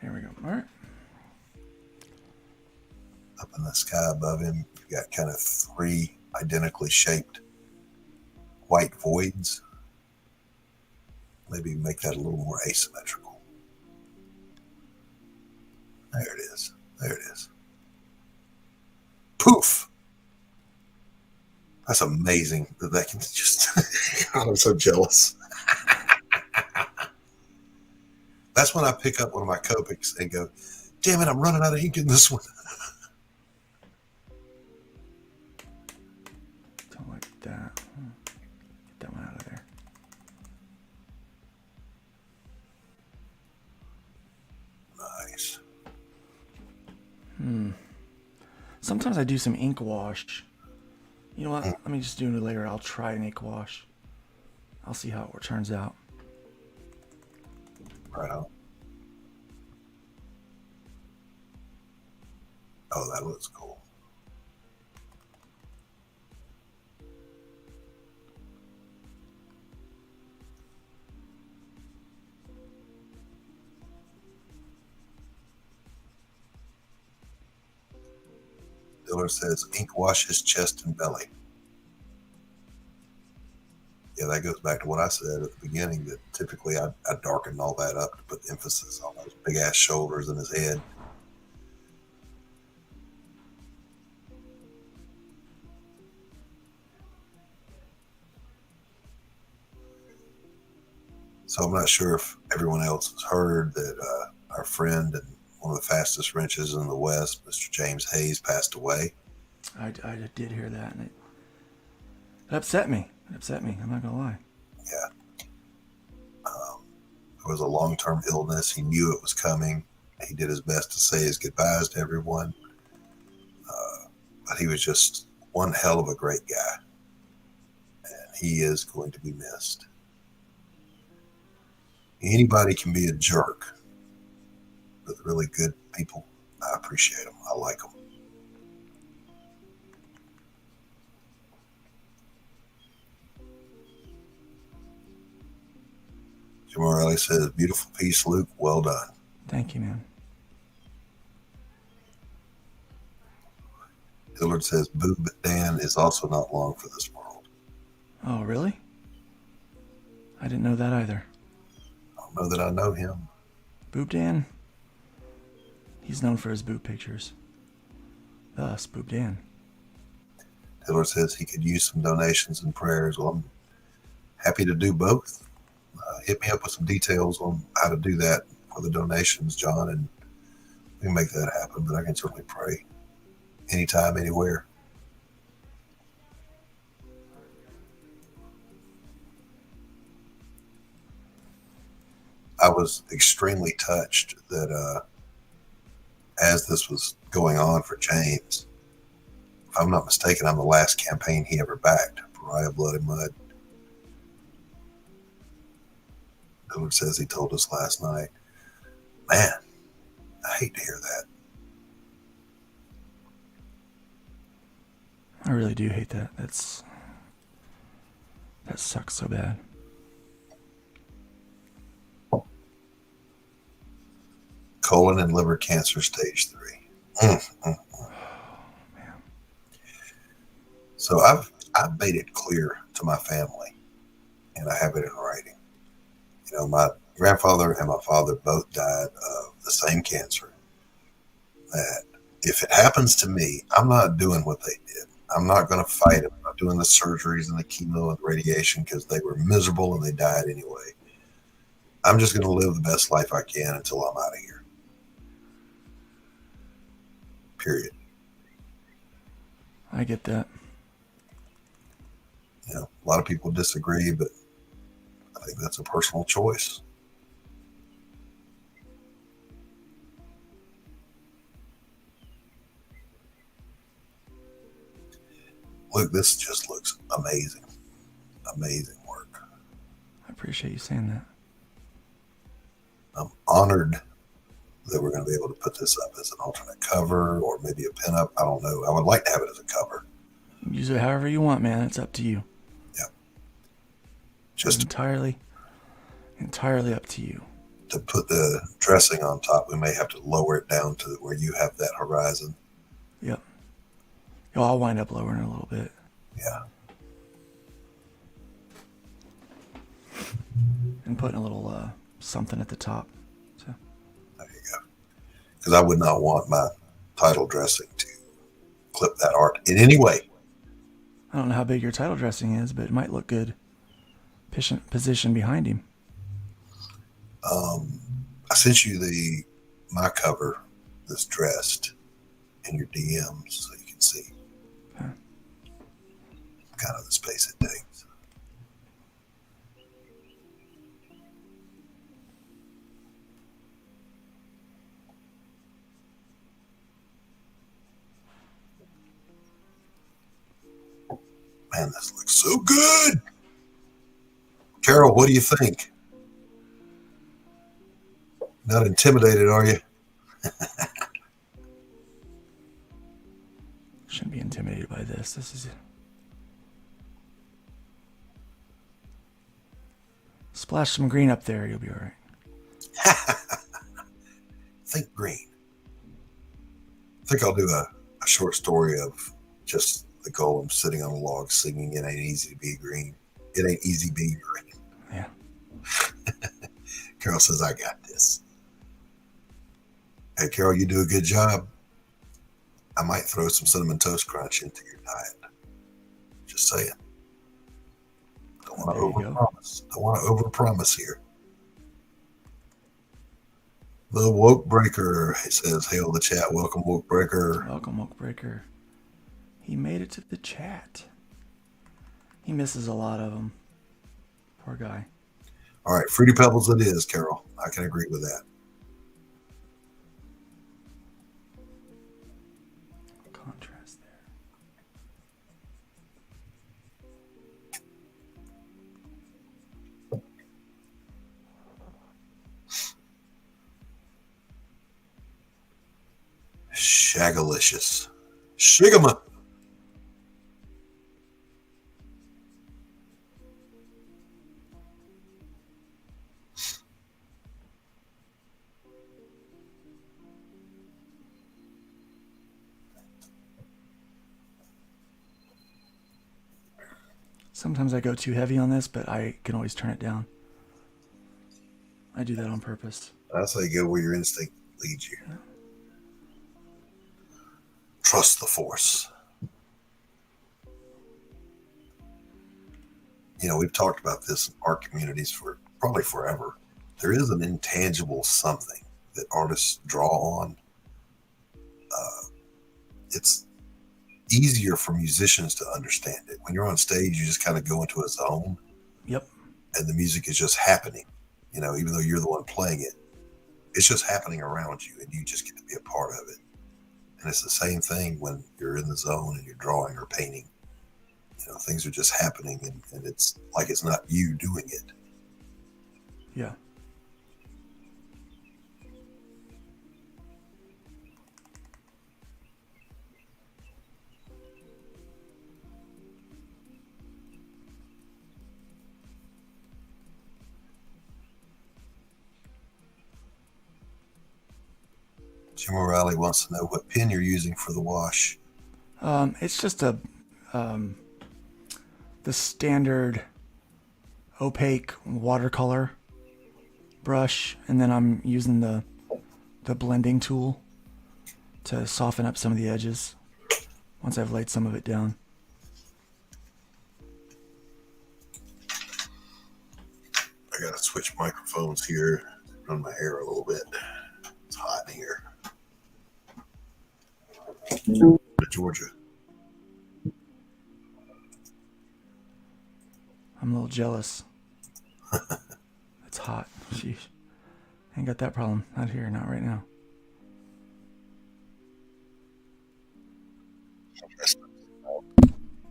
Here we go. All right. Up in the sky above him, you got kind of three identically shaped white voids. Maybe make that a little more asymmetrical. There it is. There it is. Poof! That's amazing that can just. God, I'm so jealous. That's when I pick up one of my Copics and go, damn it, I'm running out of ink in this one. Don't like that. Get that one out of there. Nice. Sometimes I do some ink wash. You know what? Let me just do it later. I'll try an ink wash. I'll see how it turns out. Right on. Oh, that looks cool. Diller says ink wash his chest and belly. Yeah, that goes back to what I said at the beginning, that typically I darken all that up to put emphasis on those big ass shoulders and his head. So I'm not sure if everyone else has heard that our friend and one of the fastest wrenches in the West, Mr. James Hayes, passed away. I did hear that, and It upset me. I'm not gonna lie. Yeah. It was a long-term illness. He knew it was coming. He did his best to say his goodbyes to everyone. But he was just one hell of a great guy. And he is going to be missed. Anybody can be a jerk, but the really good people, I appreciate them. I like them. Jim O'Reilly says, beautiful piece, Luke. Well done. Thank you, man. Dillard says, Boob Dan is also not long for this world. Oh, really? I didn't know that either. I don't know that I know him. Boob Dan? He's known for his boob pictures. Thus, Boob Dan. Dillard says he could use some donations and prayers. Well, I'm happy to do both. Hit me up with some details on how to do that for the donations, John, and we can make that happen. But I can certainly pray anytime, anywhere. I was extremely touched that as this was going on for James, if I'm not mistaken, I'm the last campaign he ever backed, PARIAH Blood and Mud. Dillard says he told us last night. Man, I hate to hear that. I really do hate that. That sucks so bad. Colon and liver cancer stage 3. Man. So I've made it clear to my family, and I have it in writing. You know, my grandfather and my father both died of the same cancer. That if it happens to me, I'm not doing what they did. I'm not going to fight it. I'm not doing the surgeries and the chemo and the radiation because they were miserable and they died anyway. I'm just going to live the best life I can until I'm out of here. Period. I get that. You know, a lot of people disagree, but I think that's a personal choice. Luke, this just looks amazing. Amazing work. I appreciate you saying that. I'm honored that we're going to be able to put this up as an alternate cover or maybe a pinup. I don't know. I would like to have it as a cover. Use it however you want, man. It's up to you. Yeah. Just entirely up to you. To put the dressing on top, we may have to lower it down to where you have that horizon. Yep. I'll wind up lowering it a little bit. Yeah. And putting a little something at the top. So. There you go. Because I would not want my title dressing to clip that art in any way. I don't know how big your title dressing is, but it might look good. Position behind him. I sent you my cover that's dressed in your DMs so you can see kind of the space it takes. Man, this looks so good. Carol, what do you think? Not intimidated, are you? Shouldn't be intimidated by this. This is splash some green up there. You'll be all right. Think green. I think I'll do a short story of just the golem sitting on a log singing "It Ain't Easy to Be Green." It ain't easy being green. Yeah. Carol says, I got this. Hey, Carol, you do a good job. I might throw some Cinnamon Toast Crunch into your diet. Just saying. Don't want to overpromise. Don't want to overpromise here. The Woke Breaker, he says, hail the chat. Welcome, Woke Breaker. Welcome, Woke Breaker. He made it to the chat. He misses a lot of them. Poor guy. All right, Fruity Pebbles it is, Carol. I can agree with that. Contrast there. Shagalicious. Shigama. Sometimes I go too heavy on this, but I can always turn it down. I do that on purpose. I say go where your instinct leads you. Yeah. Trust the force. You know, we've talked about this in art communities for probably forever. There is an intangible something that artists draw on. It's easier for musicians to understand it. When you're on stage, you just kind of go into a zone. Yep. And the music is just happening. You know, even though you're the one playing it, it's just happening around you, and you just get to be a part of it. And it's the same thing when you're in the zone and you're drawing or painting. You know, things are just happening, and it's like it's not you doing it. Yeah. Jim O'Reilly wants to know what pen you're using for the wash. It's just the standard opaque watercolor brush, and then I'm using the blending tool to soften up some of the edges once I've laid some of it down. I gotta switch microphones here, run my hair a little bit. It's hot in here. Georgia. I'm a little jealous. It's hot. Sheesh. Ain't got that problem. Not here, not right now.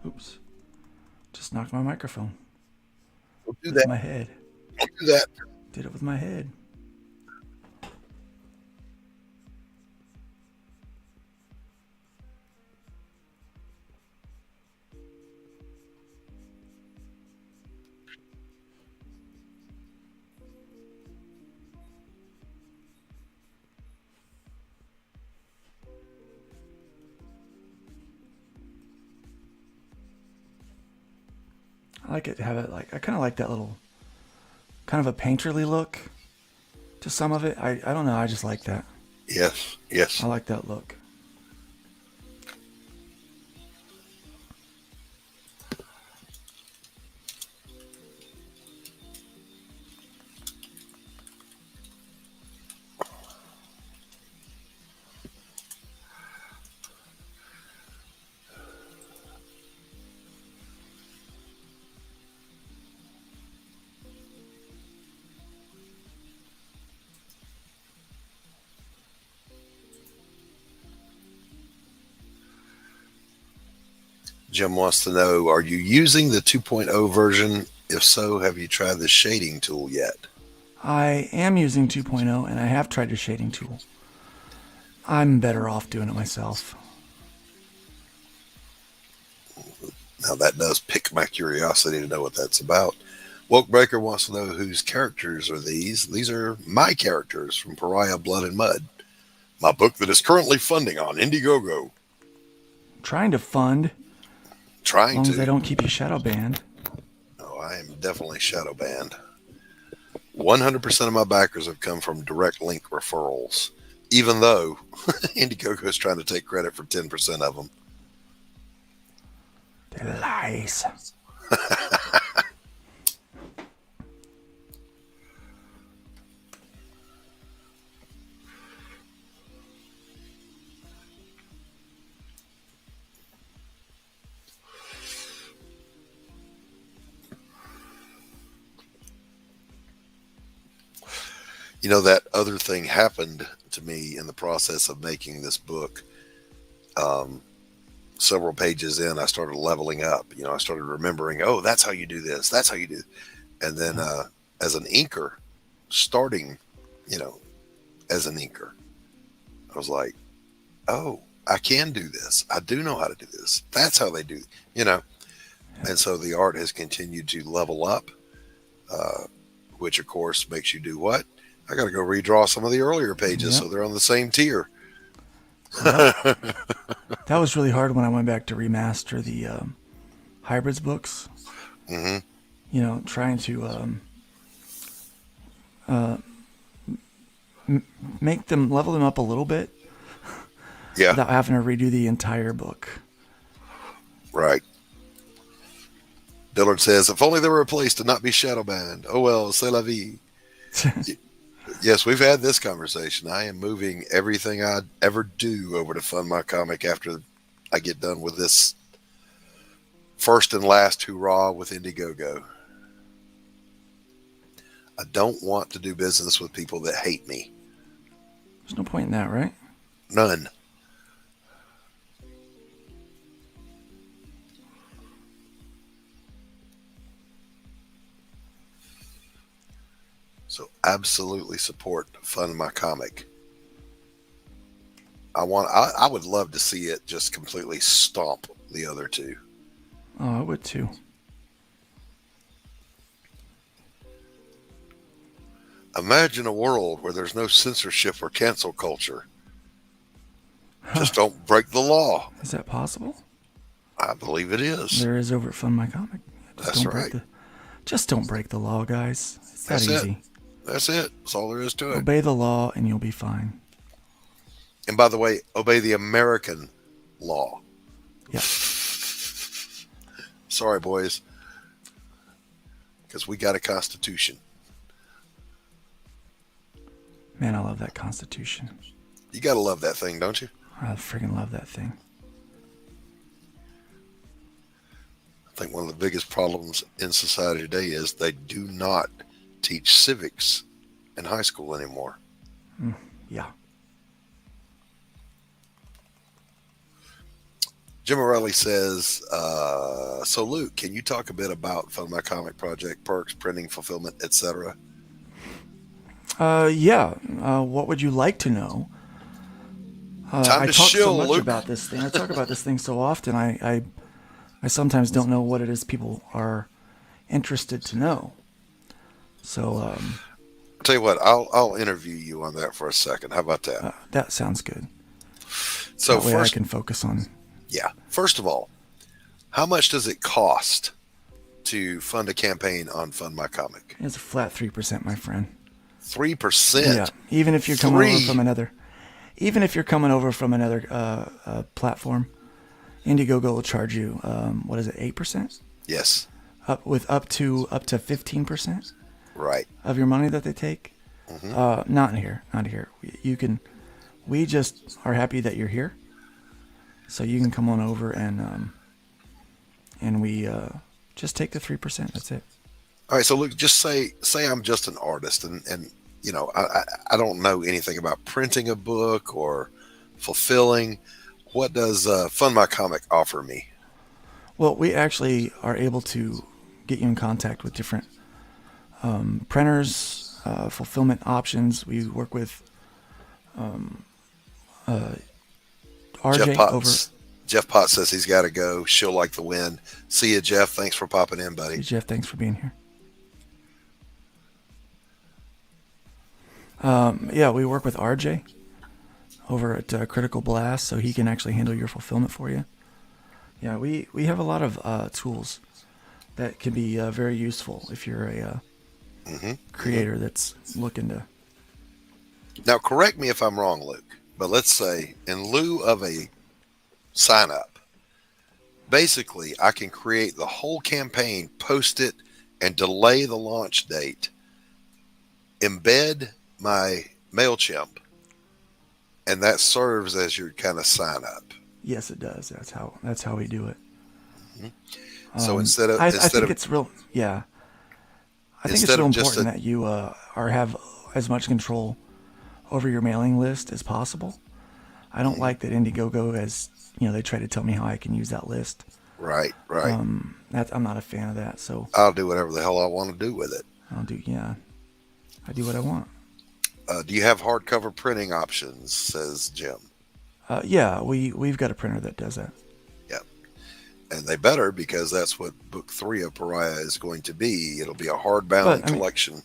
Oops. Just knocked my microphone. Don't do With that. my head. Don't do that. Did it with my head. I like it to have it like, I kind of like that little, kind of a painterly look to some of it. I don't know. I just like that. Yes, yes. I like that look. Jim wants to know, are you using the 2.0 version? If so, have you tried the shading tool yet? I am using 2.0 and I have tried the shading tool. I'm better off doing it myself. Now that does pique my curiosity to know what that's about. Wokebreaker wants to know whose characters are these. These are my characters from Pariah, Blood and Mud, my book that is currently funding on Indiegogo. Trying to fund. Trying as long to. as they don't keep you shadow banned. No, I am definitely shadow banned. 100% of my backers have come from direct link referrals, even though Indiegogo is trying to take credit for 10% of them. They're lies. That other thing happened to me in the process of making this book. Um, Several pages in, I started leveling up. I started remembering, oh, that's how you do this. That's how you do. And then, Yeah. as an inker, starting, you know, as an inker, I was like, oh, I can do this. I do know how to do this. That's how they do, you know. Yeah. And so the art has continued to level up, uh, which of course makes you do what? I got to go redraw some of the earlier pages Yep. so they're on the same tier. Yep. That was really hard when I went back to remaster the hybrids books. Hmm. Trying to uh, make them level them up a little bit Yeah, without having to redo the entire book. right. Dillard says, if only they were a place to not be shadow banned. Oh well, c'est la vie. Yes, we've had this conversation. I am moving everything I ever do over to Fund My Comic after I get done with this first and last hurrah with Indiegogo. I don't want to do business with people that hate me. There's no point in that, right? None. So absolutely support Fund My Comic. I would love to see it just completely stomp the other two. Oh, I would too. Imagine a world where there's no censorship or cancel culture. Huh. Just don't break the law. Is that possible? I believe it is. There is over at Fund My Comic. That's right. Just don't break the law, guys. It's that That's it. easy. That's it. That's all there is to it. Obey the law and you'll be fine. And by the way, obey the American law. Yep. Sorry, boys. Because we got a constitution. Man, I love that Constitution. You got to love that thing, don't you? I freaking love that thing. I think one of the biggest problems in society today is they do not teach civics in high school anymore. Yeah. Jim O'Reilly says, so Luke, can you talk a bit about Fund My Comic project, perks, printing, fulfillment, etc.? Yeah. What would you like to know? Time I to talk so shill, much Luke. about this thing. I talk about this thing so often. I sometimes don't know what it is people are interested to know. So I'll tell you what, I'll interview you on that for a second. How about that? that sounds good. So That way first, I can focus on. yeah, first of all, how much does it cost to fund a campaign on Fund My Comic? It's a flat 3%, my friend. 3%. Yeah. Even if you're coming over from another platform, Indiegogo will charge you what is it, 8%? Yes, Up to 15% right. of your money that they take. Hmm. Not here. We just are happy that you're here. So you can come on over and we just take the 3%. That's it. All right, so Luke, just say I'm just an artist, and I don't know anything about printing a book or fulfilling. What does Fund My Comic offer me? Well, we actually are able to get you in contact with different printers, fulfillment options. We work with RJ over. Jeff Potts says he's got to go. She'll like the wind. See you, Jeff. Thanks for popping in, buddy. Hey, Jeff, thanks for being here. Yeah, we work with RJ over at Critical Blast, so he can actually handle your fulfillment for you. Yeah, we have a lot of tools that can be very useful if you're a creator that's looking to. Now, correct me if I'm wrong, Luke, but let's say in lieu of a sign up, basically I can create the whole campaign, post it, and delay the launch date, embed my MailChimp, and that serves as your kind of sign up. Yes, it does. That's how we do it. So I think it's real. Yeah, I think it's real important that you have as much control over your mailing list as possible. I don't like that Indiegogo has, they try to tell me how I can use that list. Right. I'm not a fan of that. So I'll do whatever the hell I want to do with it. I do what I want. Do you have hardcover printing options? Says Jim. Yeah, we've got a printer that does that. Yep. And they better, because that's what book 3 of Pariah is going to be. It'll be a hardbound collection.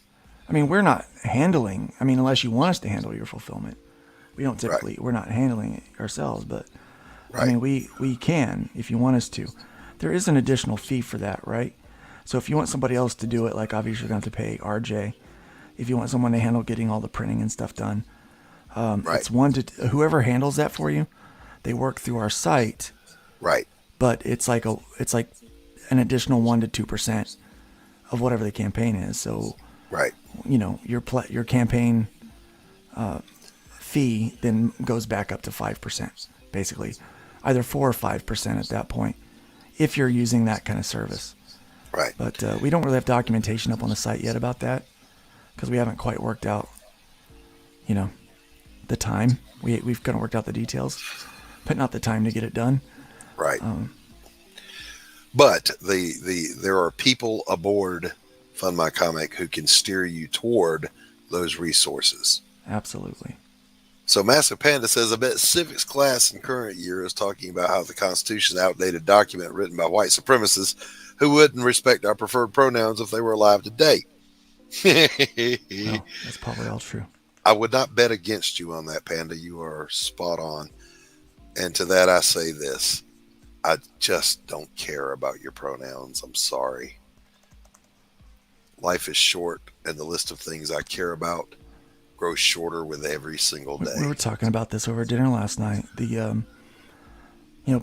We're not handling, unless you want us to handle your fulfillment. We don't typically, we're not handling it ourselves, but we can if you want us to. There is an additional fee for that, right? So if you want somebody else to do it, like obviously you're going to have to pay RJ. If you want someone to handle getting all the printing and stuff done, it's whoever handles that for you, they work through our site. Right. But it's like an additional 1% to 2% of whatever the campaign is. So, right. Your campaign fee then goes back up to 5%, basically, either 4 or 5% at that point, if you're using that kind of service. Right. But we don't really have documentation up on the site yet about that, because we haven't quite worked out, the time. We've kind of worked out the details, but not the time to get it done. Right. But there are people aboard Fund My Comic who can steer you toward those resources. Absolutely. So Massive Panda says, I bet civics class in current year is talking about how the Constitution is an outdated document written by white supremacists who wouldn't respect our preferred pronouns if they were alive today. Well, that's probably all true. I would not bet against you on that, Panda. You are spot on. And to that I say this. I just don't care about your pronouns. I'm sorry. Life is short, and the list of things I care about grows shorter with every single day. We were talking about this over dinner last night. The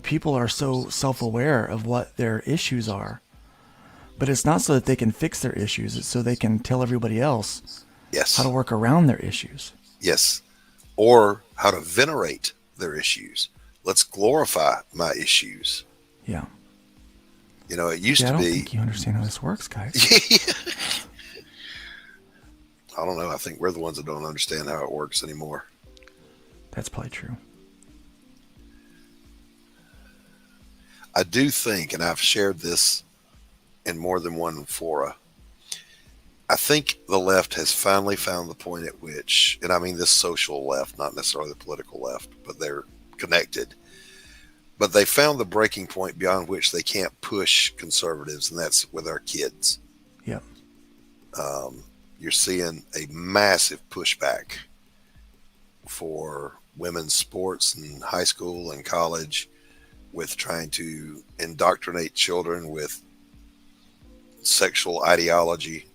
people are so self-aware of what their issues are, but it's not so that they can fix their issues. It's so they can tell everybody else how to work around their issues. Yes. Or how to venerate their issues. Let's glorify my issues. Yeah. It used to be. I don't think you understand how this works, guys. I don't know. I think we're the ones that don't understand how it works anymore. That's probably true. I do think, and I've shared this in more than one fora, I think the left has finally found the point at which, and I mean this social left, not necessarily the political left, but they're connected. But they found the breaking point beyond which they can't push conservatives, and that's with our kids. Yeah. You're seeing a massive pushback for women's sports in high school and college, with trying to indoctrinate children with sexual ideology.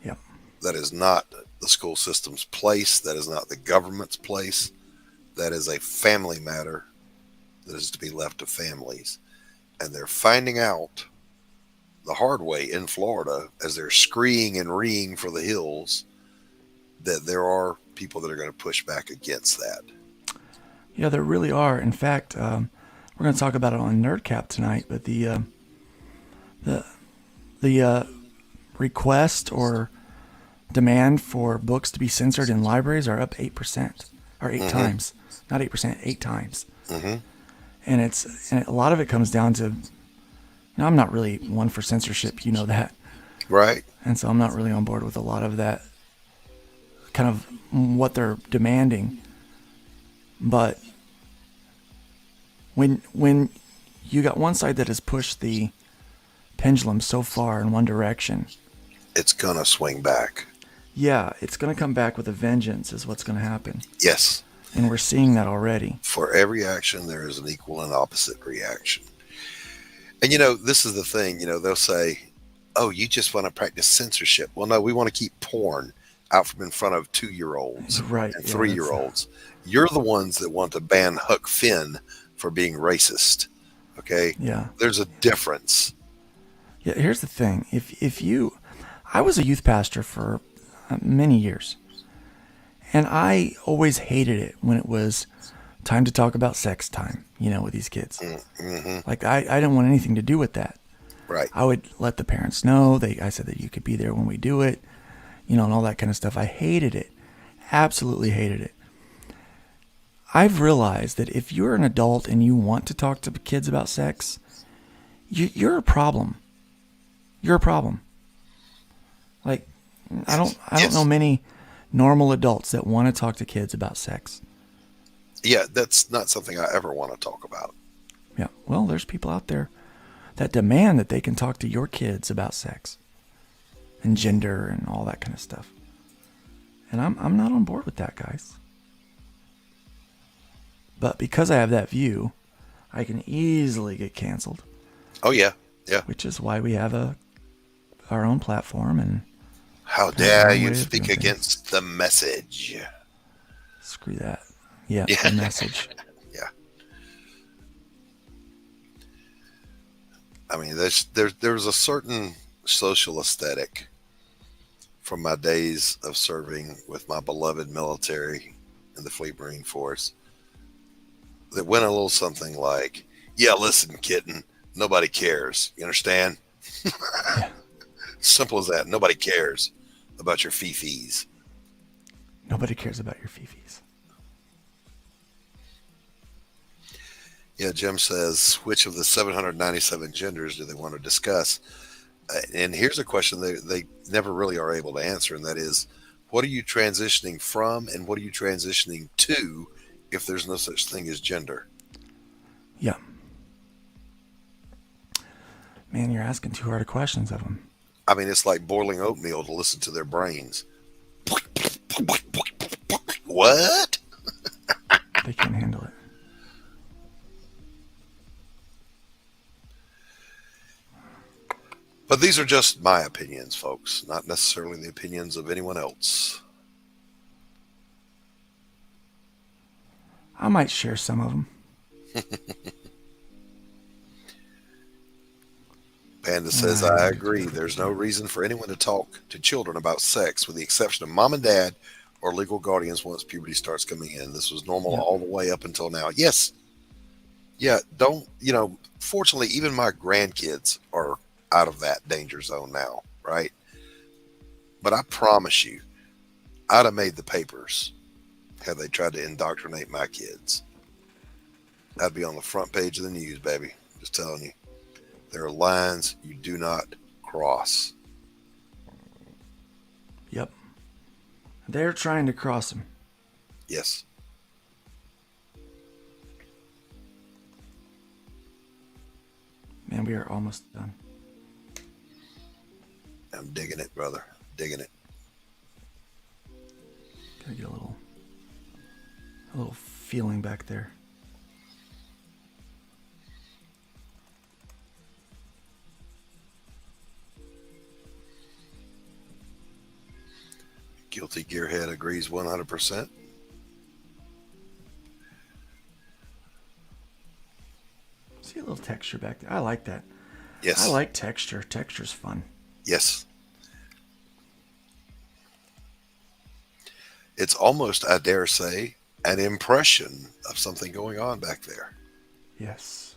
Yeah. That is not the school system's place. That is not the government's place. That is a family matter that is to be left to families. And they're finding out the hard way in Florida, as they're screeing and reeing for the hills, that there are people that are going to push back against that. Yeah, there really are. In fact, we're going to talk about it on NerdCap tonight, but the request or demand for books to be censored in libraries are up 8%, or 8 times. Not 8%, 8 times. Mm-hmm. And a lot of it comes down to, I'm not really one for censorship, you know that. Right. And so I'm not really on board with a lot of that, kind of what they're demanding. But when you got one side that has pushed the pendulum so far in one direction, it's going to swing back. Yeah, it's going to come back with a vengeance is what's going to happen. Yes. And we're seeing that already. For every action, there is an equal and opposite reaction. And, this is the thing, they'll say, oh, you just want to practice censorship. Well, no, we want to keep porn out from in front of 2-year-olds and 3-year-olds. You're the ones that want to ban Huck Finn for being racist. Okay? Yeah. There's a difference. Yeah, here's the thing. I was a youth pastor for many years. And I always hated it when it was time to talk about sex time, with these kids. Mm-hmm. Like, I didn't want anything to do with that. Right. I would let the parents know. I said that you could be there when we do it. and all that kind of stuff. I hated it. Absolutely hated it. I've realized that if you're an adult and you want to talk to kids about sex, you're a problem. You're a problem. Like, I don't know many normal adults that want to talk to kids about sex. Yeah, that's not something I ever want to talk about. Yeah, well, there's people out there that demand that they can talk to your kids about sex and gender and all that kind of stuff. And I'm not on board with that, guys. But because I have that view, I can easily get canceled. Oh yeah, yeah. Which is why we have our own platform. And how dare you speak against the message? Screw that. Yeah, the message. Yeah. I mean, there's a certain social aesthetic from my days of serving with my beloved military in the Fleet Marine Force that went a little something like, yeah, listen, kitten, nobody cares. You understand? Yeah. Simple as that. Nobody cares about your fifis. Nobody cares about your fifis. Yeah, Jim says, which of the 797 genders do they want to discuss? And here's a question they never really are able to answer, and that is, what are you transitioning from and what are you transitioning to if there's no such thing as gender? Yeah. Man, you're asking too hard of questions of them. I mean, it's like boiling oatmeal to listen to their brains. What? They can't handle it. But these are just my opinions, folks, not necessarily the opinions of anyone else. I might share some of them. Panda says, I agree. There's no reason for anyone to talk to children about sex, with the exception of mom and dad or legal guardians once puberty starts coming in. This was normal all the way up until now. Yes. Yeah, fortunately, even my grandkids are out of that danger zone now, right? But I promise you, I'd have made the papers had they tried to indoctrinate my kids. I'd be on the front page of the news, baby. Just telling you. There are lines you do not cross. Yep. They're trying to cross them. Yes. Man, we are almost done. I'm digging it, brother. Digging it. Gotta get a little feeling back there. Guilty Gearhead agrees 100%. See a little texture back there. I like that. Yes. I like texture. Texture's fun. Yes. It's almost, I dare say, an impression of something going on back there. Yes.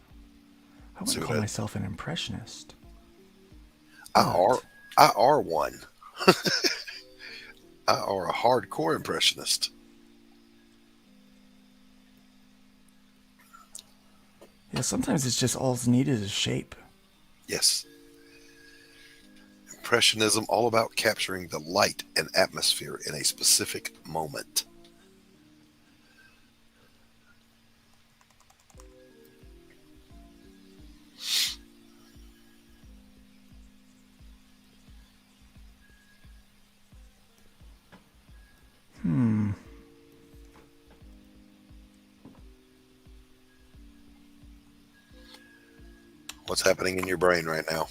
I wouldn't call myself an impressionist. I are one. I are a hardcore impressionist. Yeah, sometimes it's just all it's needed is shape. Yes. Impressionism, all about capturing the light and atmosphere in a specific moment. What's happening in your brain right now?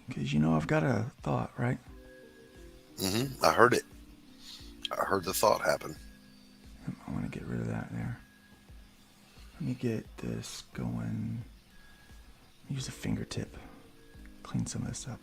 Because I've got a thought, right? Mm-hmm. I heard it. I heard the thought happen. I want to get rid of that there. Let me get this going. Use a fingertip. Clean some of this up.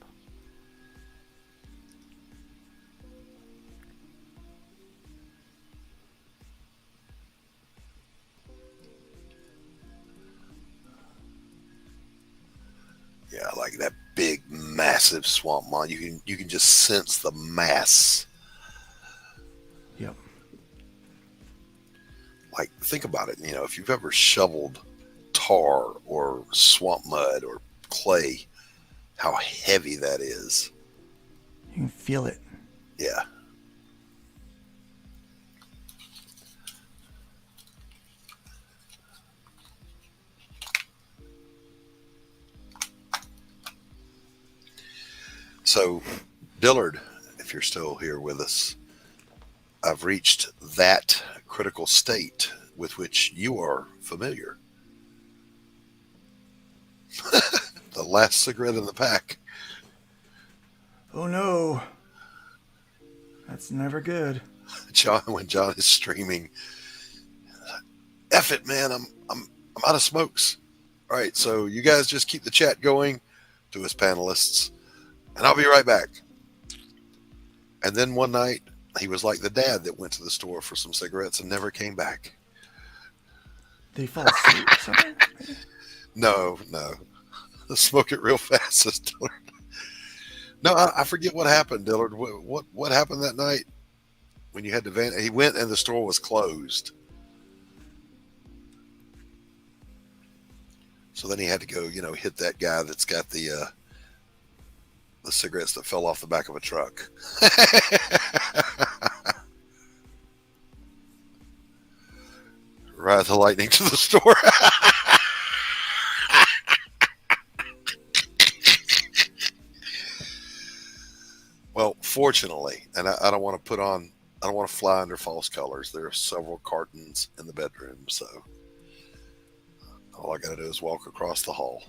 Yeah, like that big, massive swamp mon. You can just sense the mass Yep. Like, think about it. You know, if you've ever shoveled tar or swamp mud or clay, how heavy that is. You can feel it. Yeah. So, Dillard, if you're still here with us, I've reached that critical state with which you are familiar. The last cigarette in the pack. Oh no. That's never good. John, when John is streaming, F it, man, I'm out of smokes. All right, so you guys just keep the chat going to his panelists, and I'll be right back. And then one night, he was like the dad that went to the store for some cigarettes and never came back. Did he fall asleep or something? No. Smoke it real fast, says Dillard. No, I forget what happened, Dillard. What happened that night when you had to van? He went and the store was closed. So then he had to go, hit that guy that's got the cigarettes that fell off the back of a truck. Ride the lightning to the store. Well, fortunately, and I don't want to fly under false colors. There are several cartons in the bedroom, so all I got to do is walk across the hall.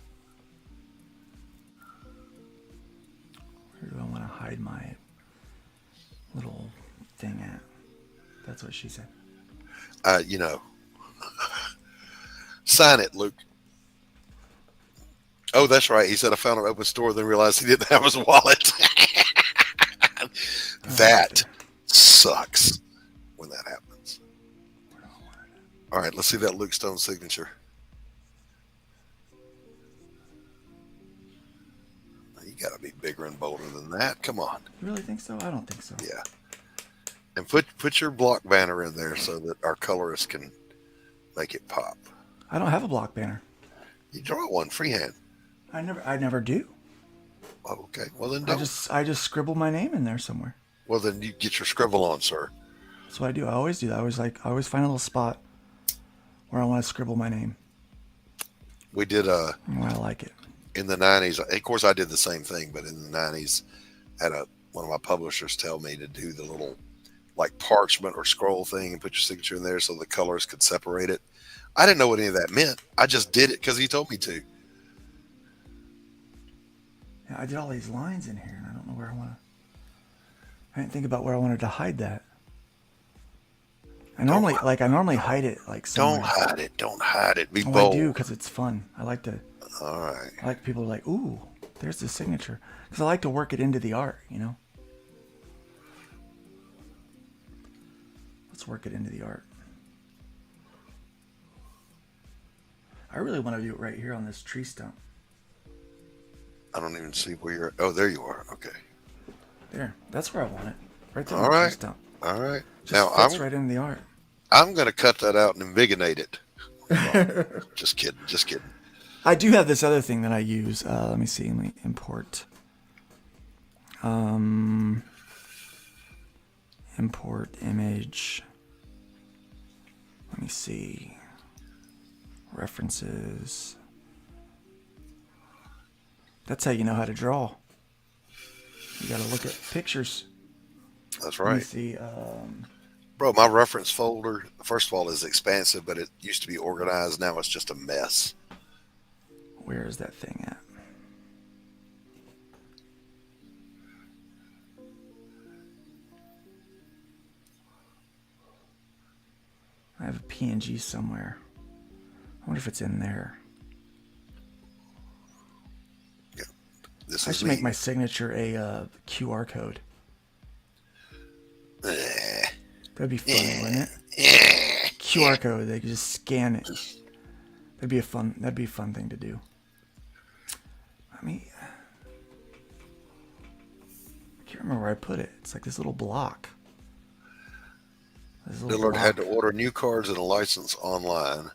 Where do I want to hide my little thing at? That's what she said. Sign it, Luke. Oh, that's right. He said I found an open store, then realized he didn't have his wallet. That sucks when that happens. All right, let's see that Luke Stone signature. You got to be bigger and bolder than that. Come on. You really think so? I don't think so. Yeah. And put your block banner in there so that our colorist can make it pop. I don't have a block banner. You draw one freehand. I never do. Oh, okay. Well, then don't. I just scribble my name in there somewhere. Well, then you get your scribble on, sir. That's what I do. I always do that. I always find a little spot where I want to scribble my name. We did where I like it. In the 90s. Of course, I did the same thing, but in the 90s, I had one of my publishers tell me to do the little like parchment or scroll thing and put your signature in there so the colors could separate it. I didn't know what any of that meant. I just did it because he told me to. Yeah, I did all these lines in here, and I don't know where I want to. I didn't think about where I wanted to hide that. I normally hide it like somewhere. Don't hide it. Be bold. I do because it's fun. I like to. All right. I like people like, ooh, there's the signature, because I like to work it into the art. Let's work it into the art. I really want to do it right here on this tree stump. I don't even see where you're. Oh, there you are. Okay. There. That's where I want it. Right there on on the tree stump. All right. Just now fits right into the art. I'm going to cut that out and invigonate it. Just kidding. I do have this other thing that I use. Let me see. Let me import. Import image. Let me see. References. That's how you know how to draw. You got to look at pictures. That's right. Let me see. Bro, my reference folder, first of all, is expansive, but it used to be organized. Now it's just a mess. Where is that thing at? I have a PNG somewhere. I wonder if it's in there. Yeah. I should make my signature a QR code. That'd be fun, wouldn't it? QR code. They could just scan it. That'd be a fun thing to do. I can't remember where I put it. It's like this little block. This little Dillard had to block. order new cards and a license online.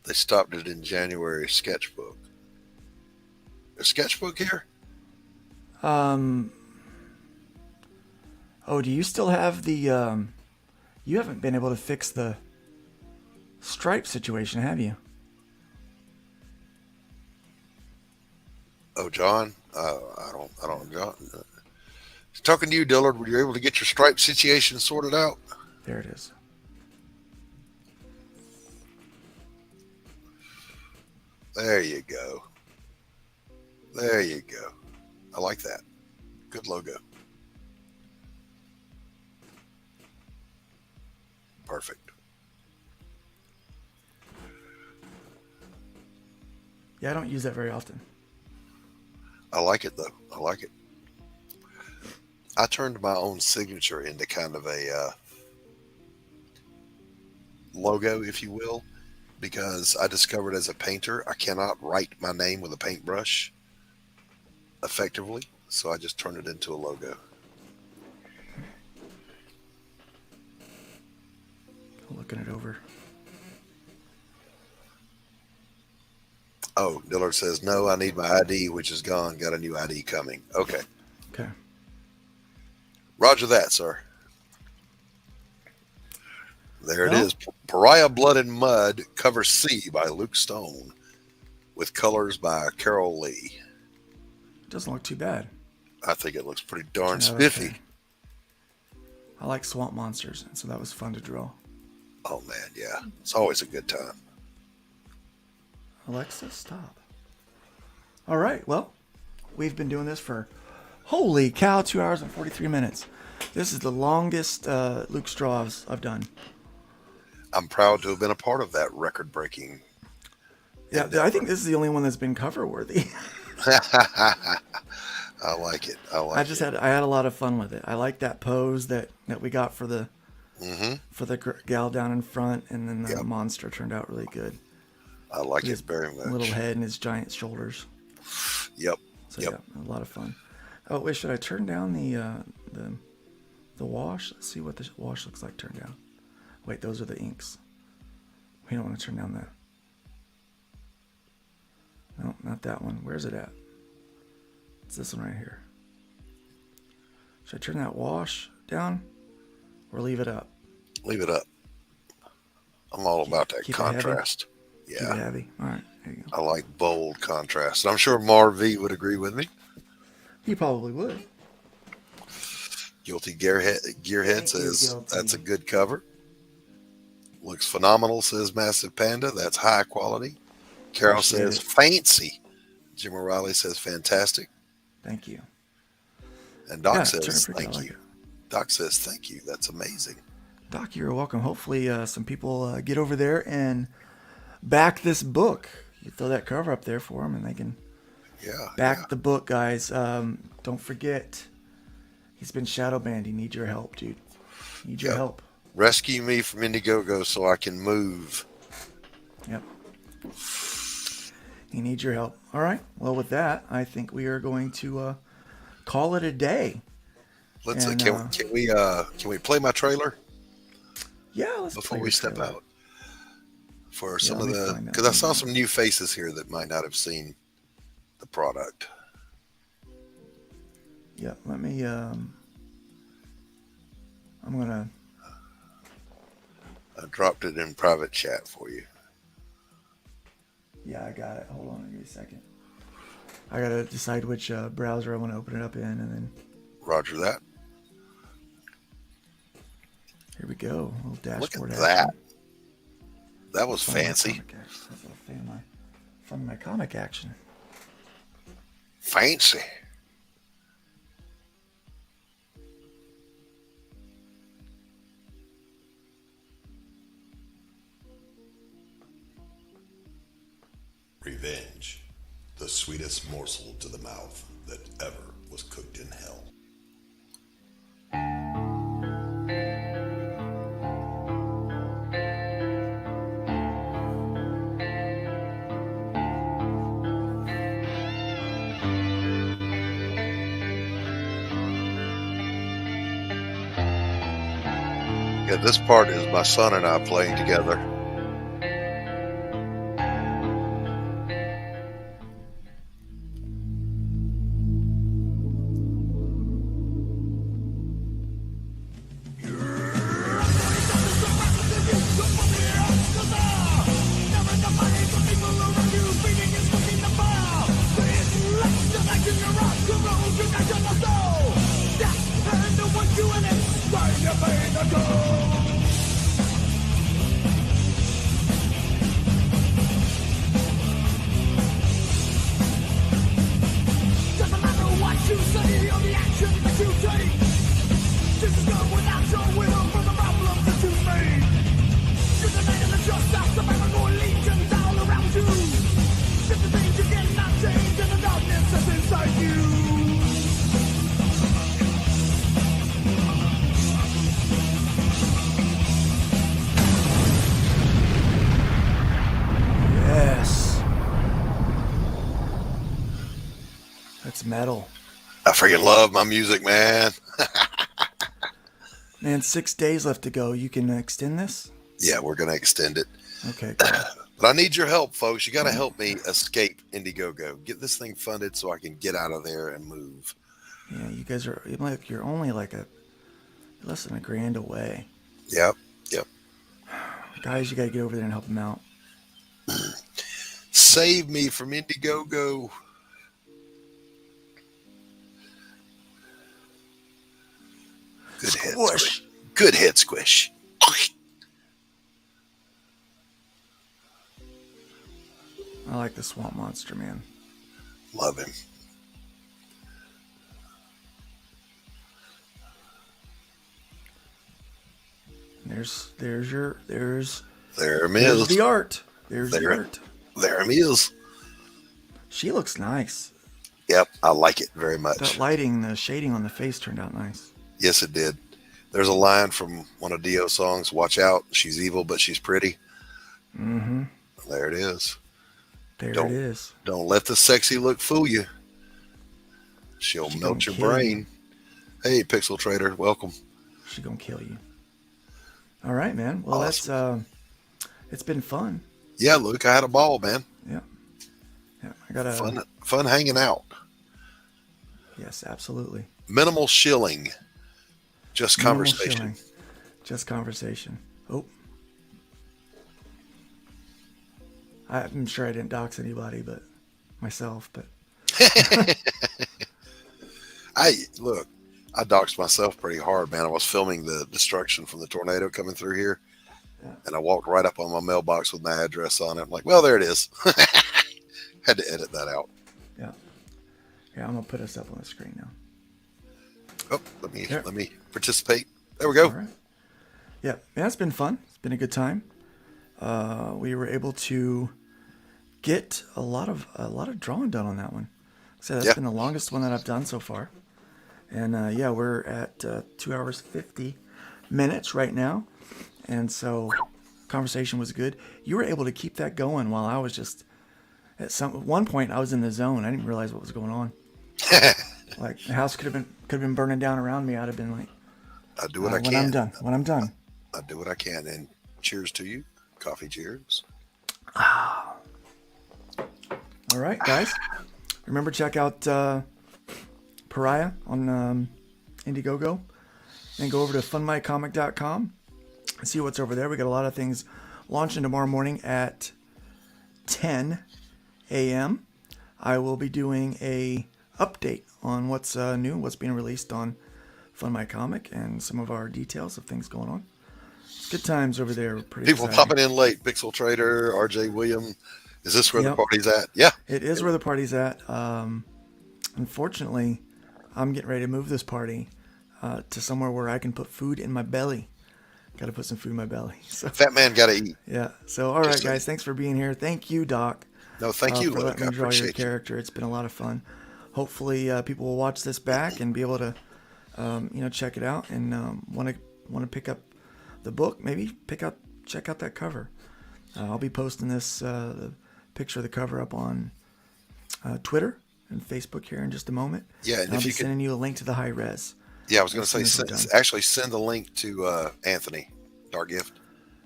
They stopped it in January. Sketchbook. A sketchbook here? Um. Oh, do you still have the? You haven't been able to fix the stripe situation, have you? Oh, John. I don't. John. Talking to you, Dillard. Were you able to get your stripe situation sorted out? There it is. There you go. There you go. I like that. Good logo. Perfect. Yeah, I don't use that very often. I like it though. I like it. I turned my own signature into kind of a logo, if you will, because I discovered as a painter I cannot write my name with a paintbrush effectively, so I just turned it into a logo. Looking it over. Oh, Dillard says, no, I need my ID, which is gone. Got a new ID coming. Okay. Okay. Roger that, sir. There it Well, is. Pariah Blood and Mud, cover C by Luke Stone, with colors by Carol Lee. it doesn't look too bad. I think it looks pretty darn Turned out spiffy. okay. I like swamp monsters, and so that was fun to draw. Oh, man, yeah. It's always a good time. Alexa, stop. All right, well, we've been doing this for, holy cow, 2 hours and 43 minutes. This is the longest Luke Straws I've done. I'm proud to have been a part of that record-breaking Yeah, endeavor. I think this is the only one that's been cover worthy. I like it. I like I had a lot of fun with it. I like that pose that we got for the gal down in front, and then the Yep. monster turned out really good. I like His it very much. little head and his giant shoulders. Yep. So Yep. yeah, a lot of fun. Oh wait, should I turn down the wash? Let's see what the wash looks like turned down. Wait, those are the inks. We don't want to turn down that. No, not that one. Where's it at? It's this one right here. Should I turn that wash down or leave it up? Leave it up. I'm all about that keep it heavy? contrast. Keep it Yeah. heavy. All right, there you go. I like bold contrast. And I'm sure Marv V would agree with me. He probably would. Guilty Gearhead Thank you, says Guilty. that's a good cover. Looks phenomenal, says Massive Panda. That's high quality. Carol Appreciate says it. fancy. Jim O'Reilly says fantastic. Thank you. And Doc Yeah, says turned pretty good. I thank like you. it. Doc says thank you. That's amazing. Doc, you're welcome. Hopefully, some people get over there and back this book. You throw that cover up there for them, and they can Yeah. back yeah. the book, guys. Don't forget, he's been shadow banned. He needs your help, dude. He needs your Yep. help. Rescue me from Indiegogo so I can move. Yep. He needs your help. All right. Well, with that, I think we are going to call it a day. Let's And, can we play my trailer Yeah, let's before play we your step trailer. out for Yeah, some let of me the find that because I one. saw some new faces here that might not have seen the product. Yeah, let me. I'm gonna. I dropped it in private chat for you. Yeah, I got it. Hold on, give me a second. I gotta decide which browser I want to open it up in, and then Roger that. here we go. A little Look dashboard at action. that. That was Fun of my fancy. comic action. That's a fun of my comic action. Fancy. Revenge, the sweetest morsel to the mouth that ever was cooked in hell. Yeah, this part is my son and I playing together. Yes. That's metal. I freaking love my music, man. Man, 6 days left to go. You can extend this? Yeah, we're going to extend it. Okay, cool. But I need your help, folks. You got to help me escape Indiegogo. Get this thing funded so I can get out of there and move. Yeah, you guys are like, you're only like less than $1,000 away. Yep. Guys, you got to get over there and help them out. Save me from Indiegogo. Good head squish. Good head squish. I like the swamp monster, man. Love him. There's There him there's is. the art. There's the art. There him is. She looks nice. Yep, I like it very much. That lighting, the shading on the face turned out nice. Yes, it did. There's a line from one of Dio's songs, "Watch out, she's evil, but she's pretty." Mm-hmm. There it is. There it is. Don't let the sexy look fool you. She'll She melt gonna your kill brain. Hey, Pixel Trader, welcome. She gonna kill you. All right, man. Well, Awesome. it's been fun. Yeah, Luke, I had a ball, man. Yeah. I got Fun hanging out. Yes, absolutely. Minimal shilling. Just Minimal conversation. shilling. Just conversation. Oh. I'm sure I didn't dox anybody, but myself. But I doxed myself pretty hard, man. I was filming the destruction from the tornado coming through here, and I walked right up on my mailbox with my address on it. I'm like, well, there it is. Had to edit that out. Yeah, I'm gonna put us up on the screen now. Oh, let me participate. There we go. All right. Yeah, it's been fun. It's been a good time. We were able to get a lot of drawing done on that one. So that's been the longest one that I've done so far. And we're at 2 hours 50 minutes right now. And so conversation was good. You were able to keep that going while I was just at one point I was in the zone. I didn't realize what was going on. Like the house could have been burning down around me. I'd have been like, I do what I when can. When I'm done. I do what I can. And cheers to you. Coffee cheers. All right, guys. Remember, check out PARIAH on Indiegogo. Then go over to funmycomic.com and see what's over there. We got a lot of things launching tomorrow morning at 10 a.m. I will be doing a update on what's new, what's being released on Fun My Comic, and some of our details of things going on. It's good times over there. We're pretty People excited. popping in late. Pixel Trader, RJ William. Is this where the party's at? Yeah. It is where the party's at. Unfortunately, I'm getting ready to move this party to somewhere where I can put food in my belly. Got to put some food in my belly. So, Fat man got to eat. yeah. So, all right, guys. Thanks for being here. Thank you, Doc. No, thank you, for Luke. letting I me draw your appreciate you. character. It's been a lot of fun. Hopefully, people will watch this back and be able to, check it out and want to pick up the book. Maybe check out that cover. I'll be posting this the picture of the cover up on Twitter and Facebook here in just a moment. Yeah, and I'll if be you could, sending you a link to the high res. yeah, I was going to say, as soon as we're actually send the link to Anthony Dark Gift.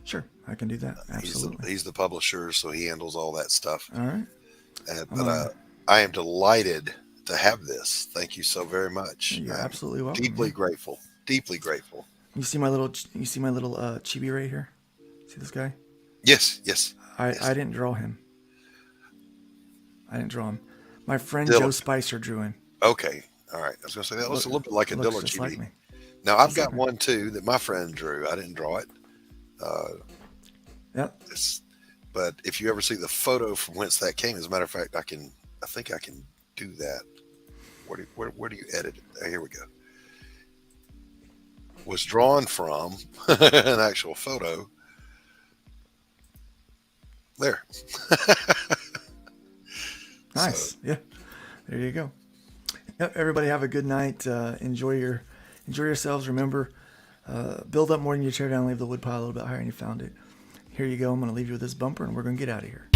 Sure, I can do that. Absolutely. He's the publisher, so he handles all that stuff. All right. I am delighted to have this. Thank you so very much. You're I'm absolutely welcome. deeply Yeah. grateful. Deeply grateful. You see my little chibi right here? See this guy? Yes. I didn't draw him. My friend Dylan. Joe Spicer drew him. Okay. All right. I was going to say that looks a little bit like a Looks Dilla just chibi. like me. Now I've Just got like me. one too that my friend drew. I didn't draw it. Yep. But if you ever see the photo from whence that came, as a matter of fact, I think I can do that. Where do you edit it? Here we go. Was drawn from an actual photo. There. Nice. So, yeah. There you go. Yep. Everybody have a good night. Enjoy yourselves. Remember, build up more than you tear down. Leave the wood pile a little bit higher than you found it. Here you go. I'm going to leave you with this bumper, and we're going to get out of here.